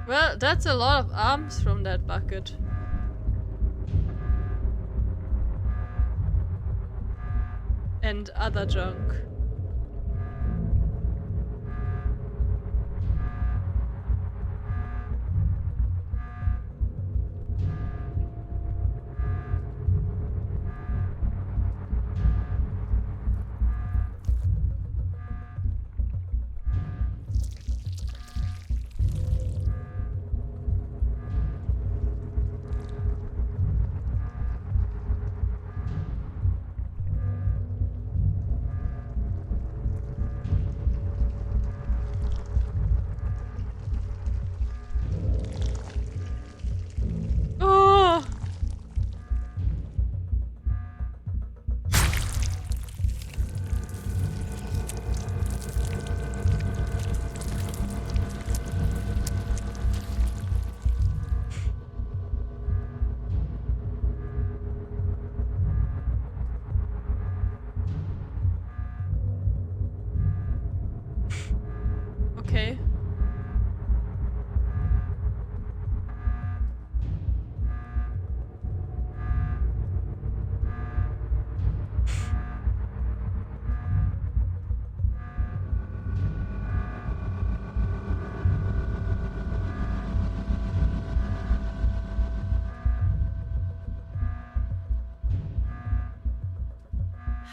Well, that's a lot of arms from that bucket. And other junk.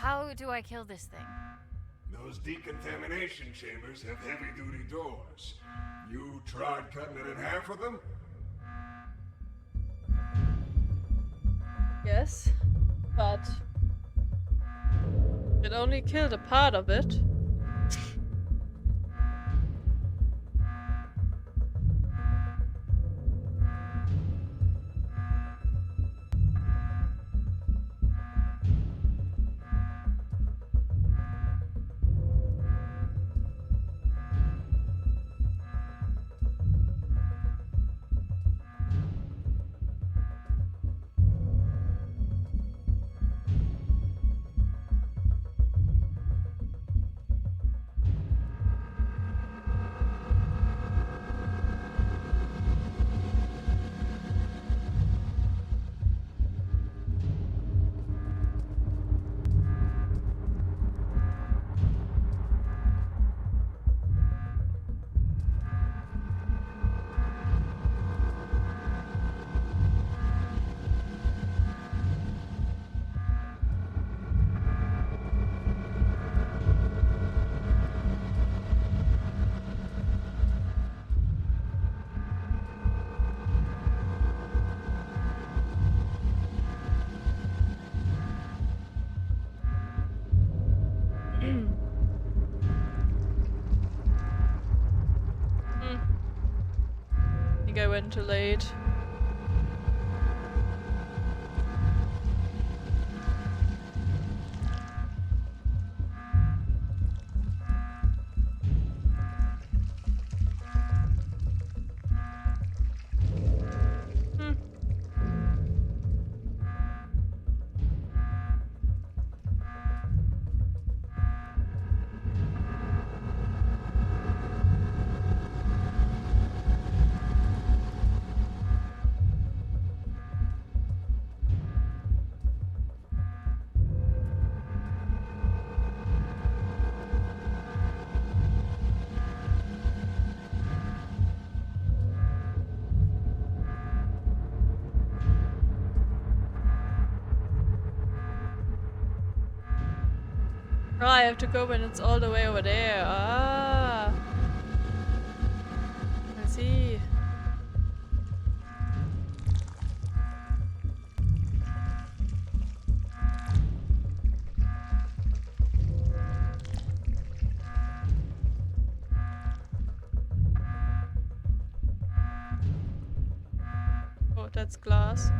How do I kill this thing? Those decontamination chambers have heavy-duty doors. You tried cutting it in half with them? Yes, but it only killed a part of it. I think I went too late. Oh, I have to go when it's all the way over there. Ah. I see. Oh, that's glass.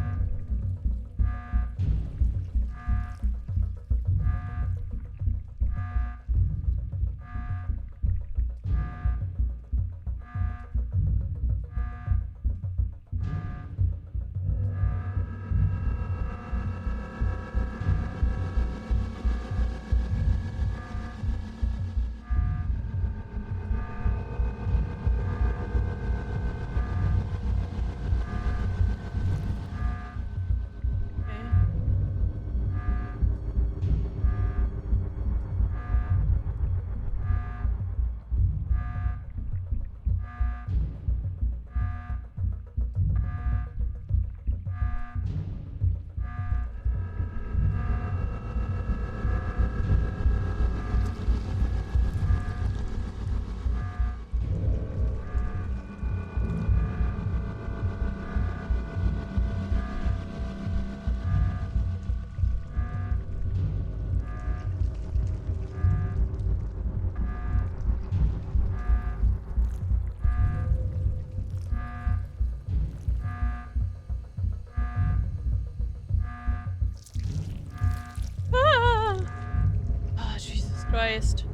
Christ.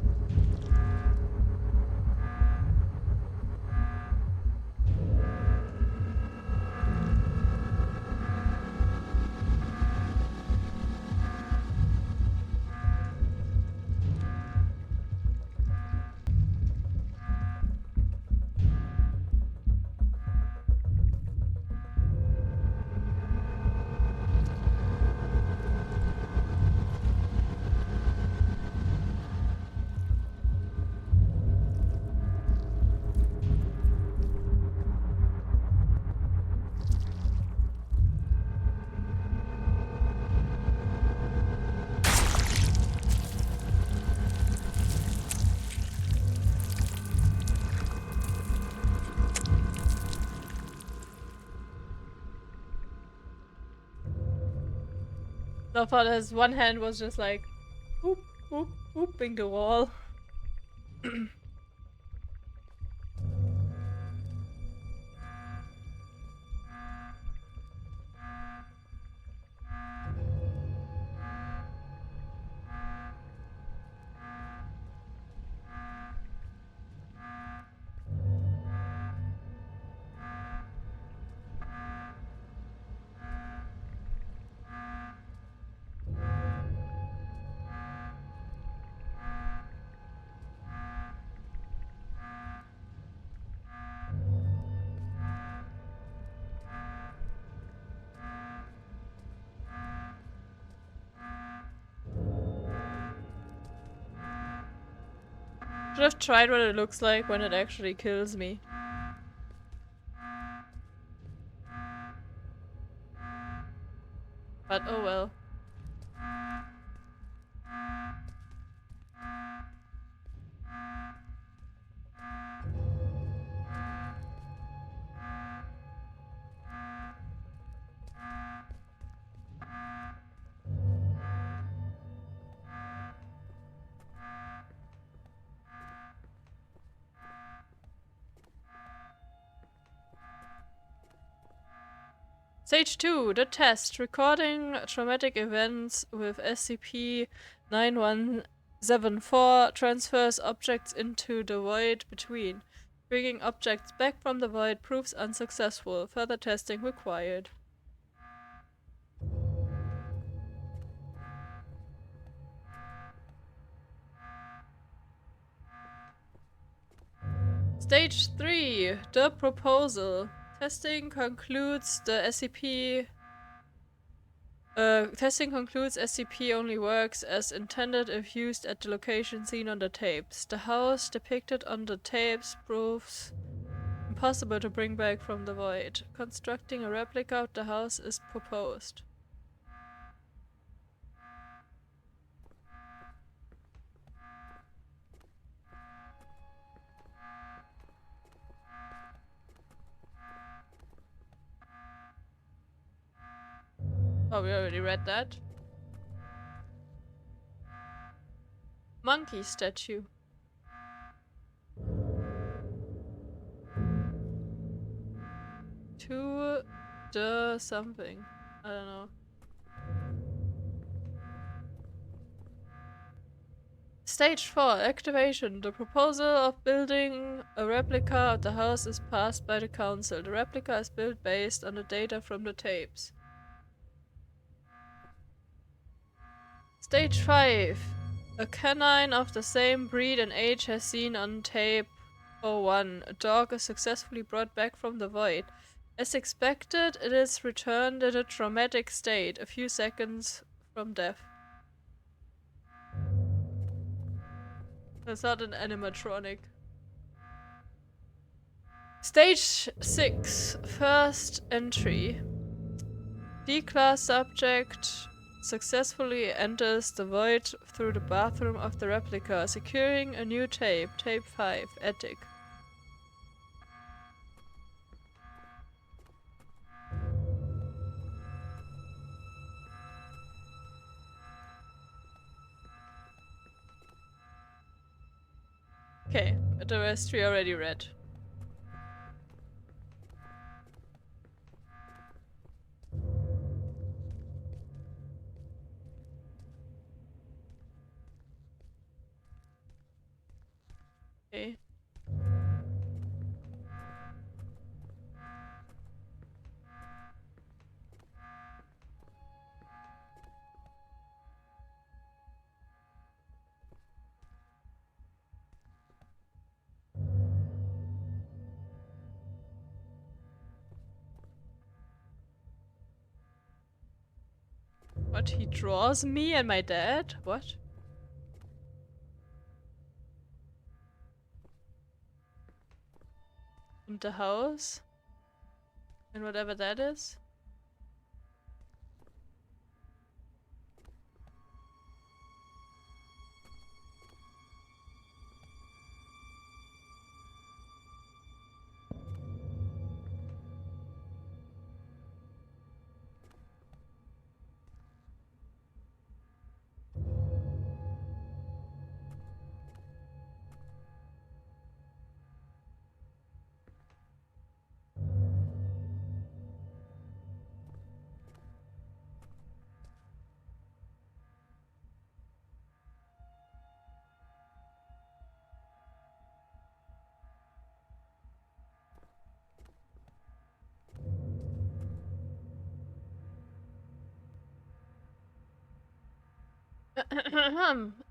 So far, his one hand was just like, whoop, whoop, whooping the wall. Should have tried what it looks like when it actually kills me. But oh well. Stage 2, the test. Recording traumatic events with SCP-9174 transfers objects into the void between. Bringing objects back from the void proves unsuccessful. Further testing required. Stage 3, the proposal. Testing concludes SCP only works as intended if used at the location seen on the tapes. The house depicted on the tapes proves impossible to bring back from the void. Constructing a replica of the house is proposed. Oh, we already read that. Monkey statue. To the something. I don't know. Stage 4, activation. The proposal of building a replica of the house is passed by the council. The replica is built based on the data from the tapes. Stage 5. A canine of the same breed and age has seen on tape 01. A dog is successfully brought back from the void. As expected, it is returned in a traumatic state, a few seconds from death. That's not an animatronic. Stage 6. First entry. D-class subject successfully enters the void through the bathroom of the replica, securing a new tape. Tape 5. Attic. Okay, the rest we already read. Okay. What? He draws me and my dad? What? And the house? And whatever that is?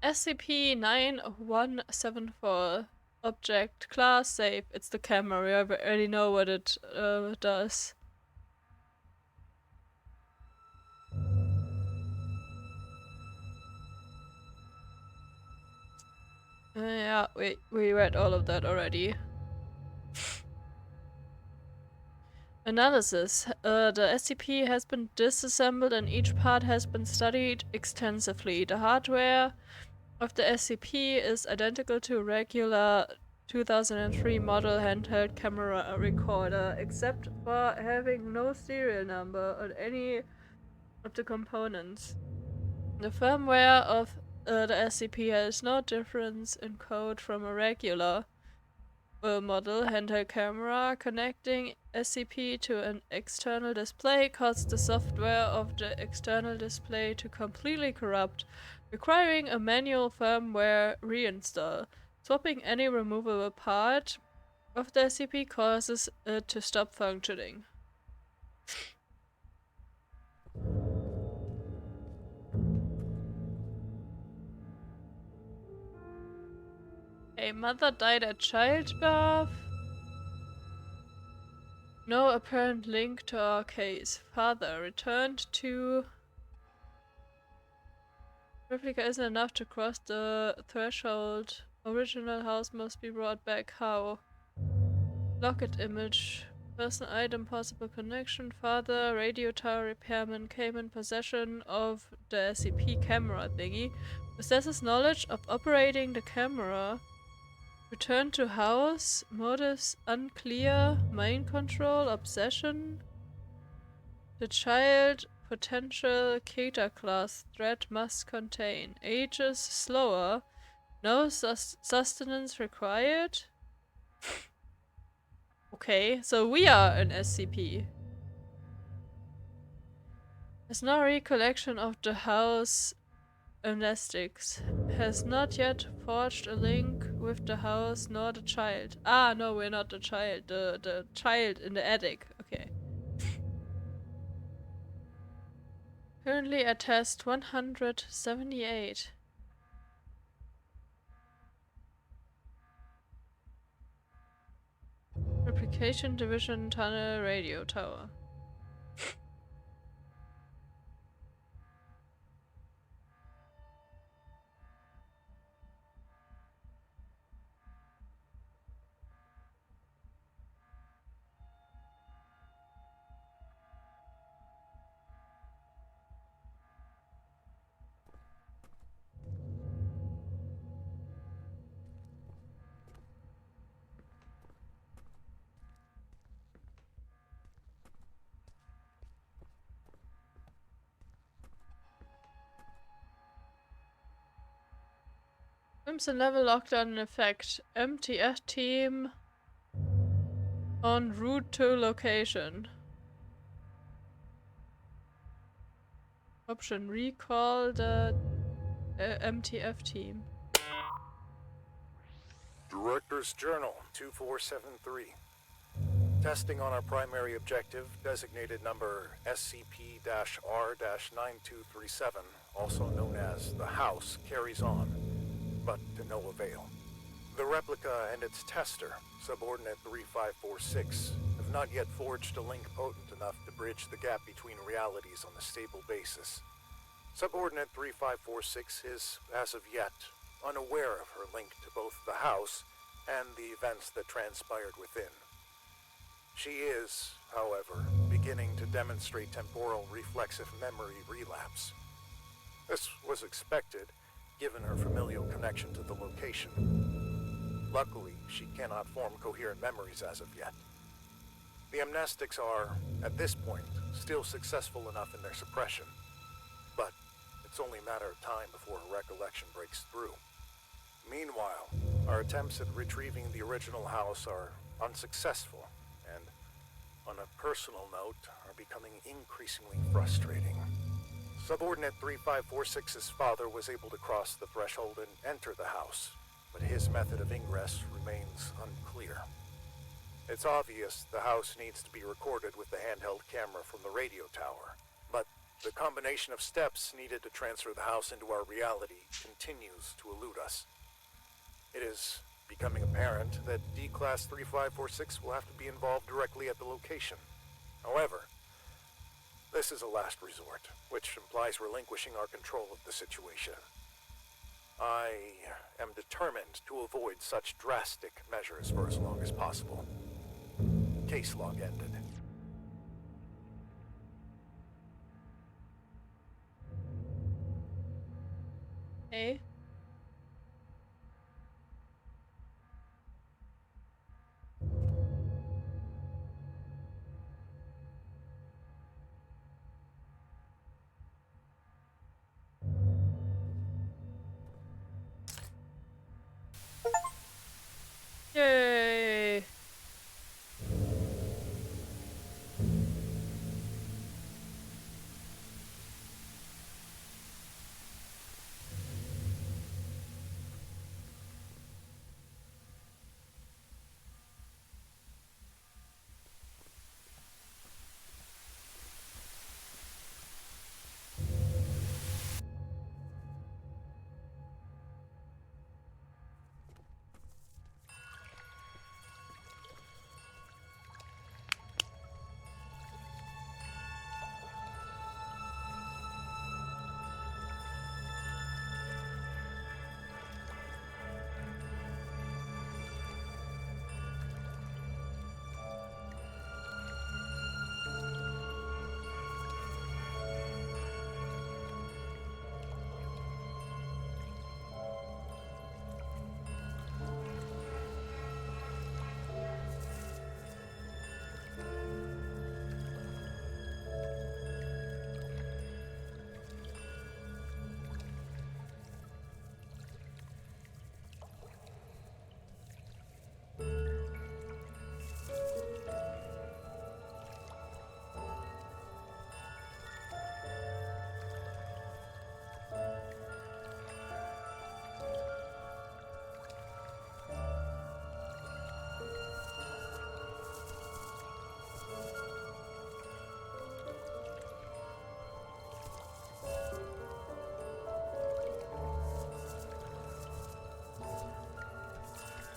SCP-9174. Object class safe. It's the camera. We already know what it does. Yeah, we read all of that already. Analysis. The SCP has been disassembled and each part has been studied extensively. The hardware of the SCP is identical to a regular 2003 model handheld camera recorder, except for having no serial number on any of the components. The firmware of the SCP has no difference in code from a regular model handheld camera. Connecting SCP to an external display caused the software of the external display to completely corrupt, requiring a manual firmware reinstall. Swapping any removable part of the SCP causes it to stop functioning. A mother died at childbirth. No apparent link to our case. Father returned to... Replica isn't enough to cross the threshold. Original house must be brought back. How? Locket image. Person item possible connection. Father, radio tower repairman, came in possession of the SCP camera thingy. Possesses knowledge of operating the camera. Return to house. Motives unclear. Mind control. Obsession. The child potential Keta class threat must contain. Ages slower. No sustenance required. Okay, so we are an SCP. Has no recollection of the house amnestics. Has not yet forged a link with the house nor the child. Ah, no, we're not the child. The child in the attic. Okay. Currently at test 178. Replication division tunnel radio tower. Crimson level lockdown in effect. MTF team en route to location. Option recall the MTF team. Director's Journal 2473. Testing on our primary objective, designated number SCP-R-9237, also known as the House, carries on, but to no avail. The replica and its tester, Subordinate 3546, have not yet forged a link potent enough to bridge the gap between realities on a stable basis. Subordinate 3546 is, as of yet, unaware of her link to both the House and the events that transpired within. She is, however, beginning to demonstrate temporal reflexive memory relapse. This was expected, given her familial connection to the location. Luckily, she cannot form coherent memories as of yet. The amnestics are, at this point, still successful enough in their suppression, but it's only a matter of time before her recollection breaks through. Meanwhile, our attempts at retrieving the original house are unsuccessful, and, on a personal note, are becoming increasingly frustrating. Subordinate 3546's father was able to cross the threshold and enter the house, but his method of ingress remains unclear. It's obvious the house needs to be recorded with the handheld camera from the radio tower, but The combination of steps needed to transfer the house into our reality continues to elude us. It is becoming apparent that D-Class 3546 will have to be involved directly at the location. However, this is a last resort, which implies relinquishing our control of the situation. I am determined to avoid such drastic measures for as long as possible. Case log ended. Hey. Yay!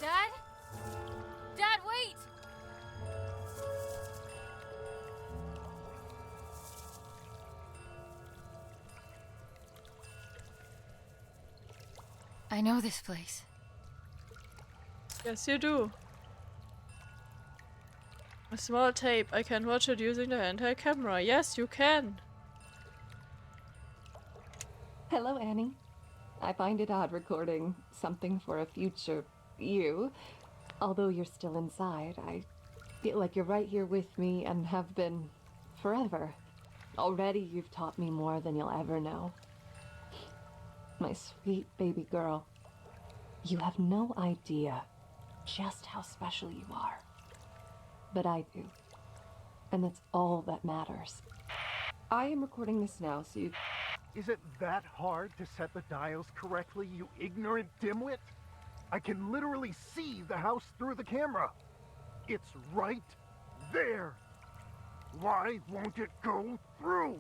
Dad? Dad, wait! I know this place. Yes, you do. A small tape. I can watch it using the handheld camera. Yes, you can. Hello, Annie. I find it odd recording something for a future you. Although you're still inside, I feel like you're right here with me and have been forever. Already you've taught me more than you'll ever know. My sweet baby girl, you have no idea just how special you are. But I do. And that's all that matters. I am recording this now, so you... Is it that hard to set the dials correctly, you ignorant dimwit? I can literally see the house through the camera. It's right there. Why won't it go through?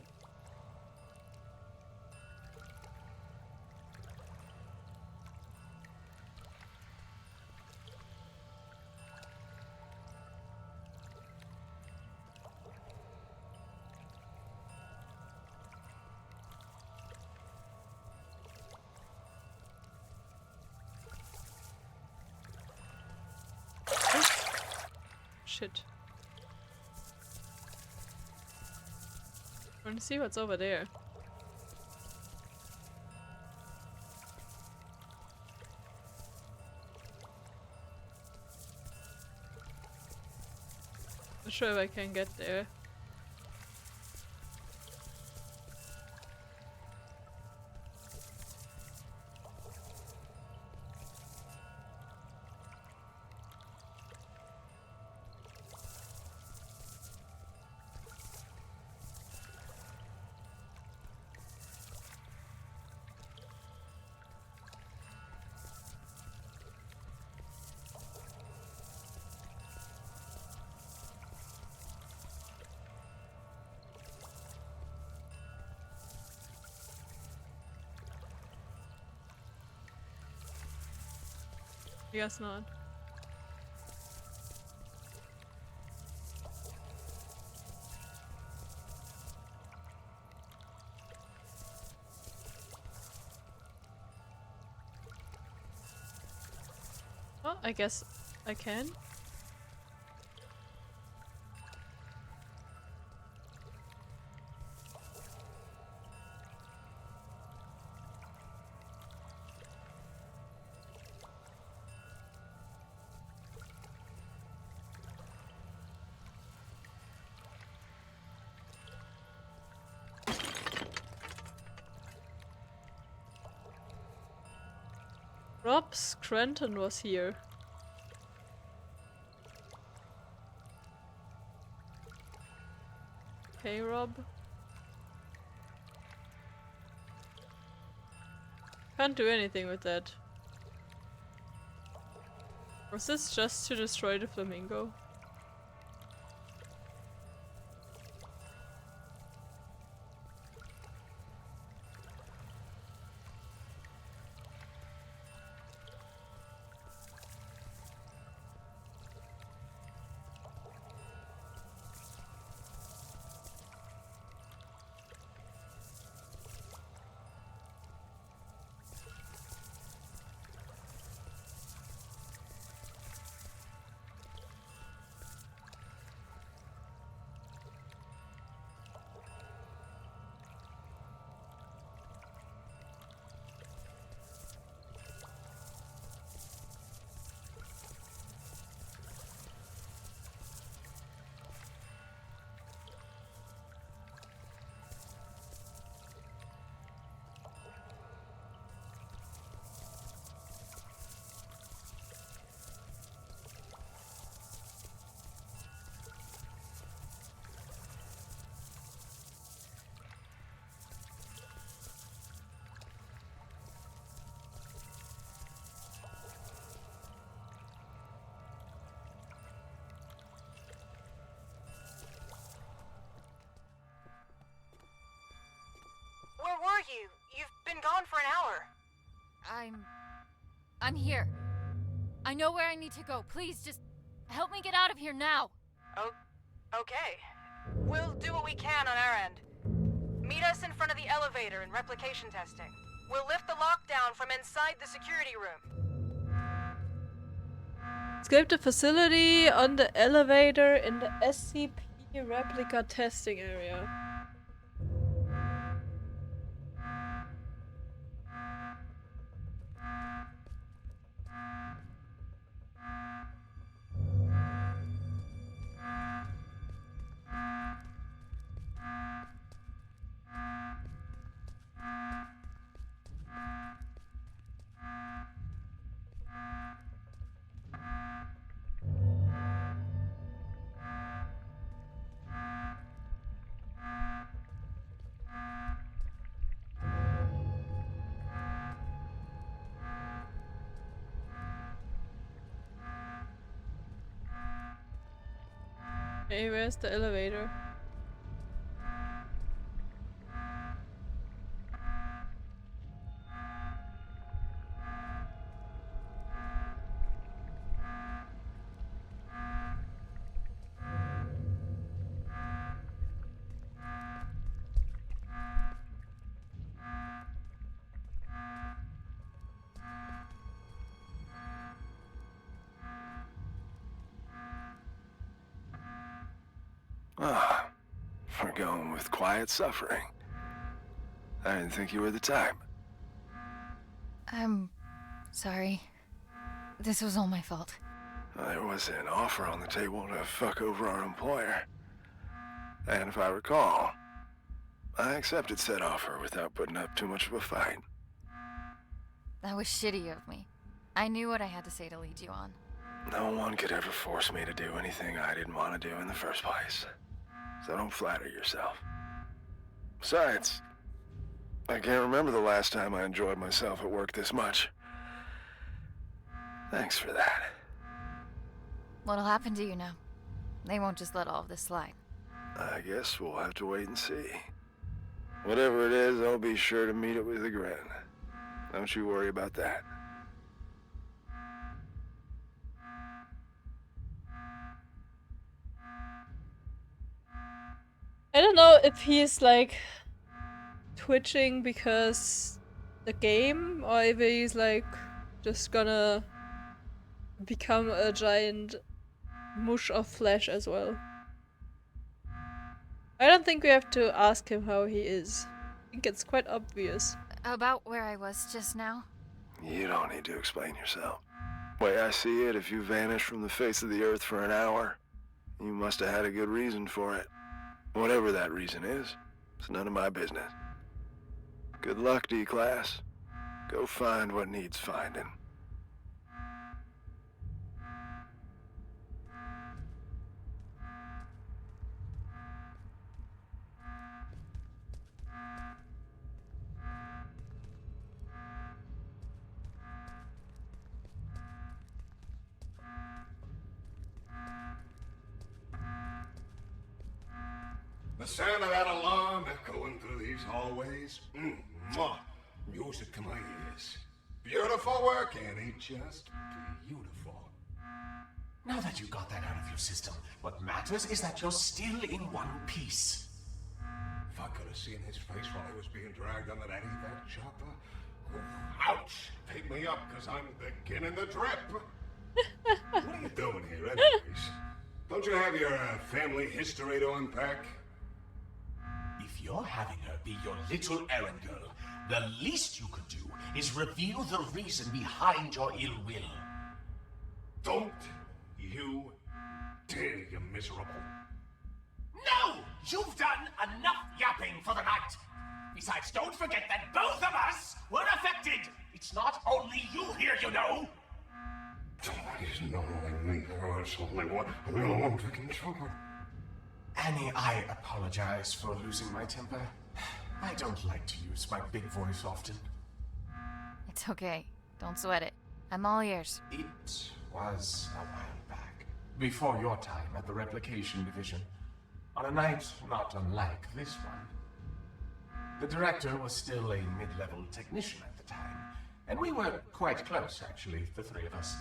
Shit. I want to see what's over there. Not sure if I can get there. I guess not. Oh, I guess I can. Rob Scranton was here. Hey, Rob. Can't do anything with that. Was this just to destroy the flamingo? Where were you? You've been gone for an hour. I'm here. I know where I need to go. Please, just help me get out of here now. Oh, okay. We'll do what we can on our end. Meet us in front of the elevator in replication testing. We'll lift the lockdown from inside the security room. Escape the facility on the elevator in the SCP replica testing area. Hey, where's the elevator? Ah, we're going with quiet suffering. I didn't think you were the type. I'm sorry. This was all my fault. There was an offer on the table to fuck over our employer. And if I recall, I accepted said offer without putting up too much of a fight. That was shitty of me. I knew what I had to say to lead you on. No one could ever force me to do anything I didn't want to do in the first place. So don't flatter yourself. Besides, I can't remember the last time I enjoyed myself at work this much. Thanks for that. What'll happen to you now? They won't just let all of this slide. I guess we'll have to wait and see. Whatever it is, I'll be sure to meet it with a grin. Don't you worry about that. I don't know if he's like twitching because the game, or if he's like just gonna become a giant mush of flesh as well. I don't think we have to ask him how he is. I think it's quite obvious. About where I was just now? You don't need to explain yourself. Way I see it, if you vanished from the face of the earth for an hour, you must have had a good reason for it. Whatever that reason is, it's none of my business. Good luck, D-Class. Go find what needs finding. The sound of that alarm echoing through these hallways. Mwah. Music to my ears. Beautiful work, Annie. Just beautiful. Now that you got that out of your system, what matters is that you're still in one piece. If I could have seen his face while he was being dragged under that evac chopper. Oh, ouch! Pick me up, because I'm beginning the drip. What are you doing here, anyways? Don't you have your family history to unpack? If you're having her be your little errand girl, the least you could do is reveal the reason behind your ill will. Don't you dare, you miserable. No! You've done enough yapping for the night! Besides, don't forget that both of us were affected! It's not only you here, you know! It's not only me, it's only one freaking chopper. Annie, I apologize for losing my temper. I don't like to use my big voice often. It's okay. Don't sweat it. I'm all ears. It was a while back, before your time at the Replication Division, on a night not unlike this one. The director was still a mid-level technician at the time, and we were quite close, actually, the three of us.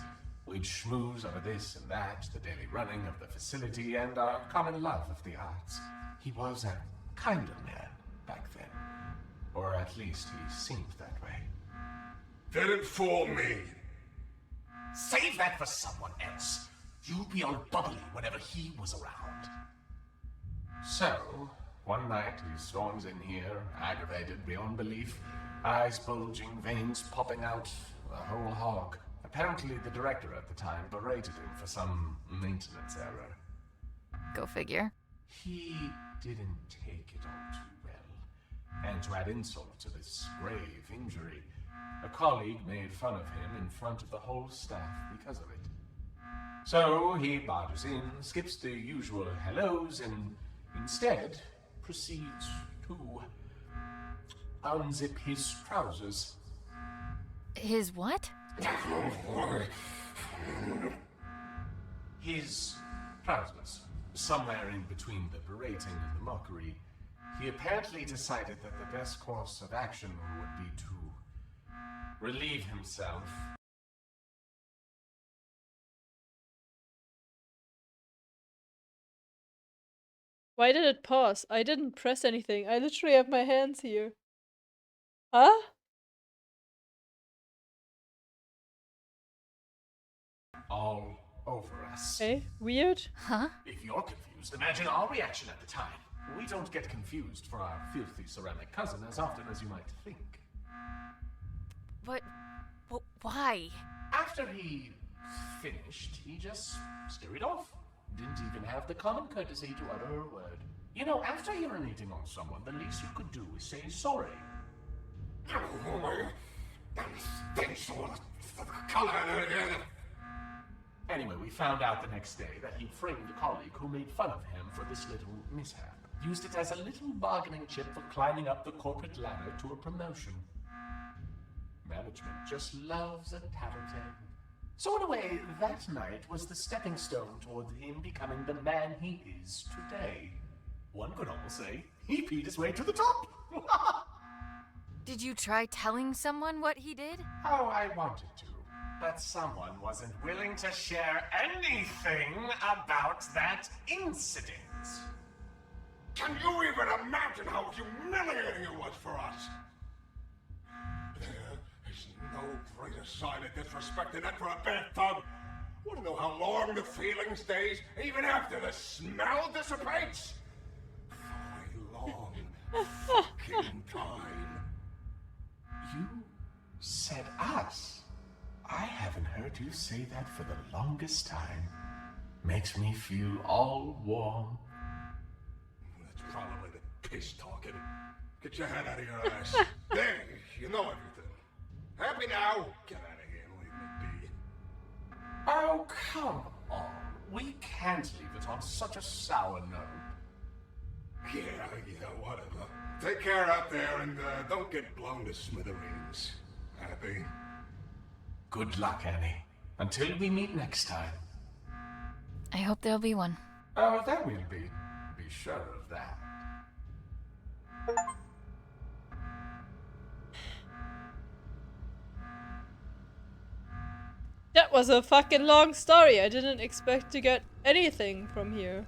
We'd schmooze over this and that, the daily running of the facility, and our common love of the arts. He was a kind of man back then. Or at least he seemed that way. Didn't fool me. Save that for someone else. You'd be all bubbly whenever he was around. So, one night he storms in here, aggravated beyond belief, eyes bulging, veins popping out, a whole hog. Apparently the director at the time berated him for some maintenance error. Go figure. He didn't take it all too well. And to add insult to this grave injury, a colleague made fun of him in front of the whole staff because of it. So he barges in, skips the usual hellos, and instead proceeds to unzip his trousers. His what? His trousers. Somewhere in between the berating and the mockery, he apparently decided that the best course of action would be to relieve himself. Why did it pause? I didn't press anything. I literally have my hands here. Huh? All over us. Okay, weird. Huh? If you're confused, imagine our reaction at the time. We don't get confused for our filthy ceramic cousin as often as you might think. But why? After he finished, he just scurried off. Didn't even have the common courtesy to utter a word. You know, after urinating on someone, the least you could do is say sorry. Anyway, we found out the next day that he'd framed a colleague who made fun of him for this little mishap. Used it as a little bargaining chip for climbing up the corporate ladder to a promotion. Management just loves a tattletale. So in a way, that night was the stepping stone toward him becoming the man he is today. One could almost say he peed his way to the top. Did you try telling someone what he did? Oh, I wanted to, but someone wasn't willing to share anything about that incident. Can you even imagine how humiliating it was for us? There is no greater sign of disrespect than that for a bathtub. Want to know how long the feeling stays, even after the smell dissipates? For a long fucking time. You said us. I haven't heard you say that for the longest time. Makes me feel all warm. That's probably the piss talking. Get your head out of your ass. There, you know everything. Happy now? Get out of here and leave me be. Oh, come on. We can't leave it on such a sour note. Yeah, whatever. Take care out there and don't get blown to smithereens. Happy? Good luck, Annie. Until we meet next time. I hope there'll be one. Oh, that will be sure of that. That was a fucking long story. I didn't expect to get anything from here.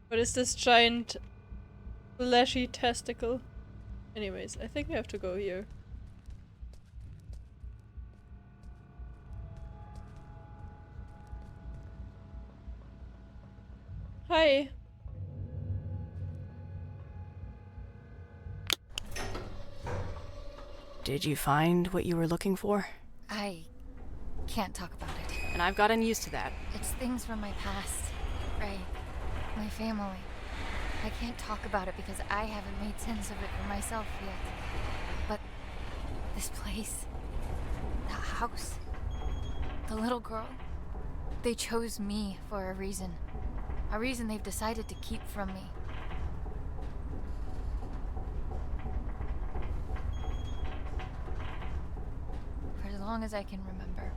What is this giant fleshy testicle? Anyways, I think we have to go here. Hi. Did you find what you were looking for? I can't talk about it. And I've gotten used to that. It's things from my past, Ray. My family. I can't talk about it because I haven't made sense of it for myself yet. But this place, that house, the little girl, they chose me for a reason. A reason they've decided to keep from me. For as long as I can remember,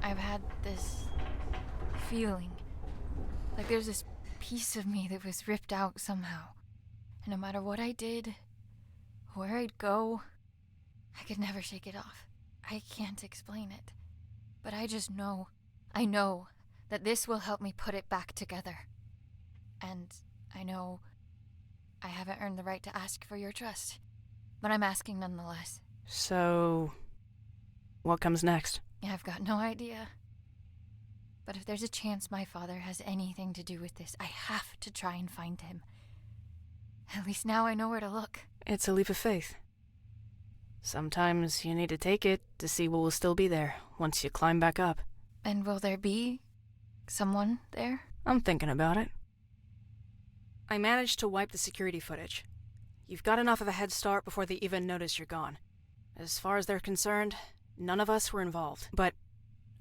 I've had this feeling like there's this piece of me that was ripped out somehow. And no matter what I did, where I'd go, I could never shake it off. I can't explain it. But I just know, I know that this will help me put it back together. And I know I haven't earned the right to ask for your trust, but I'm asking nonetheless. So, what comes next? I've got no idea. But if there's a chance my father has anything to do with this, I have to try and find him. At least now I know where to look. It's a leap of faith. Sometimes you need to take it to see what will still be there once you climb back up. And will there be someone there? I'm thinking about it. I managed to wipe the security footage. You've got enough of a head start before they even notice you're gone. As far as they're concerned, none of us were involved. But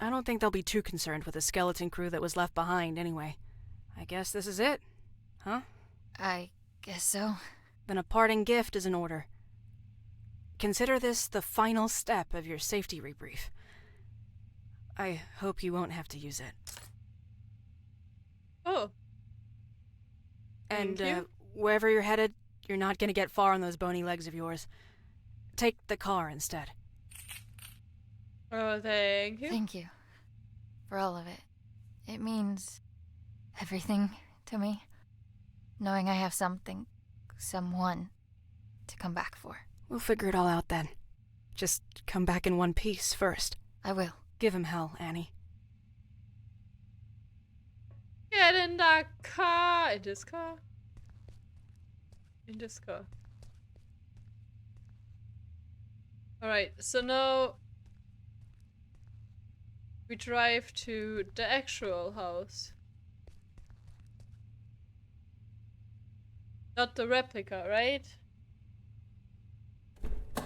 I don't think they'll be too concerned with the skeleton crew that was left behind anyway. I guess this is it, huh? I guess so. Then a parting gift is in order. Consider this the final step of your safety rebrief. I hope you won't have to use it. Oh. And wherever you're headed, you're not gonna get far on those bony legs of yours. Take the car instead. Oh, thank you. Thank you. For all of it. It means everything to me. Knowing I have something, someone, to come back for. We'll figure it all out then. Just come back in one piece first. I will. Give him hell, Annie. Get in that car. In this car. In this car. Alright, so now we drive to the actual house. Not the replica, right? Putting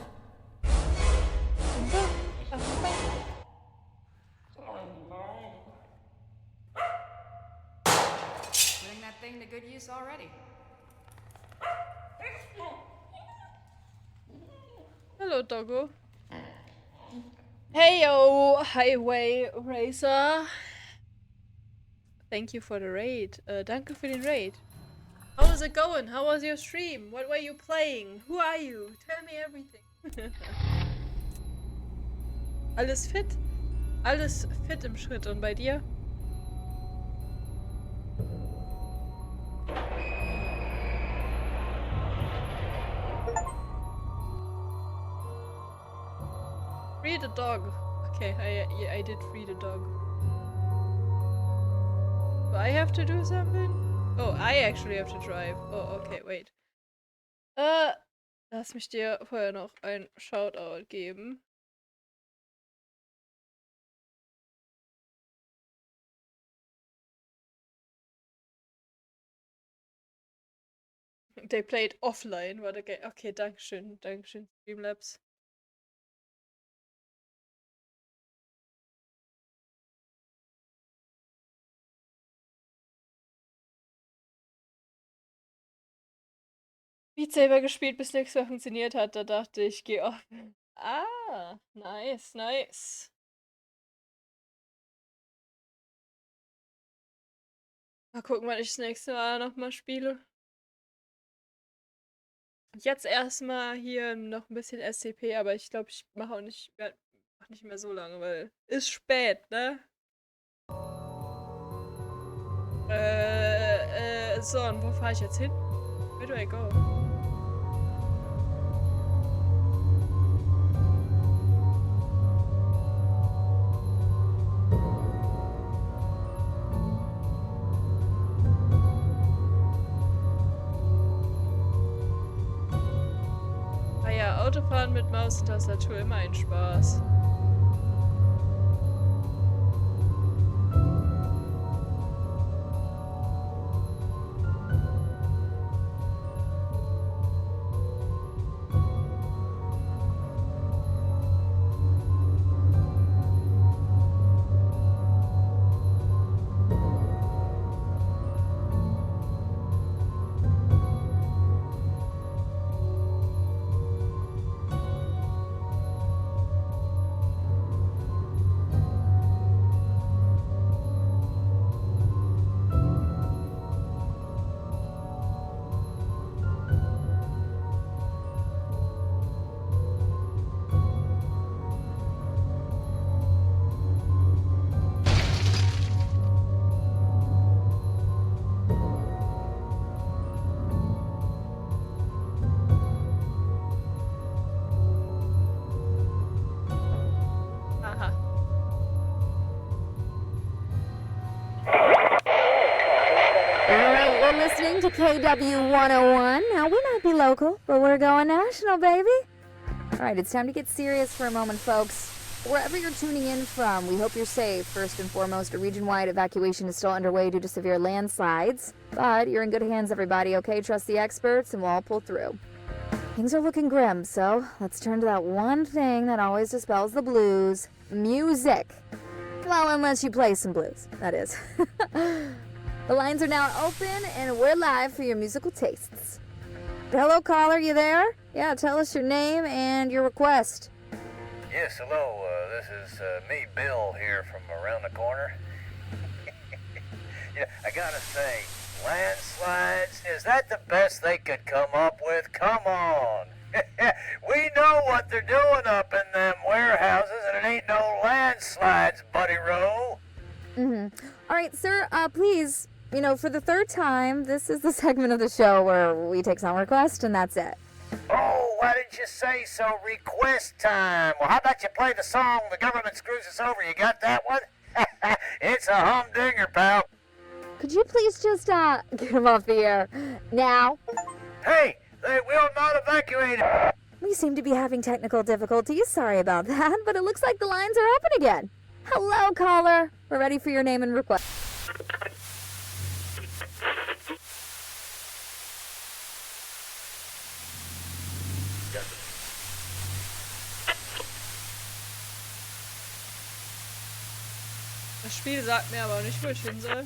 that thing to good use already. Hello, doggo. Hey, yo, Highway Racer. Thank you for the raid. Danke für den raid. How is it going? How was your stream? What were you playing? Who are you? Tell me everything. Alles fit? Alles fit im Schritt. Und bei dir? Free the dog. Okay, I did free the dog. Do I have to do something? Oh, I actually have to drive. Oh, okay, wait. Lass mich dir vorher noch ein Shoutout geben. They played offline. Warte, okay, Dankeschön. Dankeschön, Streamlabs. Beat Saber gespielt, bis nichts mehr funktioniert hat. Da dachte ich, geh off. Ah, nice, nice. Mal gucken, wann ich das nächste Mal nochmal spiele. Jetzt erstmal hier noch ein bisschen SCP, aber ich glaube, ich mache auch nicht mehr so lange, weil ist spät, ne? So, und wo fahre ich jetzt hin? Where do I go? Ah ja, Autofahren mit Maus und Tastatur immer ein Spaß. Listening to KW 101. Now, we might be local, but we're going national, baby. All right, it's time to get serious for a moment, folks. Wherever you're tuning in from, we hope you're safe. First and foremost, a region-wide evacuation is still underway due to severe landslides. But you're in good hands, everybody, okay? Trust the experts, and we'll all pull through. Things are looking grim, so let's turn to that one thing that always dispels the blues. Music. Well, unless you play some blues, that is. The lines are now open, and we're live for your musical tastes. Hello, caller, you there? Yeah, tell us your name and your request. Yes, hello. This is me, Bill, here from around the corner. Yeah, I gotta say, landslides, is that the best they could come up with? Come on. We know what they're doing up in them warehouses, and it ain't no landslides, Buddy Rowe. All right, sir, please, for the third time, this is the segment of the show where we take song requests, and that's it. Oh, why didn't you say so? Request time. Well, how about you play the song The Government Screws Us Over? You got that one? It's a humdinger, pal. Could you please just, get him off the air now? Hey, they will not evacuate. We seem to be having technical difficulties. Sorry about that, but it looks like the lines are open again. Hello, caller. We're ready for your name and request. Das Spiel sagt mir aber nicht, wo ich hin soll.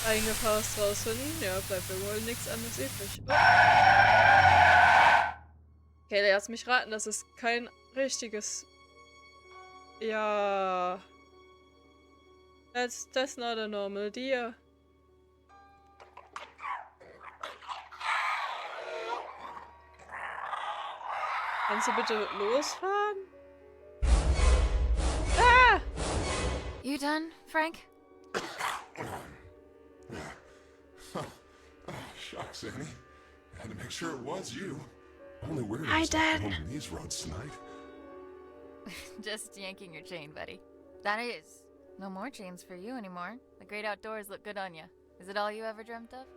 Eigene Faust rausfinden? Ja, bleibt mir wohl nichts anderes übrig. Oh. Okay, lass mich raten, das ist kein richtiges... Ja... That's not a normal deer. Kannst du bitte losfahren? Ah! You done, Frank? Shucks, Annie. I had to make sure it was you. Only weird Hi, Dad. on these roads tonight. Just yanking your chain, buddy. That is. No more chains for you anymore. The great outdoors look good on you. Is it all you ever dreamt of?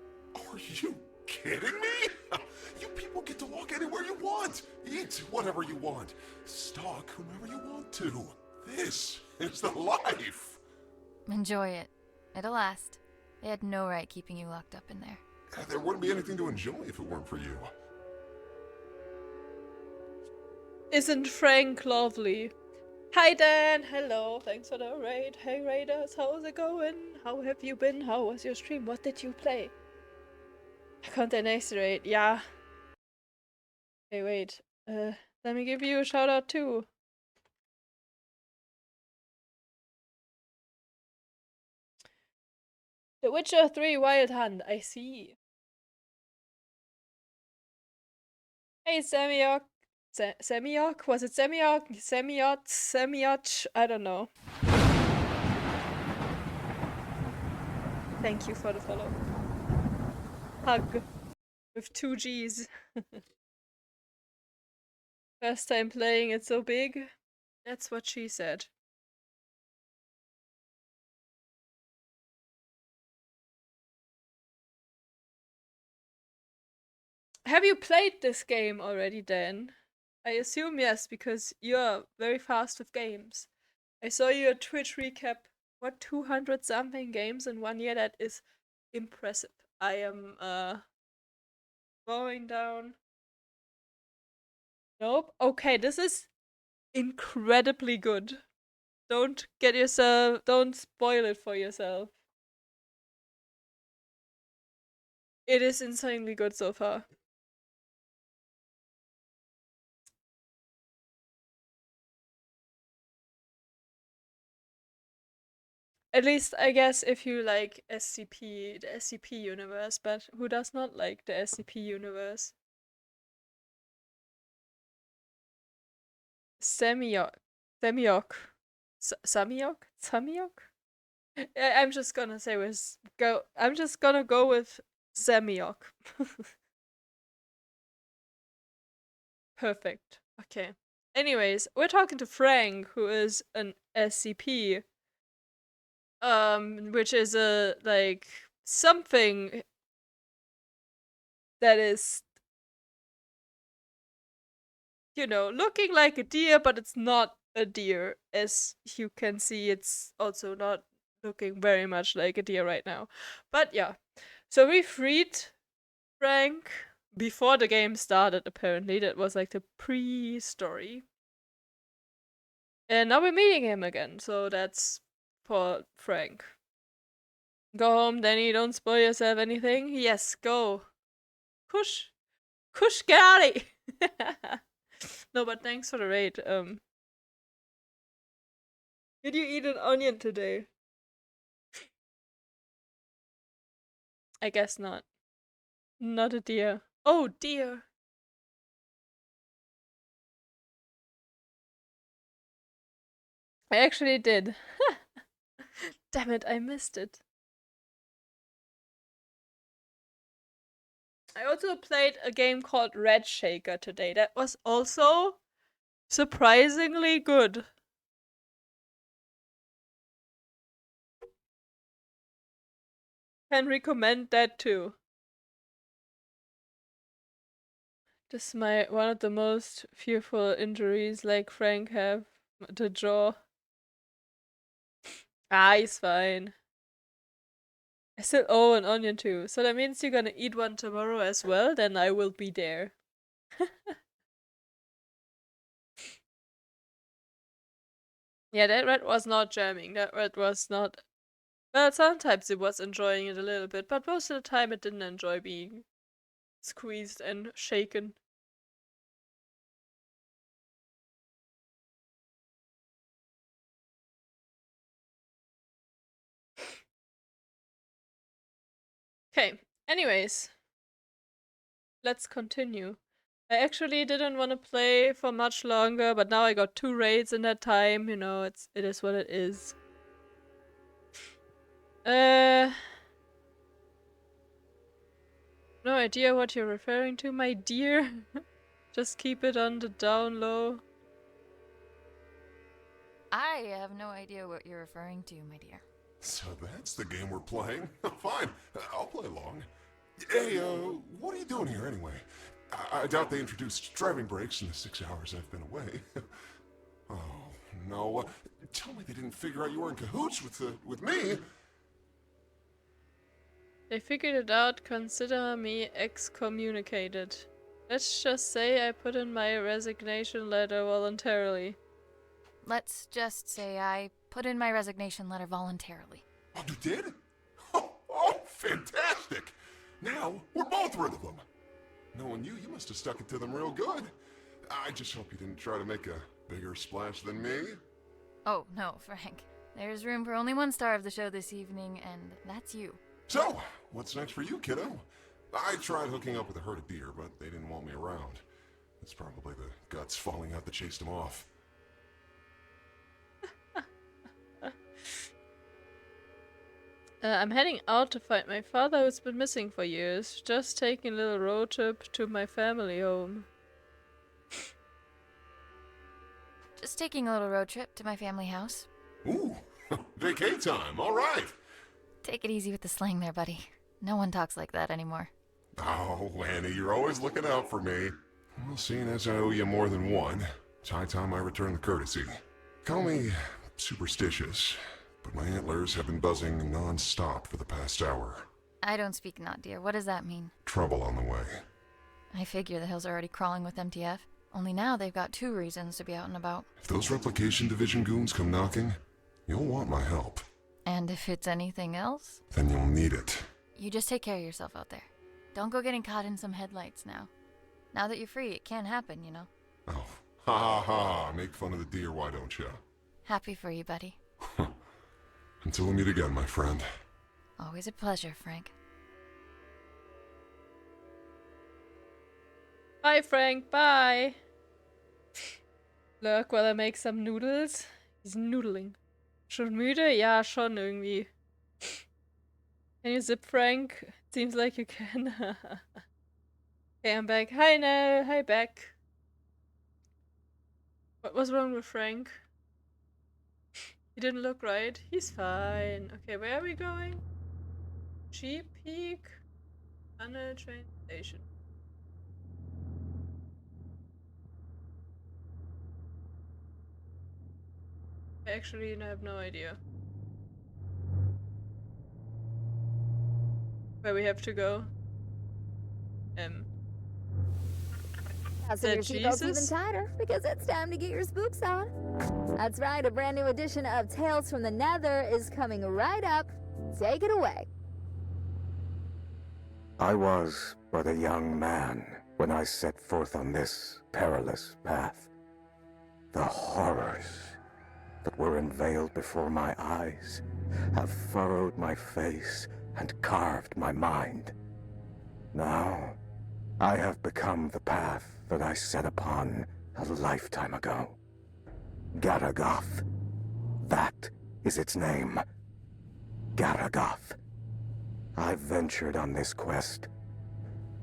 Are you kidding me? You people get to walk anywhere you want. Eat whatever you want. Stalk whomever you want to. This is the life. Enjoy it. It'll last. They had no right keeping you locked up in there. There wouldn't be anything to enjoy if it weren't for you. Isn't Frank lovely? Hi Dan, hello, thanks for the raid. Hey raiders, how's it going? How have you been? How was your stream? What did you play? Kommt der nächste Raid? Ja. Hey, wait. Let me give you a shout out too. The Witcher 3 Wild Hunt, I see. Hey Semiok. Semiok? Was it Semiok? Semiot? I don't know. Thank you for the follow. Hug. With 2 G's. First time playing it so big. That's what she said. Have you played this game already, Dan? I assume yes, because you're very fast with games. I saw your Twitch recap. What, 200 something games in 1 year? That is impressive. I am going down. Nope. Okay, this is incredibly good. Don't spoil it for yourself. It is insanely good so far. At least, I guess, if you like SCP, the SCP universe, but who does not like the SCP universe? Semiok. Samiok? I'm just gonna say I'm just gonna go with Semiok. Perfect. Okay. Anyways, we're talking to Frank, who is an SCP. Which is something that is, you know, looking like a deer, but it's not a deer. As you can see, it's also not looking very much like a deer right now. But yeah, so we freed Frank before the game started, apparently. That was like the pre-story. And now we're meeting him again, so that's for Frank. Go home, Danny, don't spoil yourself anything. Yes, go. Kush, get out of here. No, but thanks for the raid. Did you eat an onion today? I guess not. Not a deer. Oh, dear. I actually did. Damn it, I missed it. I also played a game called Red Shaker today. That was also surprisingly good. Can recommend that too. This is one of the most fearful injuries like Frank have. The jaw. Ah, he's fine. I still owe an onion too. So that means you're gonna eat one tomorrow as well? Then I will be there. Yeah, that rat was not jamming. That rat was not. Well, sometimes it was enjoying it a little bit, but most of the time it didn't enjoy being squeezed and shaken. Okay, anyways, let's continue. I actually didn't want to play for much longer, but now I got 2 raids in that time, you know, it is what it is. No idea what you're referring to, my dear. Just keep it on the down low. I have no idea what you're referring to, my dear. So that's the game we're playing? Fine, I'll play along. Hey, what are you doing here anyway? I doubt they introduced driving brakes in the 6 hours I've been away. Oh, no. Tell me they didn't figure out you were in cahoots with me. They figured it out, consider me excommunicated. Let's just say I put in my resignation letter voluntarily. Let's just say I put in my resignation letter voluntarily. Oh, you did? Oh, fantastic! Now, we're both rid of them. Knowing you must have stuck it to them real good. I just hope you didn't try to make a bigger splash than me. Oh, no, Frank. There's room for only 1 star of the show this evening, and that's you. So, what's next for you, kiddo? I tried hooking up with a herd of deer, but they didn't want me around. It's probably the guts falling out that chased them off. I'm heading out to find my father who's been missing for years. Just taking a little road trip to my family home. Just taking a little road trip to my family house. Ooh, vacay time, all right. Take it easy with the slang there, buddy. No one talks like that anymore. Oh, Annie, you're always looking out for me. Well, seeing as I owe you more than one, it's high time I return the courtesy. Call me superstitious, but my antlers have been buzzing non-stop for the past hour. I don't speak not, dear. What does that mean? Trouble on the way. I figure the hills are already crawling with MTF. Only now they've got 2 reasons to be out and about. If those Replication Division goons come knocking, you'll want my help. And if it's anything else? Then you'll need it. You just take care of yourself out there. Don't go getting caught in some headlights now. Now that you're free, it can happen, you know. Oh, ha ha ha. Make fun of the deer, why don't you? Happy for you, buddy. Until we meet again, my friend. Always a pleasure, Frank. Bye, Frank. Bye. Look, while I make some noodles. He's noodling. Schon müde? Ja, schon irgendwie. Can you zip, Frank? Seems like you can. Okay, I'm back. Hi, Nell. Hi, Beck. What was wrong with Frank? He didn't look right. He's fine. Okay, where are we going? Sheep Peak? Tunnel train station. I actually have no idea where we have to go. Fasten your seatbelts even tighter, because it's time to get your spooks on. That's right, a brand new edition of Tales from the Nether is coming right up. Take it away. I was but a young man when I set forth on this perilous path. The horrors that were unveiled before my eyes have furrowed my face and carved my mind. Now, I have become the path that I set upon a lifetime ago. Garagath. That is its name. Garagath. I ventured on this quest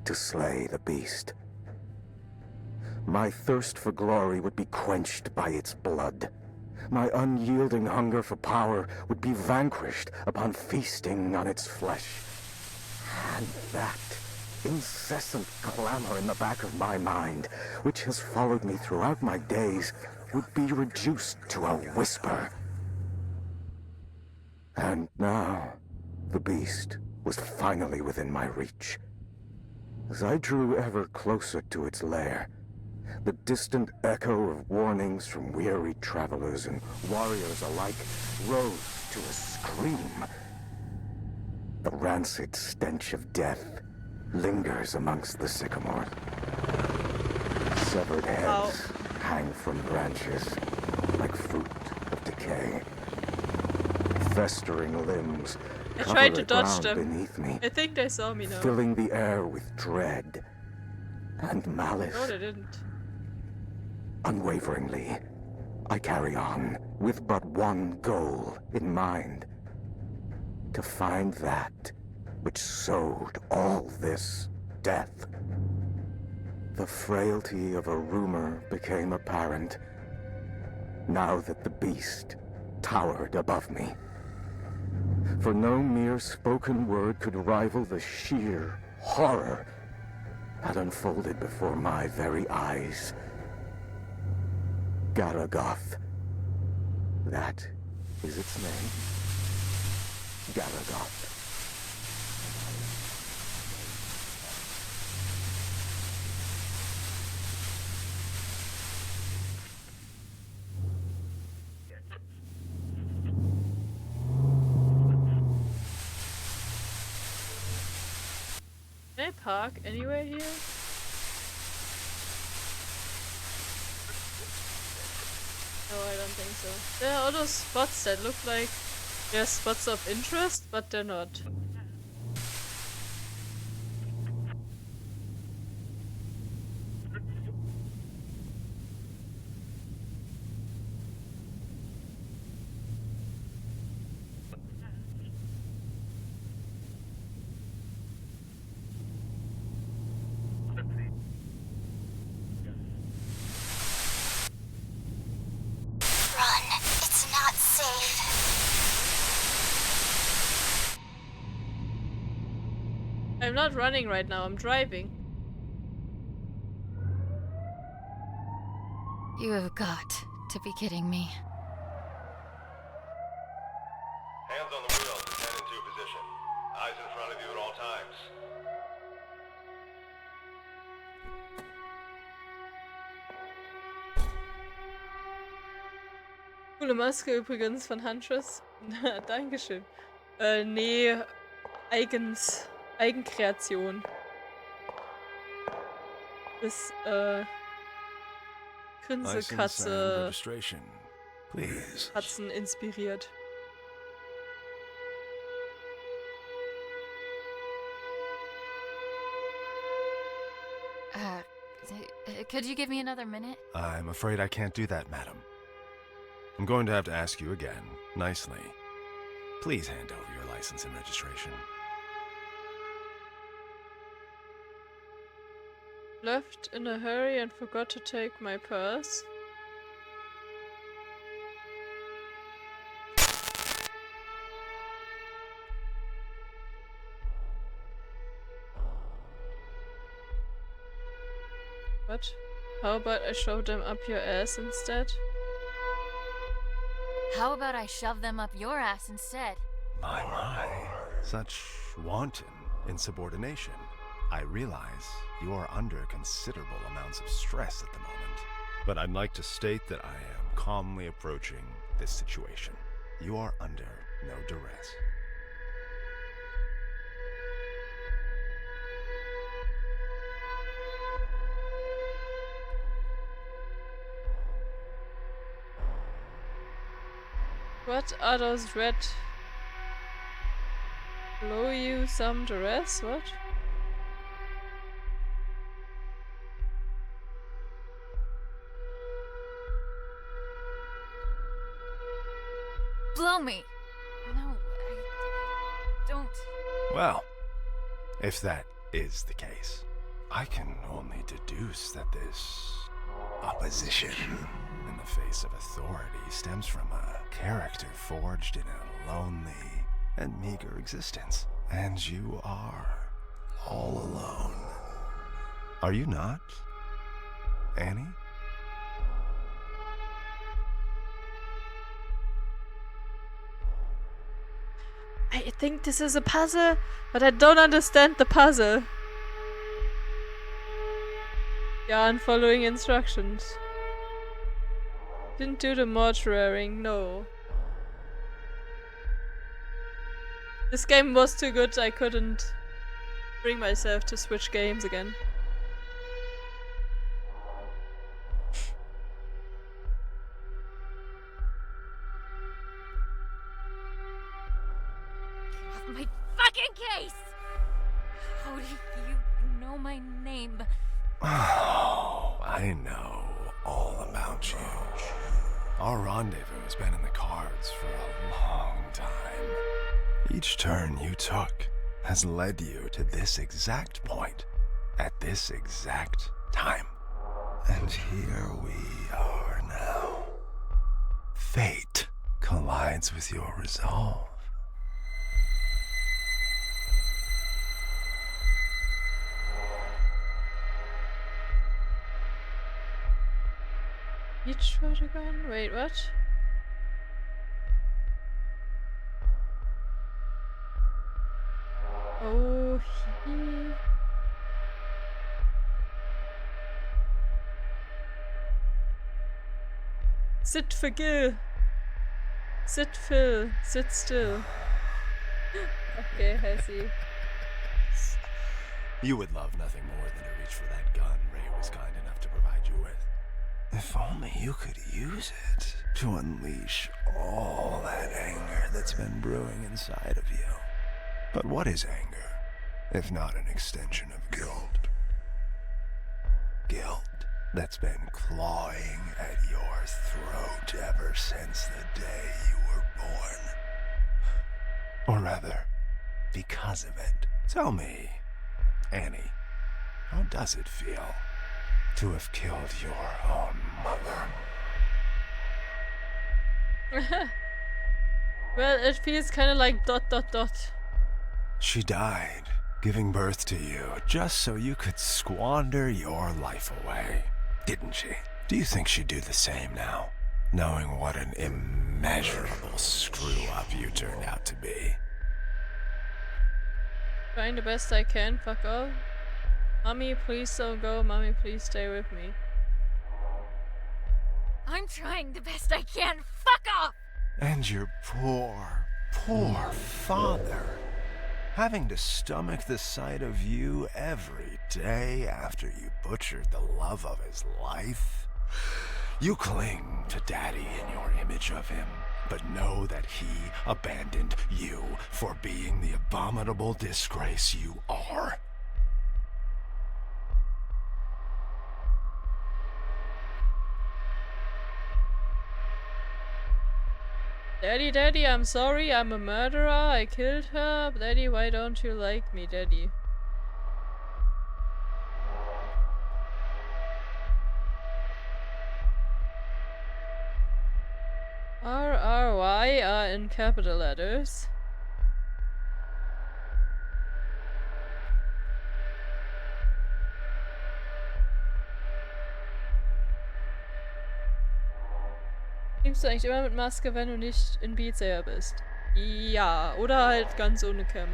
to slay the beast. My thirst for glory would be quenched by its blood. My unyielding hunger for power would be vanquished upon feasting on its flesh. And that incessant clamor in the back of my mind, which has followed me throughout my days, would be reduced to a whisper. And now, the beast was finally within my reach. As I drew ever closer to its lair, the distant echo of warnings from weary travelers and warriors alike rose to a scream. The rancid stench of death lingers amongst the sycamores. Severed heads hang from branches like fruit of decay. Festering limbs I cover tried the to dodge ground them. beneath me, I think they saw me now. filling the air with dread and malice. No, they didn't. Unwaveringly, I carry on with but one goal in mind. To find that which sowed all this death. The frailty of a rumor became apparent now that the beast towered above me. For no mere spoken word could rival the sheer horror that unfolded before my very eyes. Garagath. That is its name. Garagath. Can I park anywhere here? No, I don't think so. There are all those spots that look like they're spots of interest, but they're not. Run. It's not safe. I'm not running right now, I'm driving. You have got to be kidding me. Hands on the wheel, head into position. Eyes in front of you at all times. Coole Maske übrigens von Huntress. Dankeschön. Nee, Eigenkreation. Das, Grinsekatze registration, please. Katzen inspiriert. Could you give me another minute? I'm afraid I can't do that, madam. I'm going to have to ask you again, nicely. Please hand over your license and registration. Left in a hurry and forgot to take my purse. What? How about I show them up your ass instead? How about I shove them up your ass instead? My. Such wanton insubordination. I realize you are under considerable amounts of stress at the moment. But I'd like to state that I am calmly approaching this situation. You are under no duress. What are those red? Blow you some duress? What? Blow me! No, I don't. Well, if that is the case, I can only deduce that this opposition in the face of authority stems from a character forged in a lonely and meager existence. And you are all alone. Are you not, Annie? I think this is a puzzle, but I don't understand the puzzle. Yeah, and following instructions. Didn't do the mortuaring, no. This game was too good, I couldn't bring myself to switch games again. My fucking case! How do you know my name? Oh, I know all about you. Our rendezvous has been in the cards for a long time. Each turn you took has led you to this exact point, at this exact time. And here we are now. Fate collides with your resolve. Each photograph? Wait, what? Oh, he... Sit for Gil. Sit Phil. Sit still. Okay, I see. You would love nothing more than to reach for that gun Ray was kind enough to provide you with. If only you could use it to unleash all that anger that's been brewing inside of you. But what is anger, if not an extension of guilt? Guilt that's been clawing at your throat ever since the day you were born. Or rather, because of it. Tell me, Annie, how does it feel to have killed your own mother? Well, it feels kind of like ... She died, giving birth to you, just so you could squander your life away, didn't she? Do you think she'd do the same now, knowing what an immeasurable screw-up you turned out to be? Trying the best I can, fuck off. Mommy, please don't go. Mommy, please stay with me. I'm trying the best I can. Fuck off! And your poor father, having to stomach the sight of you every day after you butchered the love of his life. You cling to Daddy in your image of him, but know that he abandoned you for being the abominable disgrace you are. Daddy, Daddy, I'm sorry, I'm a murderer, I killed her. Daddy, why don't you like me, Daddy? RRY are in capital letters. Teamst du eigentlich immer mit Maske, wenn du nicht in Beat Saber bist? Ja, oder halt ganz ohne Cam.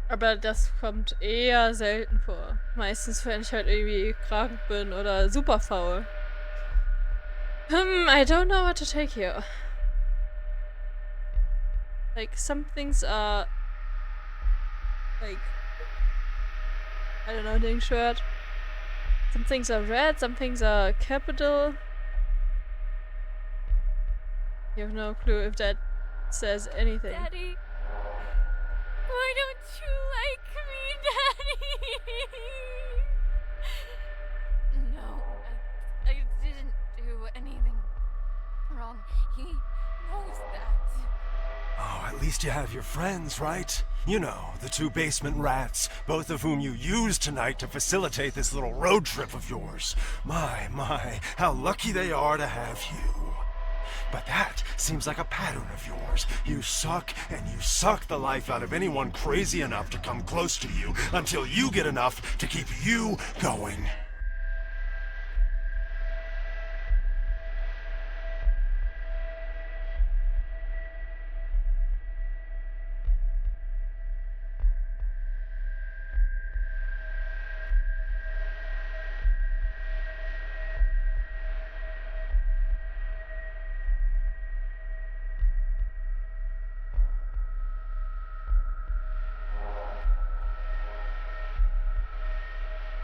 Aber das kommt eher selten vor. Meistens, wenn ich halt irgendwie krank bin oder super faul. I don't know what to take here. Like, some things are... like... I don't know, ding shirt. Some things are red, some things are capital. You have no clue if that says anything. Daddy, why don't you like me, Daddy? No, I didn't do anything wrong. He knows that. Oh, at least you have your friends, right? You know, the two basement rats, both of whom you used tonight to facilitate this little road trip of yours. My, how lucky they are to have you. But that seems like a pattern of yours. You suck, and you suck the life out of anyone crazy enough to come close to you until you get enough to keep you going.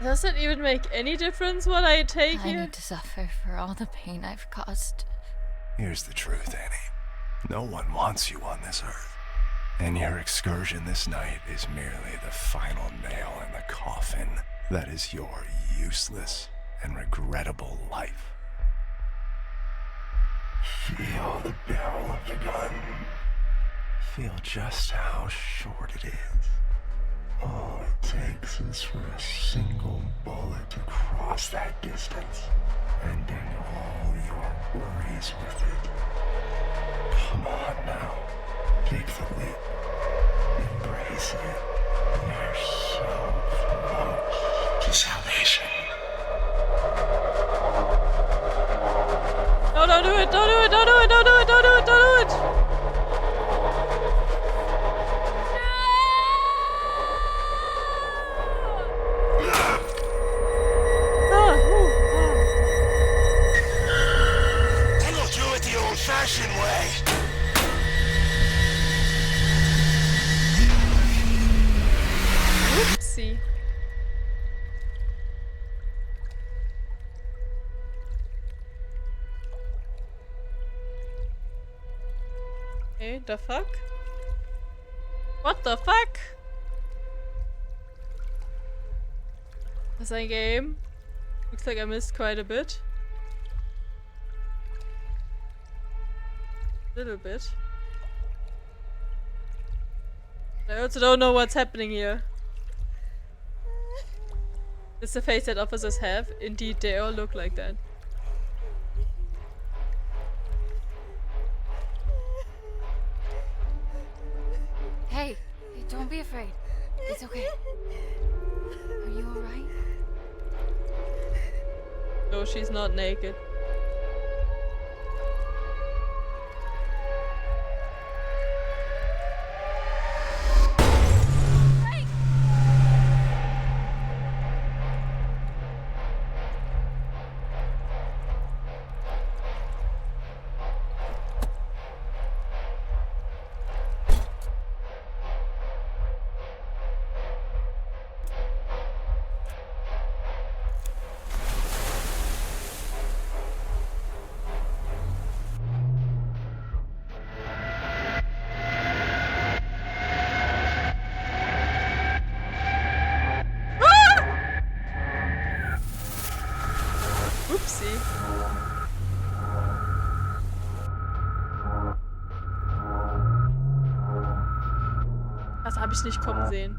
Does it even make any difference what I take I here? need to suffer for all the pain I've caused. Here's the truth, Annie. No one wants you on this earth. And your excursion this night is merely the final nail in the coffin that is your useless and regrettable life. Feel the barrel of the gun. Feel just how short it is. All it takes is for a single bullet to cross that distance, ending all your worries with it. Come on now, take the leap. Embrace it. You're so close to salvation. No, don't do it, don't do it, don't do it, don't do it, don't do it, don't do it! Old-fashioned way. Oopsie. Okay, the fuck? What the fuck? That's a game. Looks like I missed quite a bit. Little bit. I also don't know what's happening here. It's the face that officers have. Indeed, they all look like that. Hey, don't be afraid. It's okay. Are you alright? No, she's not naked. Oopsie. Das habe ich nicht kommen sehen.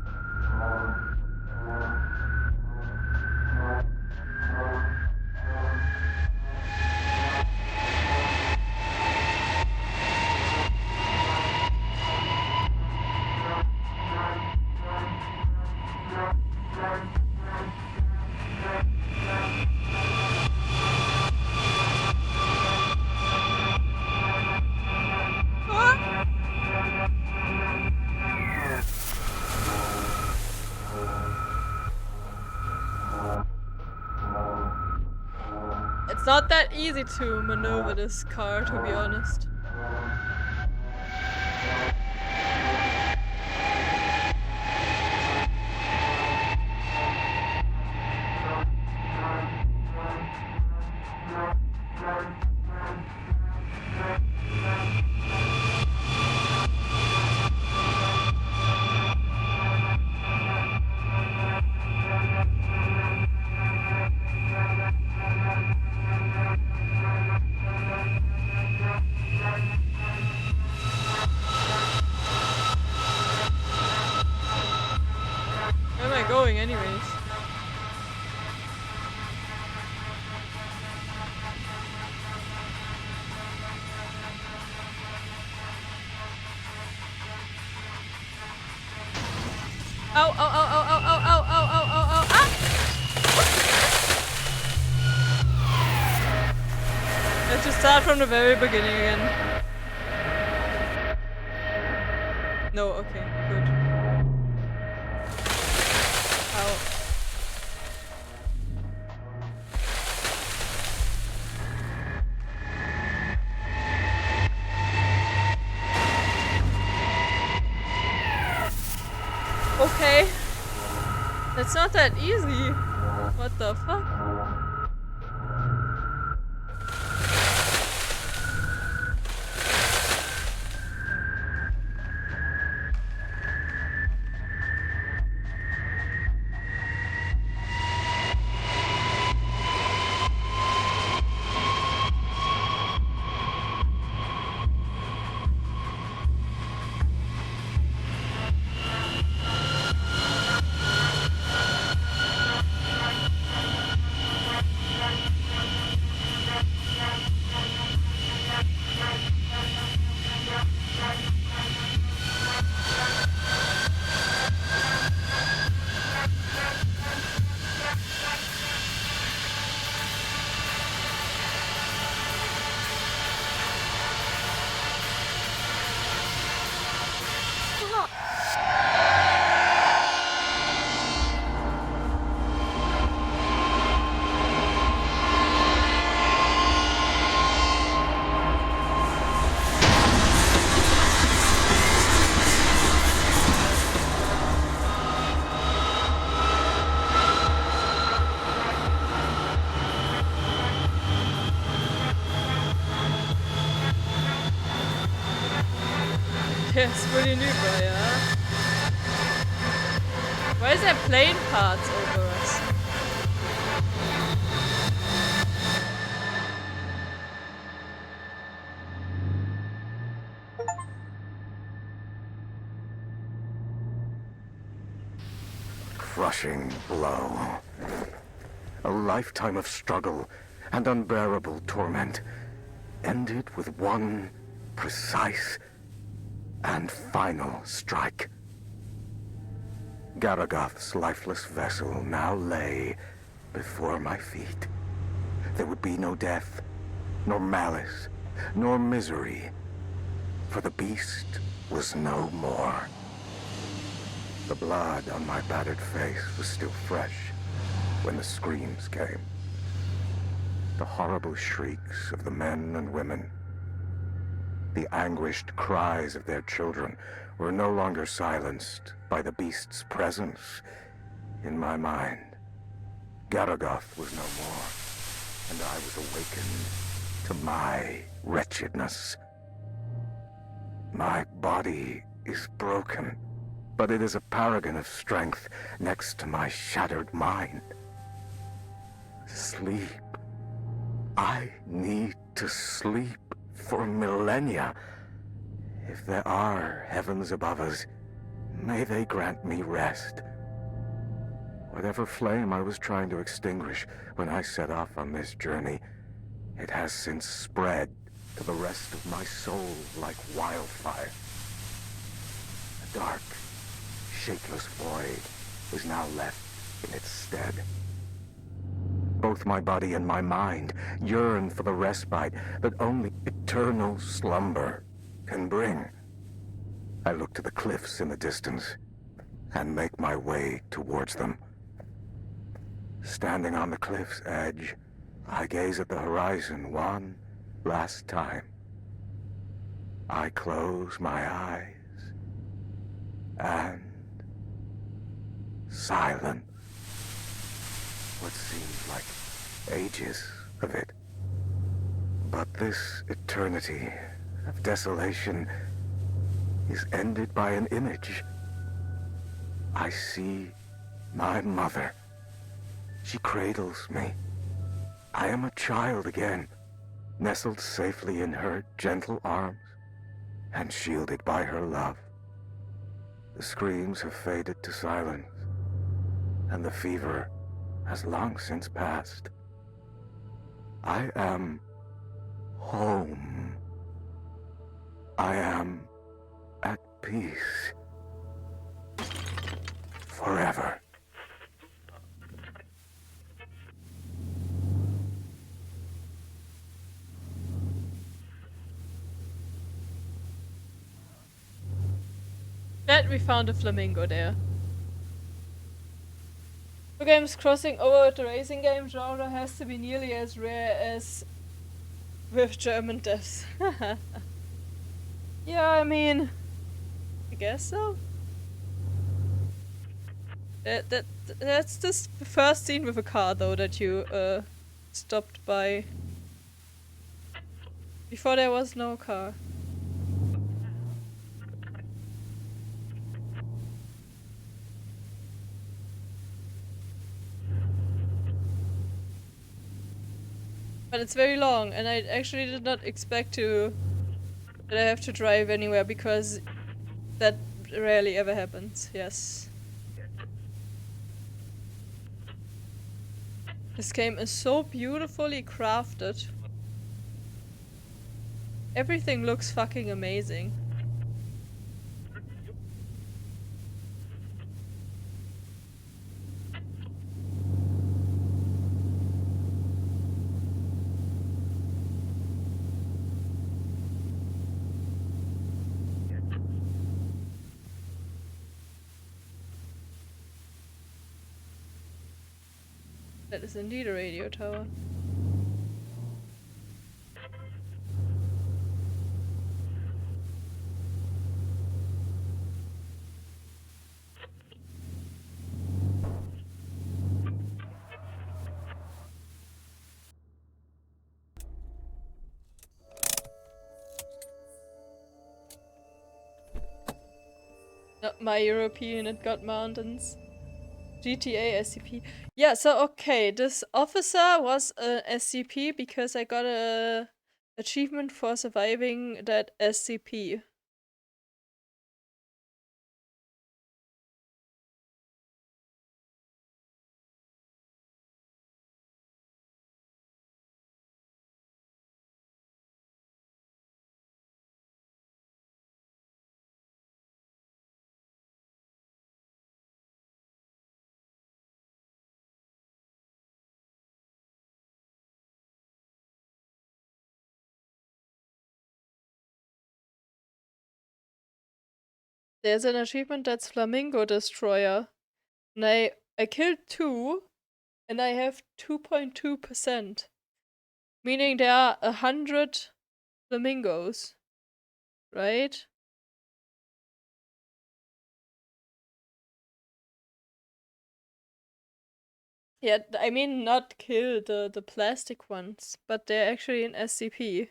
It's not that easy to maneuver this car, to be honest. Where am I going anyways? Ow, ow, ow, ow, ow, ow, ow, ow, ow, ow, ow, ah! Let's just start from the very beginning again. No, okay, good. Ow. Okay. It's not that easy. What the fuck? It's pretty new, bro, yeah? Why is there plane parts over us? Crushing blow. A lifetime of struggle and unbearable torment ended with one precise and final strike. Garagath's lifeless vessel now lay before my feet. There would be no death, nor malice, nor misery, for the beast was no more. The blood on my battered face was still fresh when the screams came. The horrible shrieks of the men and women. The anguished cries of their children were no longer silenced by the beast's presence in my mind. Garagath was no more, and I was awakened to my wretchedness. My body is broken, but it is a paragon of strength next to my shattered mind. Sleep. I need to sleep for millennia. If there are heavens above us, may they grant me rest. Whatever flame I was trying to extinguish when I set off on this journey, it has since spread to the rest of my soul like wildfire. A dark, shapeless void is now left in its stead. Both my body and my mind yearn for the respite that only eternal slumber can bring. I look to the cliffs in the distance and make my way towards them. Standing on the cliff's edge, I gaze at the horizon one last time. I close my eyes and silence. What seemed like ages of it. But this eternity of desolation is ended by an image. I see my mother. She cradles me. I am a child again, nestled safely in her gentle arms and shielded by her love. The screams have faded to silence, and the fever has long since passed. I am home. I am at peace. forever. Glad we found a flamingo there. For games crossing over the racing game genre has to be nearly as rare as with German deaths. Yeah, I mean, I guess so. That's just the first scene with a car though that you stopped by. Before there was no car. But it's very long, and I actually did not expect that I have to drive anywhere, because that rarely ever happens. Yes. This game is so beautifully crafted. Everything looks fucking amazing. That is indeed a radio tower. Not my European, it got mountains. GTA SCP. Yeah, so okay, this officer was a SCP because I got a achievement for surviving that SCP. There's an achievement that's Flamingo Destroyer. And I killed 2 and I have 2.2%. Meaning there are 100 flamingos. Right? Yeah, I mean not kill the plastic ones, but they're actually an SCP.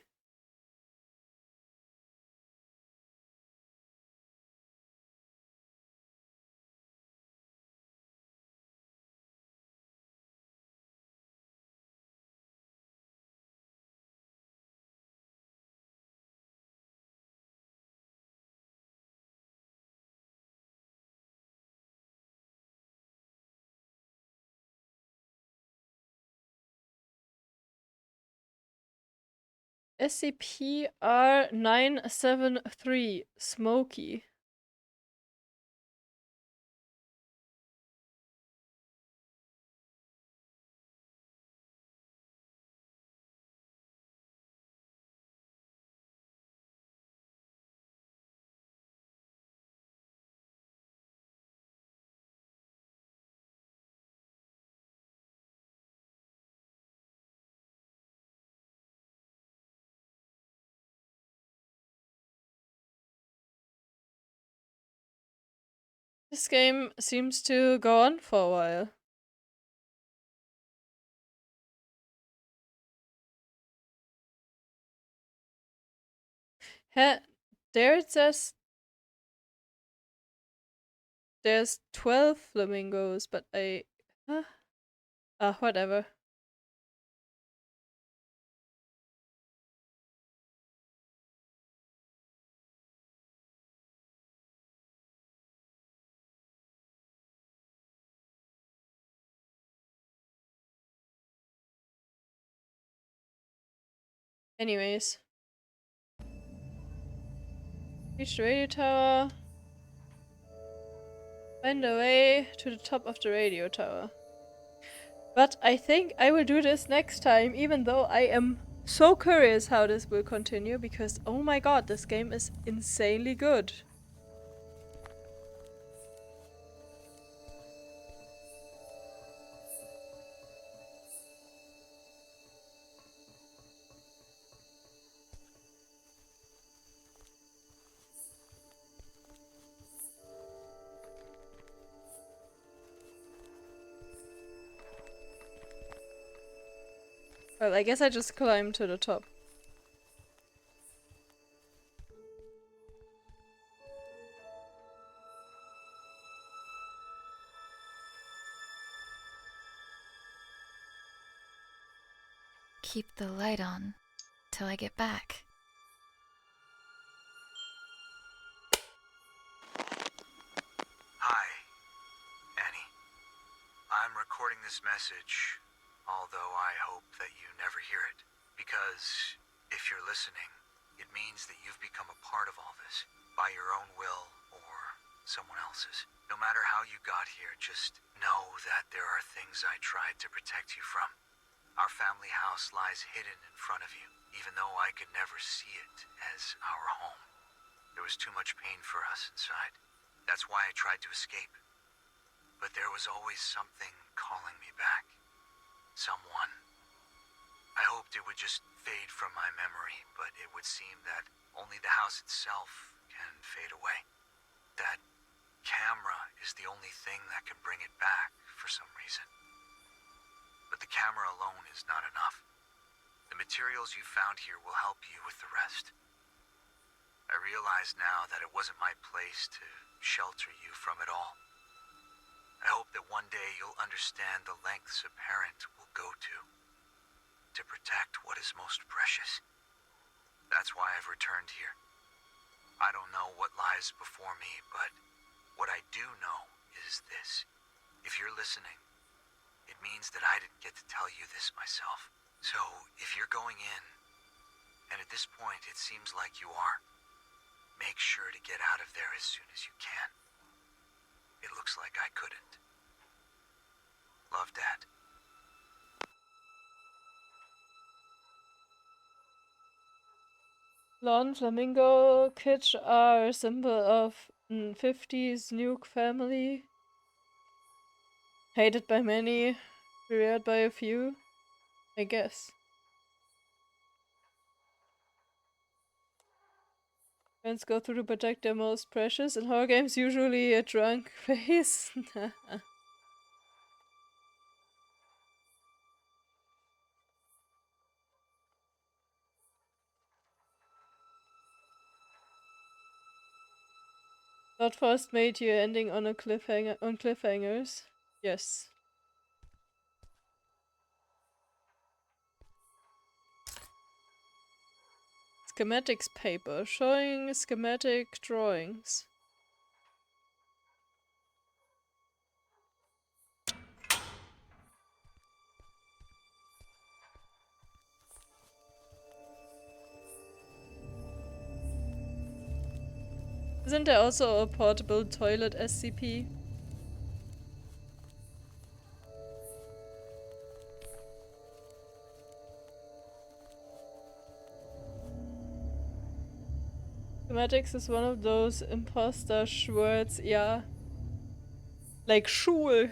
SCP-R973 Smokey. This game seems to go on for a while. There it says there's 12 flamingos, but whatever. Anyways. Reach the radio tower. Find a way to the top of the radio tower. But I think I will do this next time, even though I am so curious how this will continue, because oh my god, this game is insanely good. Well, I guess I just climbed to the top. Keep the light on till I get back. Hi, Annie. I'm recording this message, although I hope that you never hear it. Because if you're listening, it means that you've become a part of all this, by your own will or someone else's. No matter how you got here, just know that there are things I tried to protect you from. Our family house lies hidden in front of you, even though I could never see it as our home. There was too much pain for us inside. That's why I tried to escape. But there was always something calling me back. Someone. I hoped it would just fade from my memory, but it would seem that only the house itself can fade away. That camera is the only thing that can bring it back for some reason. But the camera alone is not enough. The materials you found here will help you with the rest. I realize now that it wasn't my place to shelter you from it all. I hope that one day you'll understand the lengths a parent will go to protect what is most precious. That's why I've returned here. I don't know what lies before me, but what I do know is this. If you're listening, it means that I didn't get to tell you this myself. So, if you're going in, and at this point it seems like you are, make sure to get out of there as soon as you can. It looks like I couldn't. Love, Dad. Lawn Flamingo Kitsch are a symbol of 50s nuke family. Hated by many, revered by a few, I guess. Friends go through to protect their most precious. In horror games, usually a drunk face. Bloodfast made you ending on a cliffhangers. Yes. Schematics paper showing schematic drawings. Isn't there also a portable toilet SCP? Schematics is one of those imposter words, yeah. Like Schul.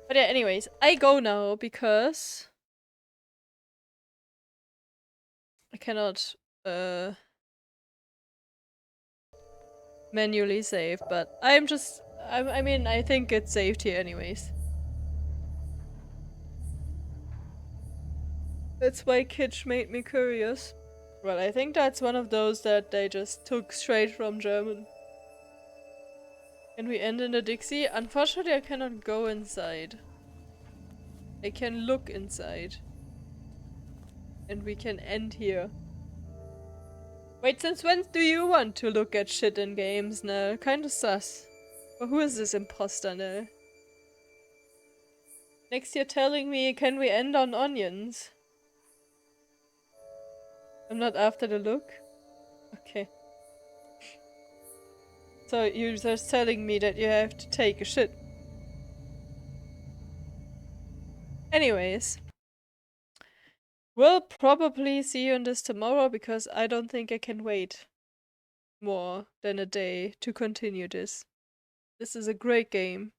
But yeah, anyways, I go now because I cannot manually save, but I'm just I mean, I think it's saved here anyways. That's why Kitsch made me curious. Well, I think that's one of those that they just took straight from German. Can we end in the Dixie? Unfortunately, I cannot go inside. I can look inside. And we can end here. Wait, since when do you want to look at shit in games, Nell? Kinda sus. But who is this imposter, Nell? Next you're telling me, can we end on onions? I'm not after the look? Okay. So you're just telling me that you have to take a shit. Anyways. We'll probably see you on this tomorrow because I don't think I can wait more than a day to continue this. This is a great game.